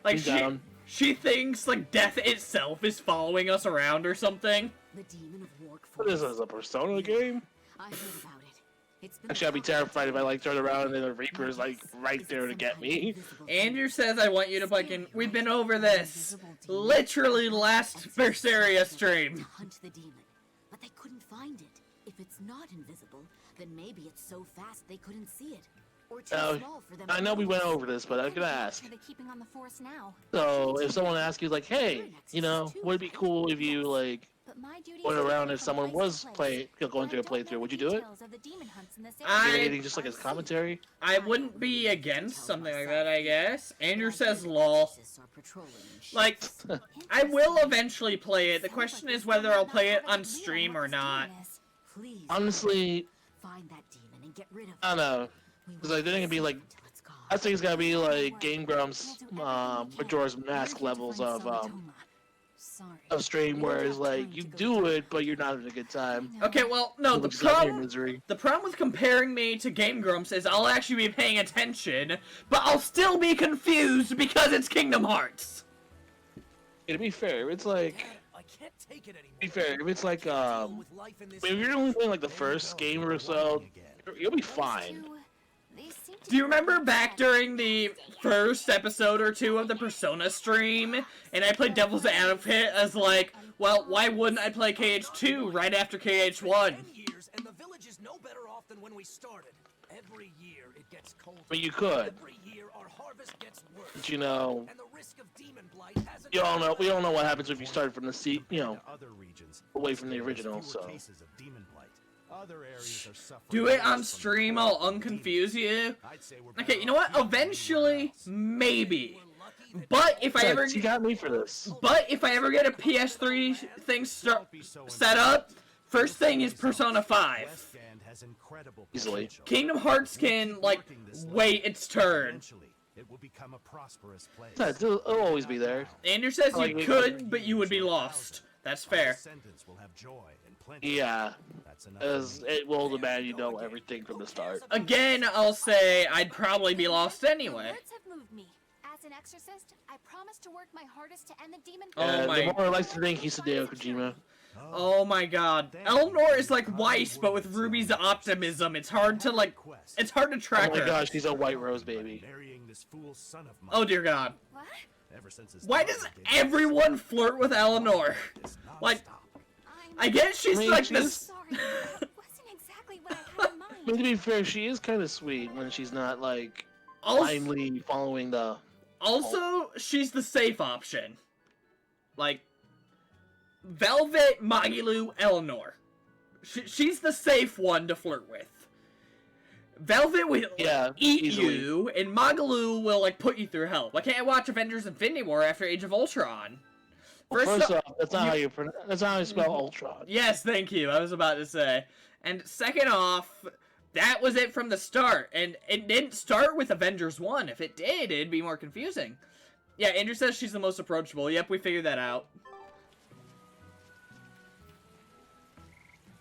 Like I'm down. she thinks like death itself is following us around or something. The demon of Warg What is Forest. this, a Persona game? I heard about it. It's been Actually, I'd be terrified if I like turn around and then the Reaper's like right there to get me. Andrew says I want you to play in. We've been over this. Literally last Berseria stream. Hunt the demon, but they couldn't find it. If it's not invisible, then maybe it's so fast they couldn't see it. Or too small for them. I know we went over this, but I'm gonna ask. Are they keeping on the force now? So, if someone asks you, like, hey, you know, would it be cool if you, like, But my duty went is to around keep if someone from was place to place. going through a I don't know playthrough, would the you do it? details of the demon hunts in this I- area. Do anything just like as commentary? I wouldn't be against something like that, I guess. Andrew says lol. Like, I will eventually play it. The question is whether I'll play it on stream or not. Please, Honestly, find that demon and get rid of it. I don't know. We Because won't I think it'd be like, until it's gone. I think it's gotta be like Game Grumps, Majora's Mask levels of stream, where it's like, you do it, but you're not having a good time. Okay, well, no, the Which is not your problem misery. with comparing me to Game Grumps is I'll actually be paying attention, but I'll still be confused because it's Kingdom Hearts. Yeah, to be fair, it's like, I can't take it anymore. be fair, if it's like, With life in this if you're only playing like the first game or so, you'll be fine. Do you remember back during the first episode or two of the Persona stream, and I played Devil's Advocate as like, well, why wouldn't I play KH2 right after KH1? 10 years, and the village is no better off than when we started. Every year it gets colder. But you could. Every year our harvest gets worse. But you know, And the risk of demon blight hasn't. we all know what happens if you start from the seat, you know, Other regions, away from the there are original, fewer so. cases of demon blight. Other areas are suffering Do it on less from stream, the I'll plague of demons. unconfuse you. I'd say we're Okay, better you know what? off keeping Eventually, them maybe. But if I ever You got me for this. get a PS3 thing set up, first thing is Persona 5. West End has incredible Easily. potential. Kingdom Hearts can, like, wait its turn. Eventually, it will become a prosperous place. Yeah, it'll always be there. Andrew says Like, you we- could, but you would be lost. That's Our fair. descendants will have joy and plenty. Yeah, That's enough as for me. it will demand you know everything from the start. Again, I'll say I'd probably be lost anyway. Words have moved me. As an exorcist, I promise to work my hardest to end the demon. Oh And my- the more I like to think he's Hideo Kojima. Oh my god. Eleanor is like Weiss, but with Ruby's optimism. It's hard to, like, it's hard to Oh track my her. gosh, he's a white rose baby. Marrying this fool son of mine. Oh dear god. What? Ever since his Why father does gave him everyone flirt with Eleanor? this Like, nonstop. I guess she's I mean, like she's- this. Sorry, that wasn't exactly what I had in I mean, mind. to be fair, she is kind of sweet when she's not like Also, blindly following the. she's the safe option. Like, Velvet, Magilu, Eleanor. She's the safe one to flirt with. Velvet will Yeah, eat easily. you, and Magalu will, like, put you through hell. Why can't I watch Avengers Infinity War after Age of Ultron? First off- off, that's not how you that's not how you spell Ultron. Yes, thank you. I was about to say. And second off, that was it from the start. And it didn't start with Avengers 1. If it did, it'd be more confusing. Yeah, Andrew says she's the most approachable. Yep, we figured that out.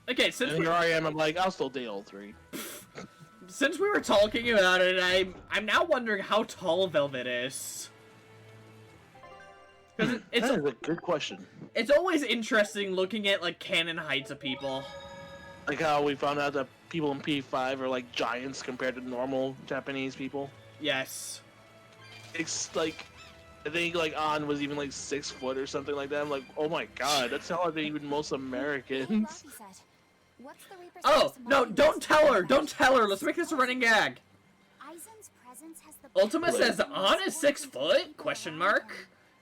Okay, since And we're... here I am. I'm like, I'll still date all three. Since we were talking about it, I'm now wondering how tall Velvet is. Because That is a good question. It's always interesting looking at like canon heights of people. Like how we found out that people in P5 are like giants compared to normal Japanese people. Yes. It's like, I think like An was even like 6 foot or something like that. I'm like, oh my god, that's taller than even most Americans. What's the Reaper's Oh, curse no, among don't these tell her, people? don't tell her. Let's make this a running gag. Aizen's presence has the Ultima power says to An is 6 transport foot? people Question around mark.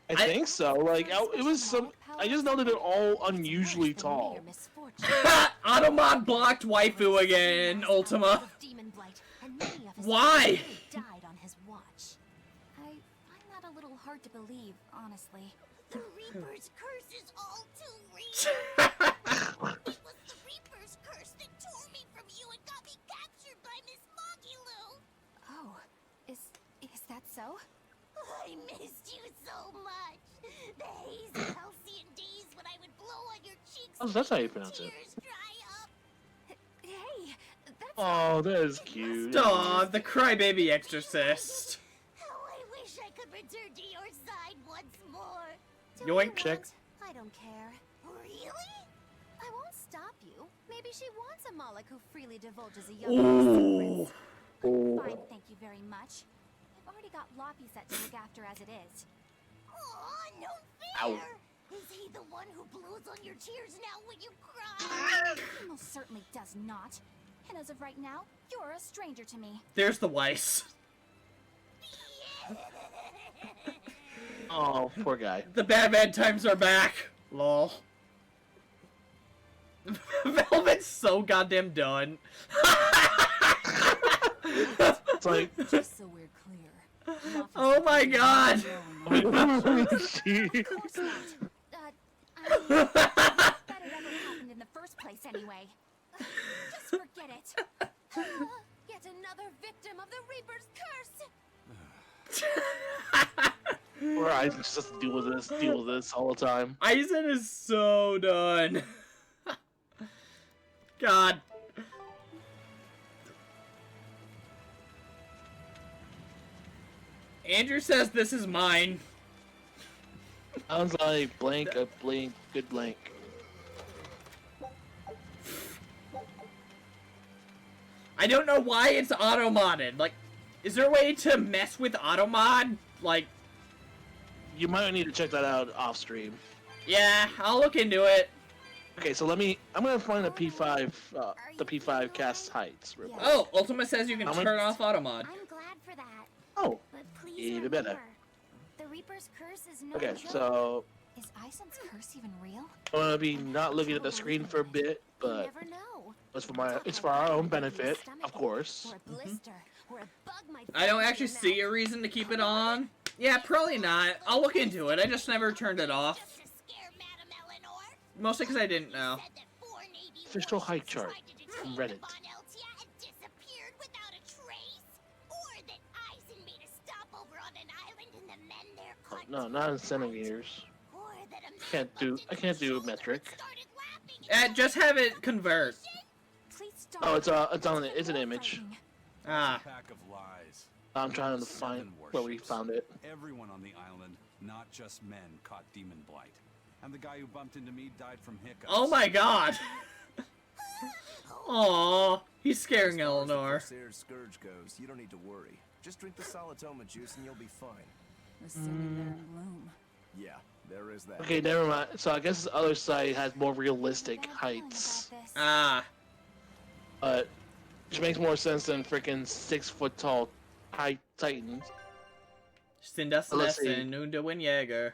him. I think so. Like, it was some. I just know that they're all unusually tall. Automod blocked waifu again, Ultima. Why? Died on his watch. I find that a little hard to believe, honestly. The Reaper's curse is all too real. It was the Reaper's curse that tore me from you and got me captured by Miss Magilu. Oh, is that so? I missed you so much. The hazy halcyon days when I would blow on your cheeks. Oh, that's how you pronounce it. Tears dry up. Hey, that's Oh, that is cute. Aw, the crybaby exorcist. How I wish I could return to your side once more. Do Yoink, what you check. want. I don't care. Really? I won't stop you. Maybe she wants a Moloch who freely divulges a young Ooh. secrets. Fine, thank you very much. I've already got Loppy set to look after as it is. Aw, no Ow. fair. Is he the one who blows on your tears now when you cry? He most certainly does not. And as of right now, you're a stranger to me. There's the Weiss. Oh, poor guy. The bad times are back. Lol. Velvet's so goddamn done. It's like, Just so we're clear. Loppy Oh said my you were god. alone. she, Of course not. I mean, that it ever happened in the first place anyway. Just forget it. Yet another victim of the Reaper's curse! poor Aizen just has to deal with this all the time. Aizen is so done. God. Andrew says this is mine. Sounds like blank, a blank, good blank. I don't know why it's auto-modded. Like, is there a way to mess with auto-mod? Like, You might need to check that out off stream. yeah, I'll look into it. Okay, so I'm gonna find the P5 cast heights. Real quick. Oh, Ultima says you can How many- turn off auto-mod. I'm glad for that. Oh, But please even remember, better. the Reaper's curse is no Okay, joke. so Is Aizen's curse even real? I'm gonna be not looking at the screen for a bit, You but never know. it's for our own benefit, of course. Or a blister, or a bug might I don't fall actually into your see mouth. a reason to keep it on. Yeah, probably not. I'll look into it. I just never turned it off. Just to scare Madame Eleanor. Mostly because I didn't know. Said that 4 Navy Official warships height chart tried to detain from the Reddit. Von Eltia and disappeared without a trace. Or that Aizen made a stopover on an island and the men there caught No, not in centimeters. Or that a man I can't do bumped into metric. the shoulder and started laughing and Just have it convert. Please stop. Oh, it's an image. Ah. Pack of lies. I'm trying to find where we found it. Everyone on the island, not just men, caught demon blight. And the guy who bumped into me died from hiccups. Oh my god. Aww. He's scaring As far as the Eleanor. Berseria Scourge goes, you don't need to worry. Just drink the Solitoma juice and you'll be fine. The sin there in bloom. Yeah, there is that. Okay, never mind. So I guess this other site has more realistic Bad feeling heights, about this. Ah. but which makes more sense than freaking 6 foot tall Titans. Sind das Let's see. Essen und der Jäger.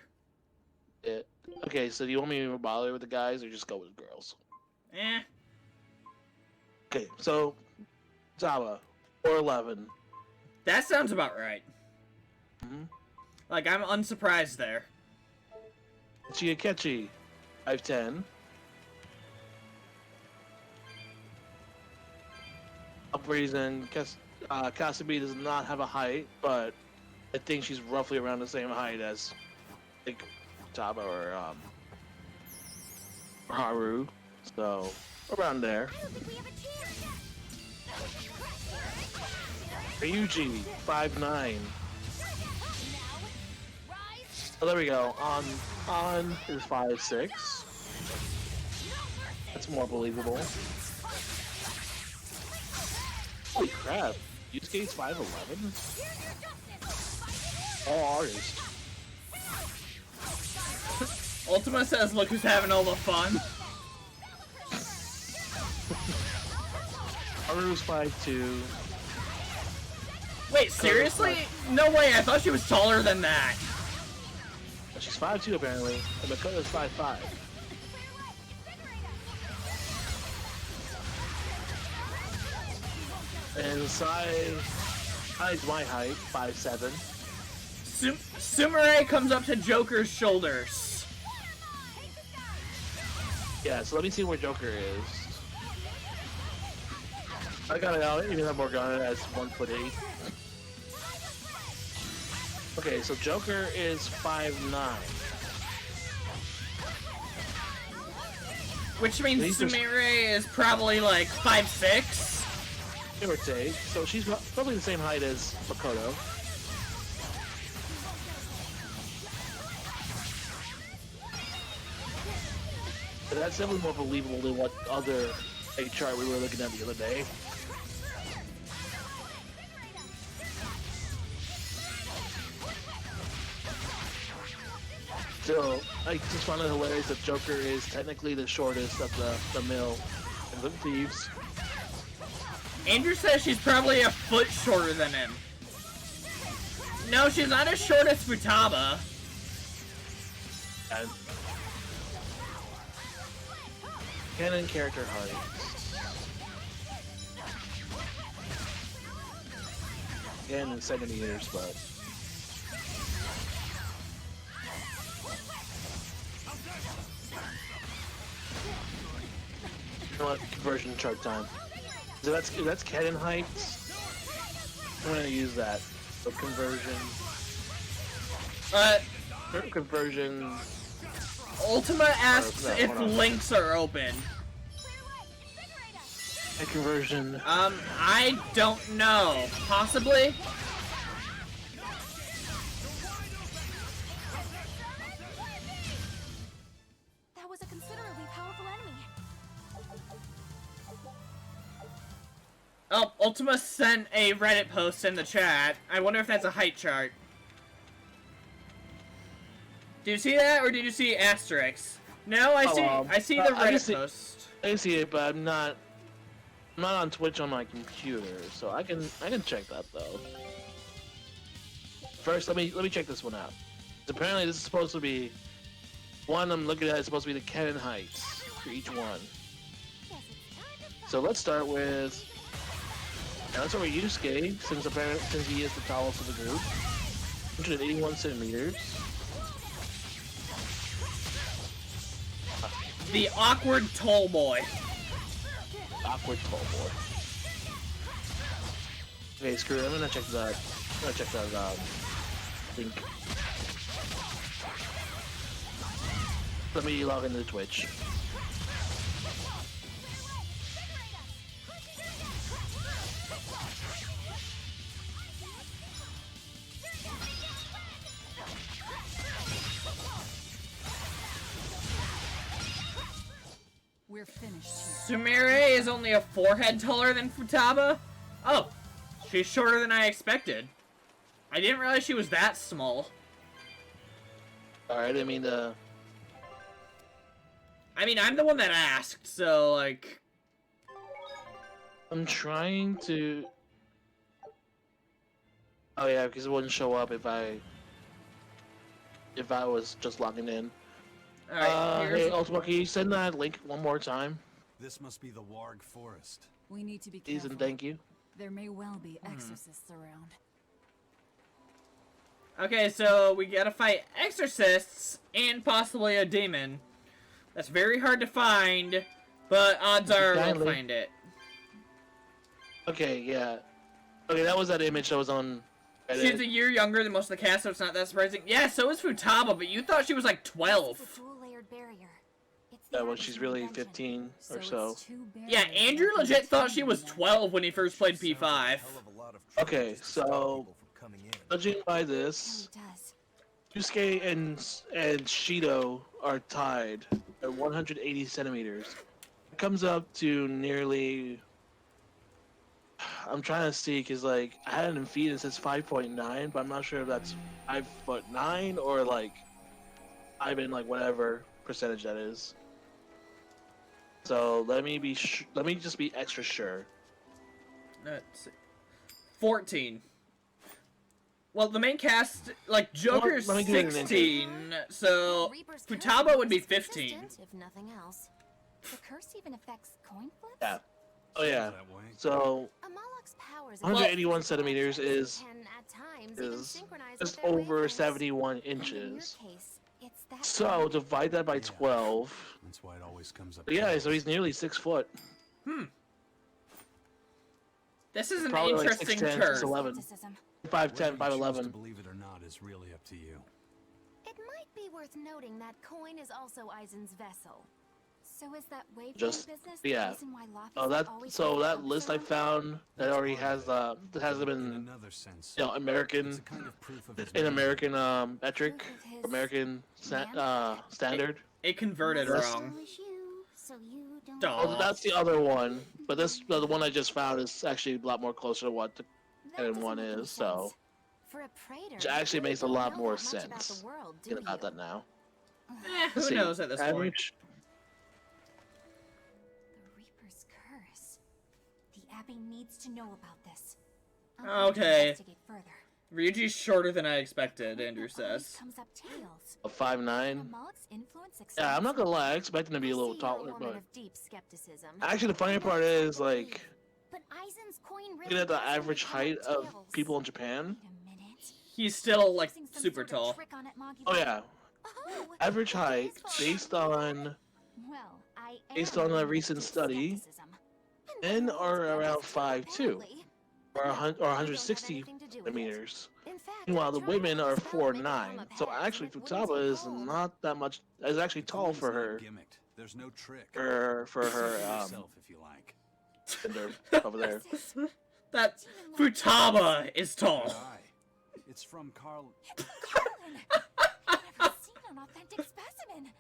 Okay, so do you want me to bother with the guys or just go with girls? Eh. Okay, so Zawa, or 11. That sounds about right. Mhm. Like, I'm unsurprised there. Chiakechi, 5'10". Reason Kasabi does not have a height, but I think she's roughly around the same height as like Taba or Haru, so around there. I don't think we have a chance. Ryuji, 5'9". Oh, there we go. On is 5'6". That's more believable. Holy crap! Yusuke's 5'11". All artists. Ultima says, "Look who's having all the fun." Haru's 5'2". Wait, seriously? No way! I thought she was taller than that. She's 5'2" apparently, and Makoto's 5'5". And Sai's my height, 5'7". Sumire comes up to Joker's shoulders. Yeah, so let me see where Joker is. I got it out, even though Morgana has 1'8". Okay, so Joker is 5'9". Which means Sumire is probably like 5'6". Give or take. So she's probably the same height as Makoto. But that's definitely more believable than what other chart we were looking at the other day. Still, I just found it hilarious that Joker is technically the shortest of the mill and the thieves. Andrew says she's probably a foot shorter than him. No, she's not as short as Futaba. And canon character height. Again in centimeters, but you know what? Conversion chart time. So that's canon height. I'm gonna use that. So conversion. Conversion. Ultima asks if links are open. A conversion. I don't know. Possibly? That was a considerably powerful enemy. Oh, Ultima sent a Reddit post in the chat. I wonder if that's a height chart. Did you see that, or did you see asterisks? No, I see the Reddit post. I see it, but I'm not on Twitch on my computer, so I can check that though. First, let me check this one out. Apparently, this is supposed to be one I'm looking at. Is supposed to be the canon heights for each one. So let's start with. Let's start with Yusuke, since he is the tallest of the group. 181 centimeters. The awkward tall boy. Awkward tall boy. Okay, screw it. I'm gonna check that. Link. Let me log into Twitch. We're finished here. Sumire is only a forehead taller than Futaba? Oh, she's shorter than I expected. I didn't realize she was that small. Alright, I mean, I'm the one that asked, so, like... I'm trying to... Oh yeah, because it wouldn't show up if I was just logging in. Alright, hey, Ultima, can you send that link one more time? This must be the Warg Forest. We need to be Please careful. and thank you. There may well be exorcists around. Okay, so we gotta fight exorcists and possibly a demon. That's very hard to find, but odds are we'll find it. Okay, yeah. Okay, that was that image that was on Reddit. She's a year younger than most of the cast, so it's not that surprising. Yeah, so is Futaba, but you thought she was like 12. It's a dual-layered barrier. It the when Abby's she's new really invention, 15 or it's so. too bad Yeah, there's Andrew nothing legit to thought tell she you was about. 12 when he first played Sounds like a P5. hell of a lot of Okay, trouble just to stop so people from coming in. judging by It this, really does. Yusuke and Shido are tied at 180 centimeters. It comes up to nearly. I'm trying to see because like I had it in feet and it says 5.9, but I'm not sure if that's 5'9" or like I'm in like whatever percentage that is. So let me just be extra sure. Let's see. 14. Well, the main cast, like, Joker's Let me do it in 16, so Reaper's curse Futaba would be is 15. consistent, if nothing else. The curse even affects coin flips? Yeah. Oh yeah. That way. So Amalok's powers 181 centimeters is can at times even is synchronize just with their over wavelengths. 71 And in your inches. case, it's that So divide that by Yeah. 12. That's why it always comes up. But yeah, tails. so he's nearly 6 foot. This is an Probably like interesting 6'10", turn. 6'11". skepticism. 5'10", Whether you choose to 5'11". believe it or not is really up to you. It might be worth noting that coin is also Aizen's vessel. So is that wavelength Just- business yeah. the reason why Laufey Oh, that always so has that the list I opposite? found that already has that hasn't In been another sense, American it's a kind of proof of his in memory. American metric, Proof of his American man? standard. It converted That's- wrong. So is you, so you don't. Duh. Oh, that's the other one, but this the one I just found is actually a lot more closer to what the That canon doesn't one make any is. So sense. For a praetor, which actually you makes a don't lot know more that much about sense. the world, do Thinking about you? that now. Who See, knows at this point? average- The Reaper's curse. The Abbey needs to know about this. Okay. Investigate further. Ryuji's shorter than I expected, Coin Andrew always says. comes up tails. A 5'9". Amalek's influence Yeah, I'm not extends- gonna lie, I expect him to be a I little see you're a taller, woman but of deep skepticism. actually the funny part is like But Aizen's coin really looking at the does only average come height up of tails. people in Japan. Wait a minute. He's still, like, Using some super sort of tall. trick on it, Moggy Oh Boy? yeah, Oh, average it height is for based a on Well, I am Based on a woman of recent deep study, skepticism. men are around Apparently. 5'2", or But no, 100 you or don't have 160 anything to do with it. centimeters. In fact, Meanwhile, the trying women to are spell to make it 4'9". come up So heads, actually, and it wouldn't Futaba take is hold. not that much. Is actually The tall coin's for not her gimmicked. There's no trick. for See her for yourself if you like. gender over there. This is That Futaba is tall. Aye. It's from Carl. Colin! I've never seen an authentic specimen.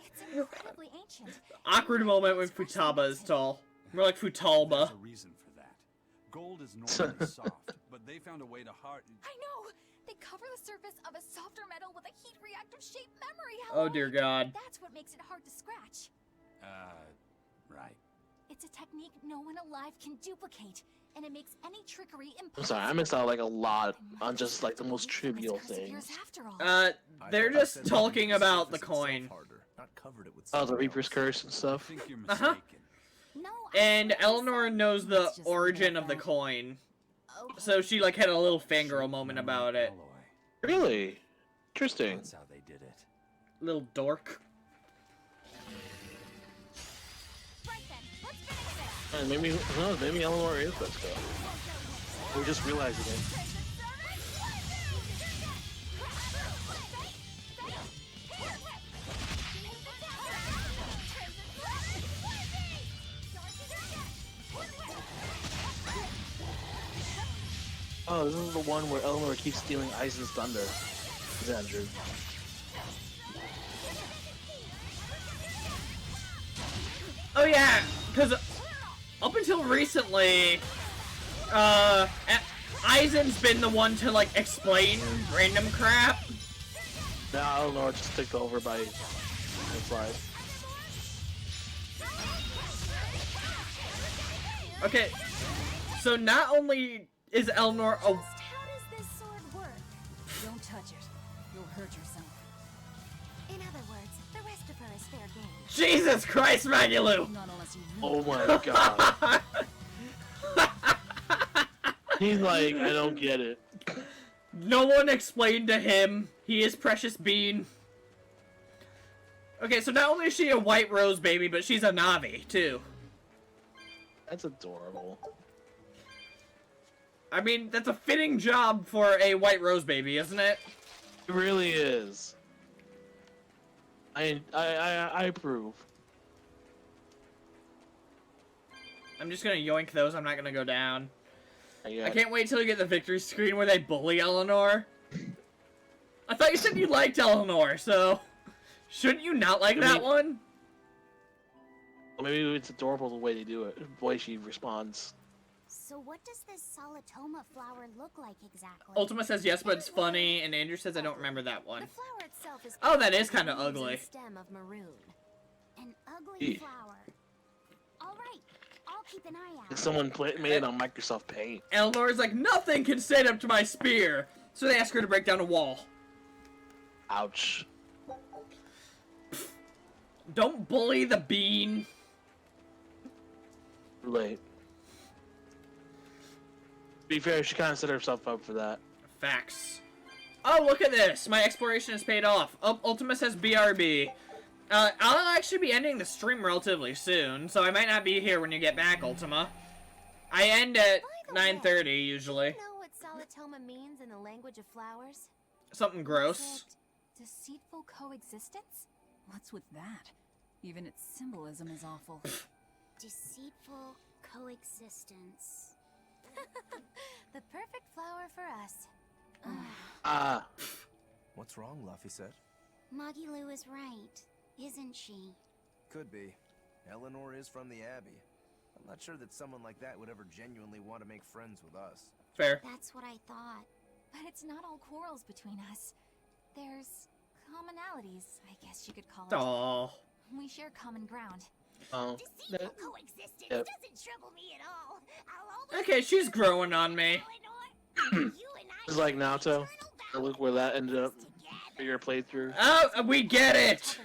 It's incredibly ancient. Awkward moment when Futaba is tall. More like Futalba. There's a reason for that. Gold is normally soft, but they found a way to harden. I know! They cover the surface of a softer metal with a heat reactive shaped memory Oh alloy. dear God. That's what makes it hard to scratch. Right. It's a technique no one alive can duplicate, and it makes any trickery I'm impossible. sorry, I missed out like a lot I on might just like the have most to believe in trivial this curse of yours things. after all. They're I thought just you said talking the about the surface itself coin. harder, not covered it with Oh, the something Reaper's else. curse and I stuff. think you're Uh-huh. mistaken. No, I And swear to Eleanor son. knows the Let's just origin leave it of the at that. coin. Okay. So she like had a little fangirl Shape, moment memory, about it. alloy. Really interesting. That's how they did it. Little dork. Right then, let's finish this. And maybe who knows, maybe Eleanor is that stuff. We just realized it. Oh, this is the one where Eleanor keeps stealing Aizen's thunder. Is Andrew? Oh yeah, because up until recently, Aizen's been the one to like explain random crap. Now Eleanor just took over by his life. Okay, so not only is Eleanor a Just how does this sword work? Don't touch it. You'll hurt yourself. In other words, the rest of her is fair game. Jesus Christ, Magulu! Not unless you Oh my god. He's like, I don't get it. No one explained to him. He is Precious Bean. Okay, so not only is she a white rose baby, but she's a Navi, too. That's adorable. I mean, that's a fitting job for a white rose baby, isn't it? It really is. I approve. I'm just gonna yoink those. I'm not gonna go down. Yeah. I can't wait till you get the victory screen where they bully Eleanor. I thought you said you liked Eleanor, so shouldn't you not like that one? Well, maybe it's adorable the way they do it, the way she responds. So what does this solitoma flower look like exactly? Ultima says yes, but it's funny, and Andrew says I don't remember that one. The flower itself is Oh, that is kind of leaves and ugly. stem of maroon. An ugly flower. All right, I'll keep an eye out. Someone made it on Microsoft Paint. Eleanor's like, nothing can stand up to my spear. So they ask her to break down a wall. Ouch. Don't bully the bean. Late. To be fair, she kind of set herself up for that. Facts. Oh, look at this. My exploration has paid off. Ultima says BRB. I'll actually be ending the stream relatively soon, so I might not be here when you get back, Ultima. I end at 9:30 usually. Do you know what solitoma means in the language of flowers? Something gross. Deceitful coexistence? What's with that? Even its symbolism is awful. Deceitful coexistence. The perfect flower for us. What's wrong, Laphicet? Magilu is right, isn't she? Could be. Eleanor is from the Abbey. I'm not sure that someone like that would ever genuinely want to make friends with us. Fair. That's what I thought. But it's not all quarrels between us. There's commonalities, I guess you could call it. Aww. We share common ground. Oh. Deceitful coexistence doesn't trouble me at all. I'll always Okay, she's growing on me. It's like Naruto. Look where that ended up for your playthrough. Oh, we get it!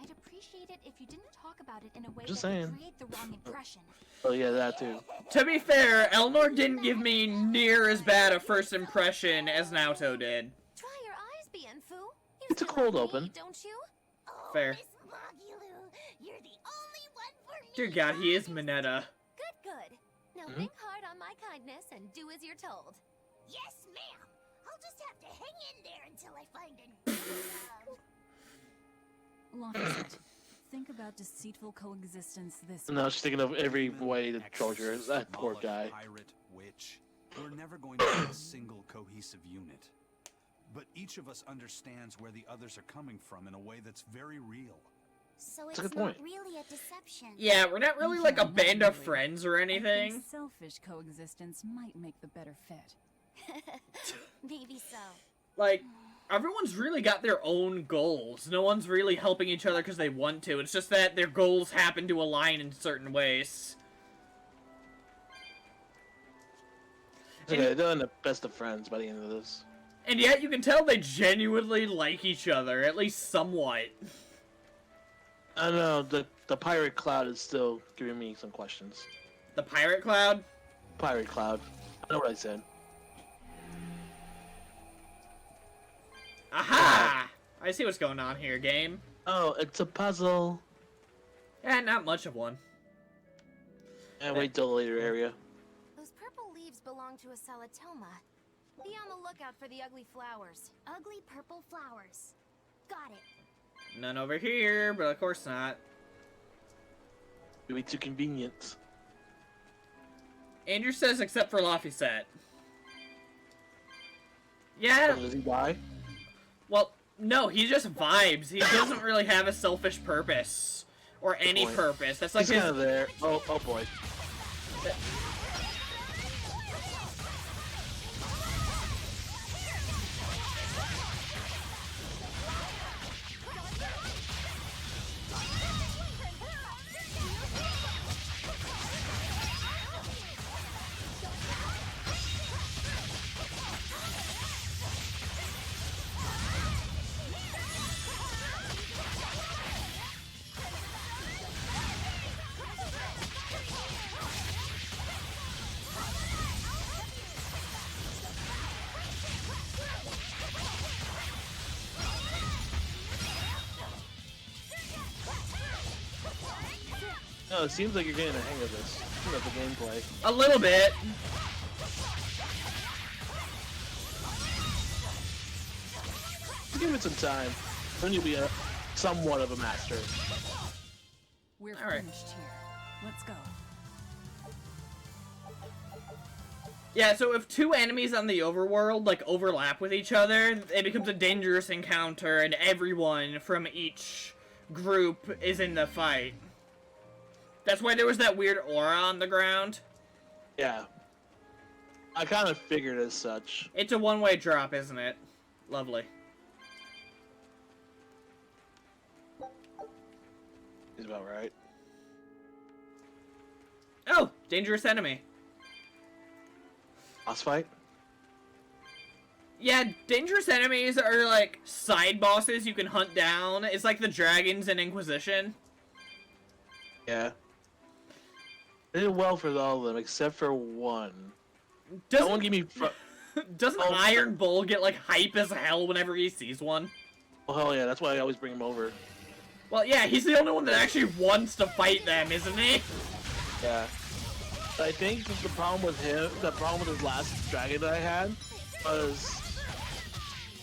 I'd appreciate it if you didn't talk about it in a way Just that would saying. create the wrong impression. Oh yeah, that too. To be fair, Eleanor didn't give me near as bad a first impression as Naoto did. Try your eyes, Bienfu. You It's a still cold like open. me, don't you? Oh, Fair. Miss Magilu, you're the only one for me. Dear God, he is Mineta. Good. Now Mhm. think hard on my kindness and do as you're told. Yes, ma'am. I'll just have to hang in there until I find Laphicet, think about deceitful coexistence this way. No, she's thinking of every way to torture that poor Small guy. pirate witch. We're never going to be a single cohesive unit. But each of us understands where the others are coming from in a way that's very real. So That's it's a good not point. really a deception. Yeah, we're not really like a Not band of really. friends or I anything. think selfish coexistence might make the better fit. Maybe so. Like, everyone's really got their own goals. No one's really helping each other because they want to. It's just that their goals happen to align in certain ways. It's okay, they're the best of friends by the end of this. And yet you can tell they genuinely like each other, at least somewhat. I don't know, the pirate cloud is still giving me some questions. The pirate cloud? Pirate cloud. I know what I said. Aha! I see what's going on here, game. Oh, it's a puzzle. Eh, not much of one. And wait till the later area. Those purple leaves belong to a solitoma. Be on the lookout for the ugly flowers. Ugly purple flowers. Got it. None over here, but of course not. It'd be too convenient. Andrew says except for Laphicet. Yeah, Oh, does he die? well, no, he just vibes. He doesn't really have a selfish purpose. Or any point. purpose. That's like He's his... kind of there. Oh boy. No, it seems like you're getting the hang of this. Of the gameplay. A little bit. Give it some time. Then you'll be somewhat of a master. We're All right. finished here. Let's go. Yeah, so if two enemies on the overworld, like, overlap with each other, it becomes a dangerous encounter, and everyone from each group is in the fight. That's why there was that weird aura on the ground. Yeah. I kind of figured as such. It's a one-way drop, isn't it? Lovely. He's about right. Oh, dangerous enemy. Boss fight? Yeah, dangerous enemies are like side bosses you can hunt down. It's like the dragons in Inquisition. Yeah. They did well for all of them, except for one. Doesn't, Someone give me... doesn't Iron Bull get like hype as hell whenever he sees one? Oh, hell yeah, that's why I always bring him over. Well, yeah, he's the only one that actually wants to fight them, isn't he? Yeah. I think the problem with him, the problem with his last dragon that I had, was...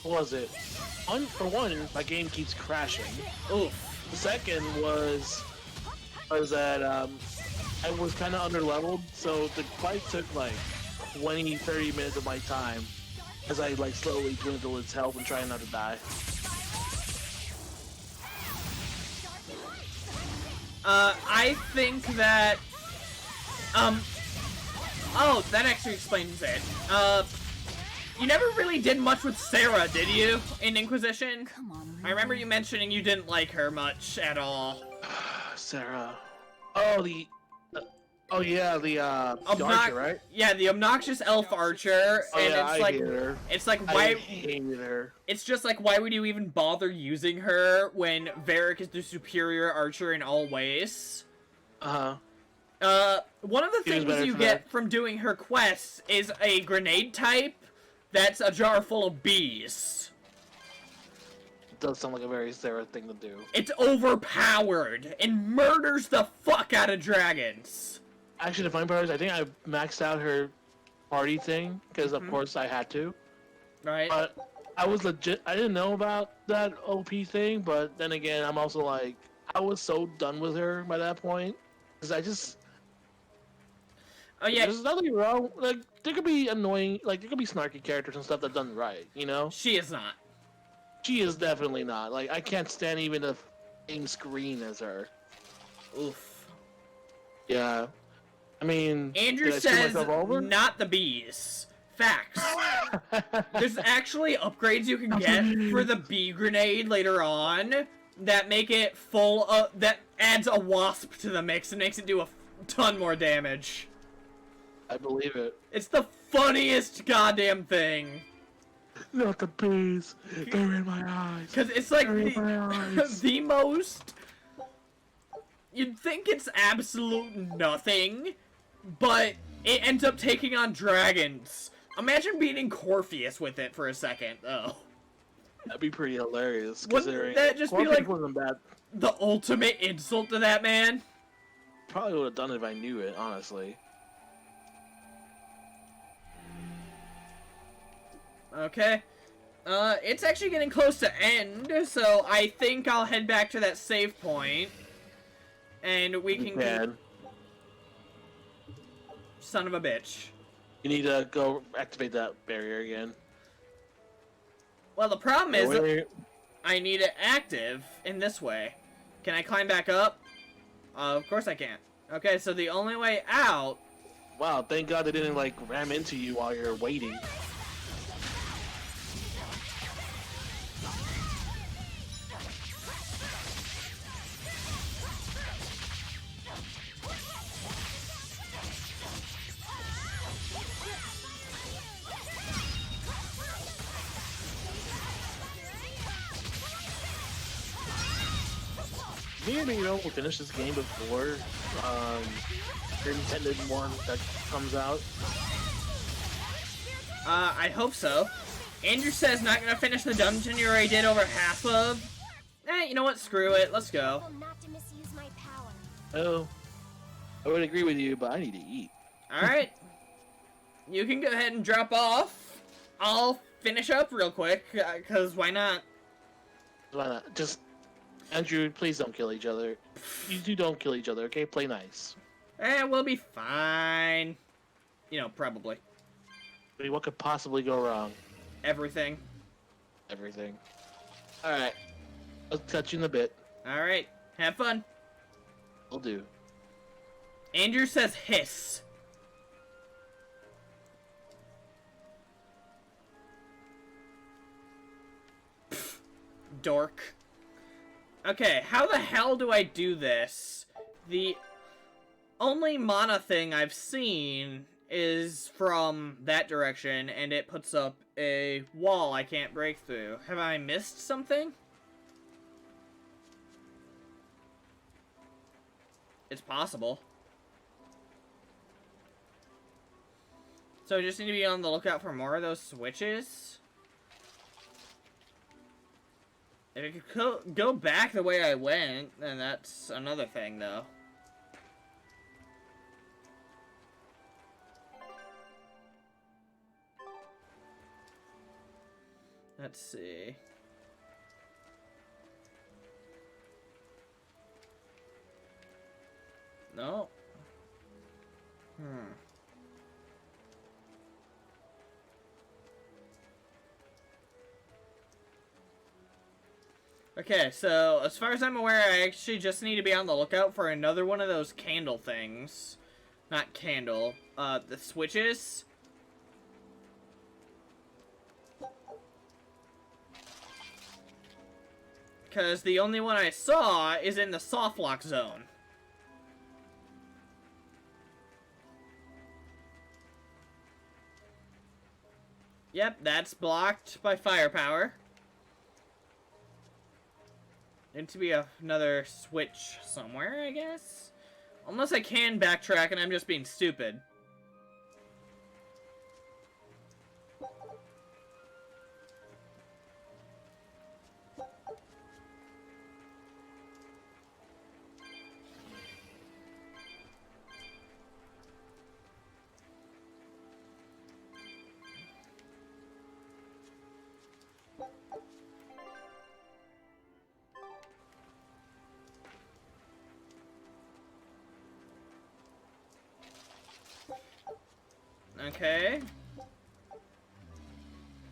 What was it? For one, my game keeps crashing. Oof. The second was that I was kind of underleveled, so the fight took like 20-30 minutes of my time as I like slowly dwindle its health and trying not to die. I think that, oh, that actually explains it. You never really did much with Sarah, did you, in Inquisition? Come on, really? I remember you mentioning you didn't like her much at all. Sarah. Oh, oh yeah, the archer, right? Yeah, the obnoxious elf archer, Oh, and yeah, it's I hated her. It's like, I why... hated her. It's just like, why would you even bother using her when Varric is the superior archer in all ways? Uh-huh. One of the He was things better you for get that. from doing her quests is a grenade type that's a jar full of bees. It does sound like a very Sarah thing to do. It's overpowered and murders the fuck out of dragons. Actually, the funny part is I think I maxed out her party thing, because of course I had to. Right. But I was legit, I didn't know about that OP thing, but then again, I'm also like, I was so done with her by that point. Because I just... Oh yeah. There's nothing wrong, like, there could be annoying, like, there could be snarky characters and stuff that done right, you know? She is not. She is definitely not. Like, I can't stand even the same screen as her. Oof. Yeah. I mean, Andrew did I screw says myself over? not the bees. Facts. There's actually upgrades you can get for the bee grenade later on that make it full of, that adds a wasp to the mix and makes it do a ton more damage. I believe it. It's the funniest goddamn thing. Not the bees. They're in my eyes. Because it's like They're in my eyes. the most... You'd think it's absolute nothing, but it ends up taking on dragons. Imagine beating Corpheus with it for a second, though. That'd be pretty hilarious. Wouldn't that just be like wasn't bad. the ultimate insult to that man? Probably would have done it if I knew it, honestly. Okay. It's actually getting close to end, so I think I'll head back to that save point. And we can get... Son of a bitch. You need to go activate that barrier again. Well, the problem is I need it active in this way. Can I climb back up? Of course I can't. Okay, so the only way out... Wow, thank God they didn't, like, ram into you while you're waiting. Maybe you don't finish this game before your intended one that comes out. I hope so. Andrew says not gonna finish the dungeon you already did over half of. You know what? Screw it. Let's go. Not to misuse my power. Oh, I would agree with you, but I need to eat. Alright. You can go ahead and drop off. I'll finish up real quick, because why not? Why not? Just, Andrew, please don't kill each other. You two don't kill each other, okay? Play nice. We'll be fine. You know, probably. I mean, what could possibly go wrong? Everything. Everything. Alright. I'll catch you in a bit. Alright. Have fun. I'll do. Andrew says hiss. Pfft, dork. Okay, how the hell do I do this? The only mana thing I've seen is from that direction, and it puts up a wall I can't break through. Have I missed something? It's possible. So I just need to be on the lookout for more of those switches. If I could go back the way I went, then that's another thing, though. Let's see. No. Okay, so as far as I'm aware, I actually just need to be on the lookout for another one of those candle things. Not candle, the switches. Because the only one I saw is in the soft lock zone. Yep, that's blocked by firepower. Need to be another switch somewhere, I guess? Unless I can backtrack and I'm just being stupid. Okay.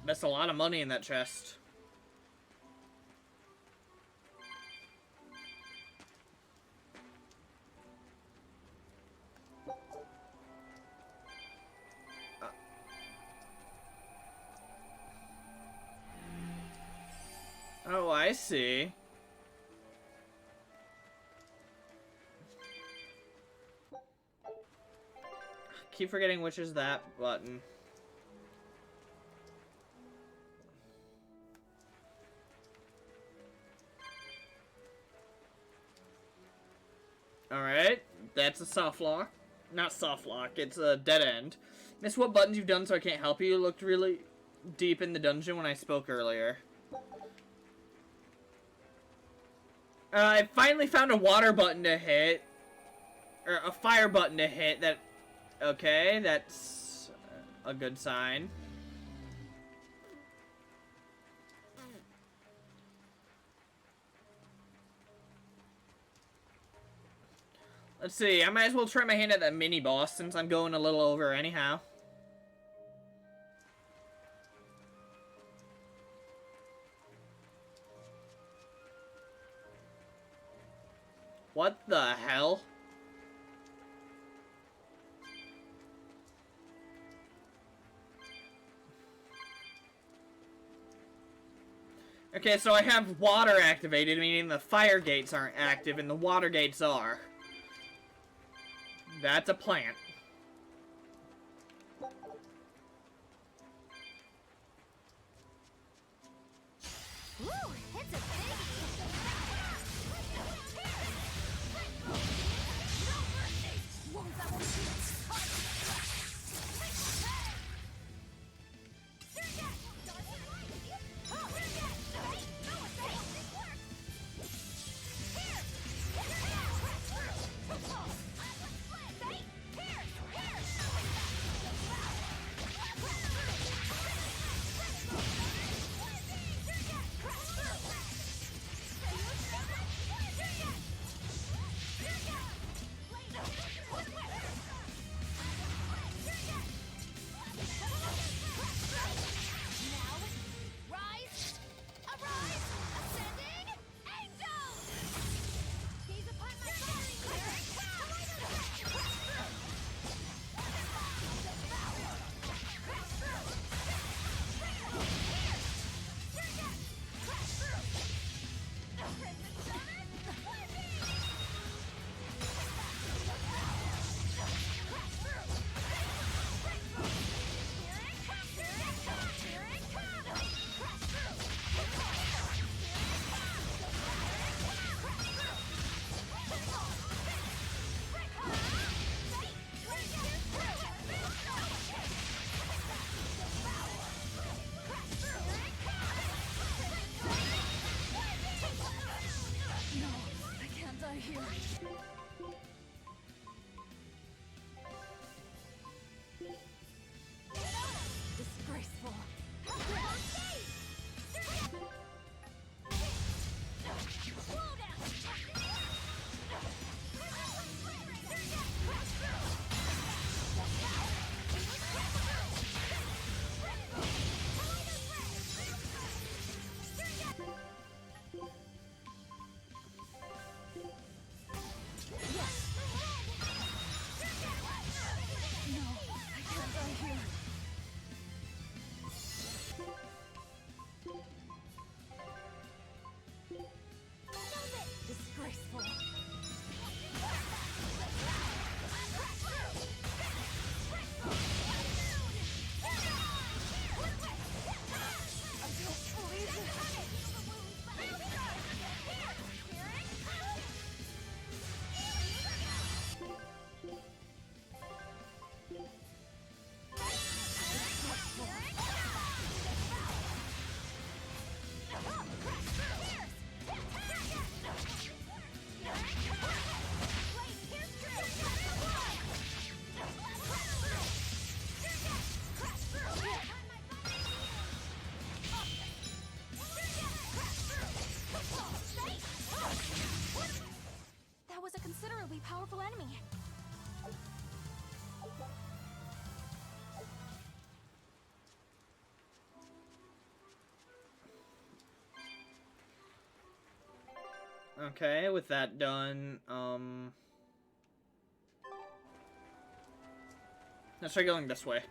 That's a lot of money in that chest. Oh, I see. Keep forgetting which is that button. Alright, that's a soft lock. Not soft lock, it's a dead end. Miss what buttons you've done so I can't help you. You looked really deep in the dungeon when I spoke earlier. I finally found a water button to hit. Or a fire button to hit that... Okay, that's a good sign. Let's see, I might as well try my hand at that mini-boss since I'm going a little over anyhow. What the hell? Okay, so I have water activated, meaning the fire gates aren't active and the water gates are. That's a plant. Woo, it's a biggie. powerful enemy. Okay, with that done, let's try going this way.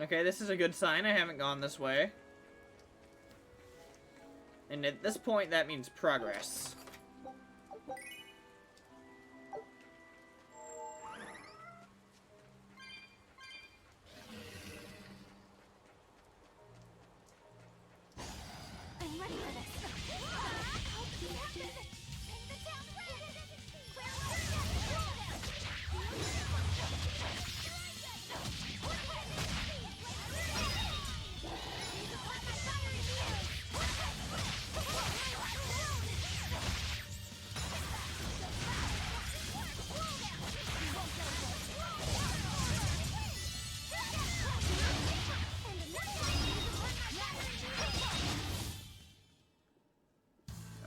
Okay, this is a good sign. I haven't gone this way. And at this point, that means progress. I'm ready for this.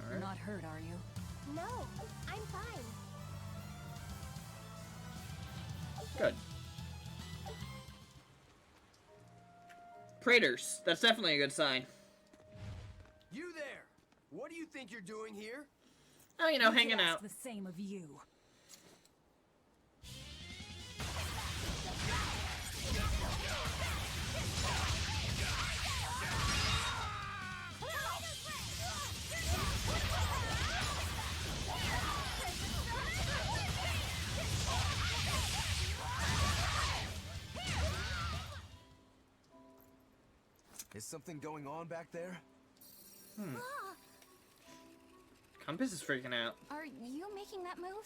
You're not hurt, are you? No, I'm fine. Good. Praetors. That's definitely a good sign. You there! What do you think you're doing here? Oh, you know, We hanging could ask out. the same of you. Is something going on back there? Compass is freaking out. Are you making that move?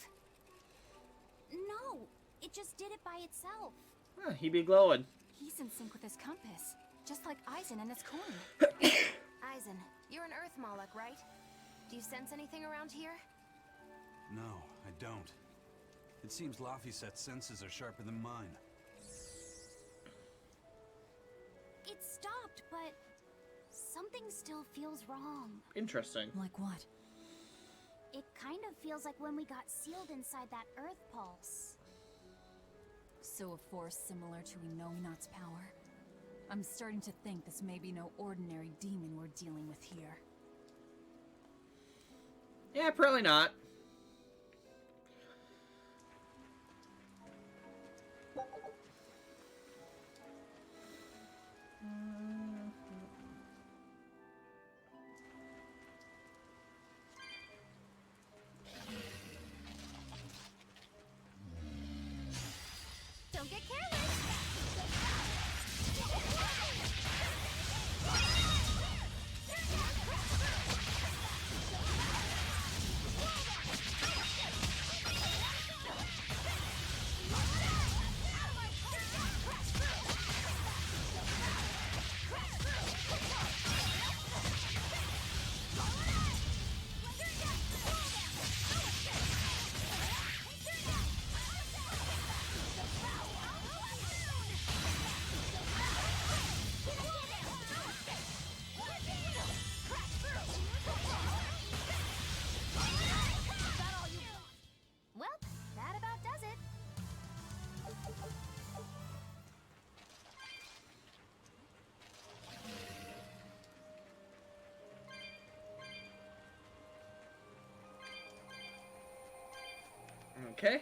No, it just did it by itself. Huh, he be glowing. He's in sync with his compass, just like Eisen and his coin. Eisen, you're an Earth Moloch, right? Do you sense anything around here? No, I don't. It seems Laphicet's senses are sharper than mine. something still feels wrong. Interesting. Like what? It kind of feels like when we got sealed inside that Earth Pulse. So a force similar to Inominat's power? I'm starting to think this may be no ordinary demon we're dealing with here. Yeah, probably not. Don't get careless! Well, that about does it. Okay.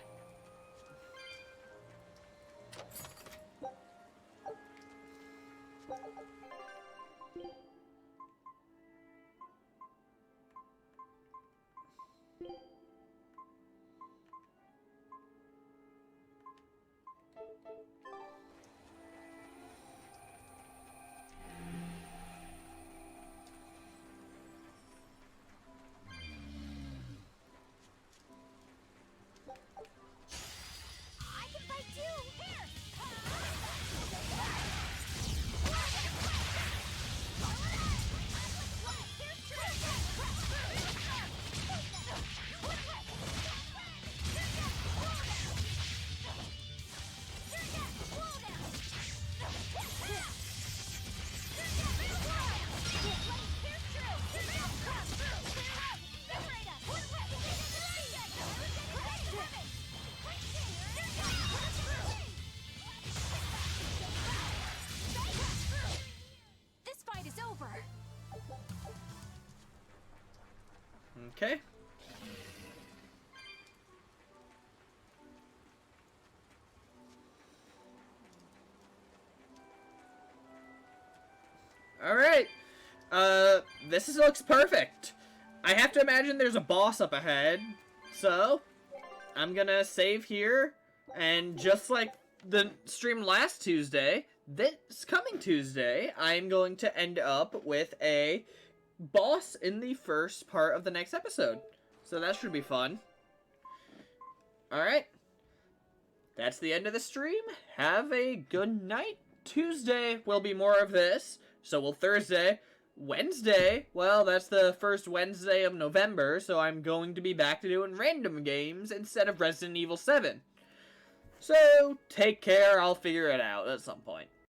I can fight too! Here! This fight is over. Okay. Alright. Looks perfect. I have to imagine there's a boss up ahead. So, I'm gonna save here. And just like the stream last Tuesday, this coming Tuesday, I'm going to end up with a boss in the first part of the next episode. So that should be fun. Alright. That's the end of the stream. Have a good night. Tuesday will be more of this. So will Thursday. Wednesday, well, that's the first Wednesday of November, so I'm going to be back to doing random games instead of Resident Evil 7. So, take care. I'll figure it out at some point.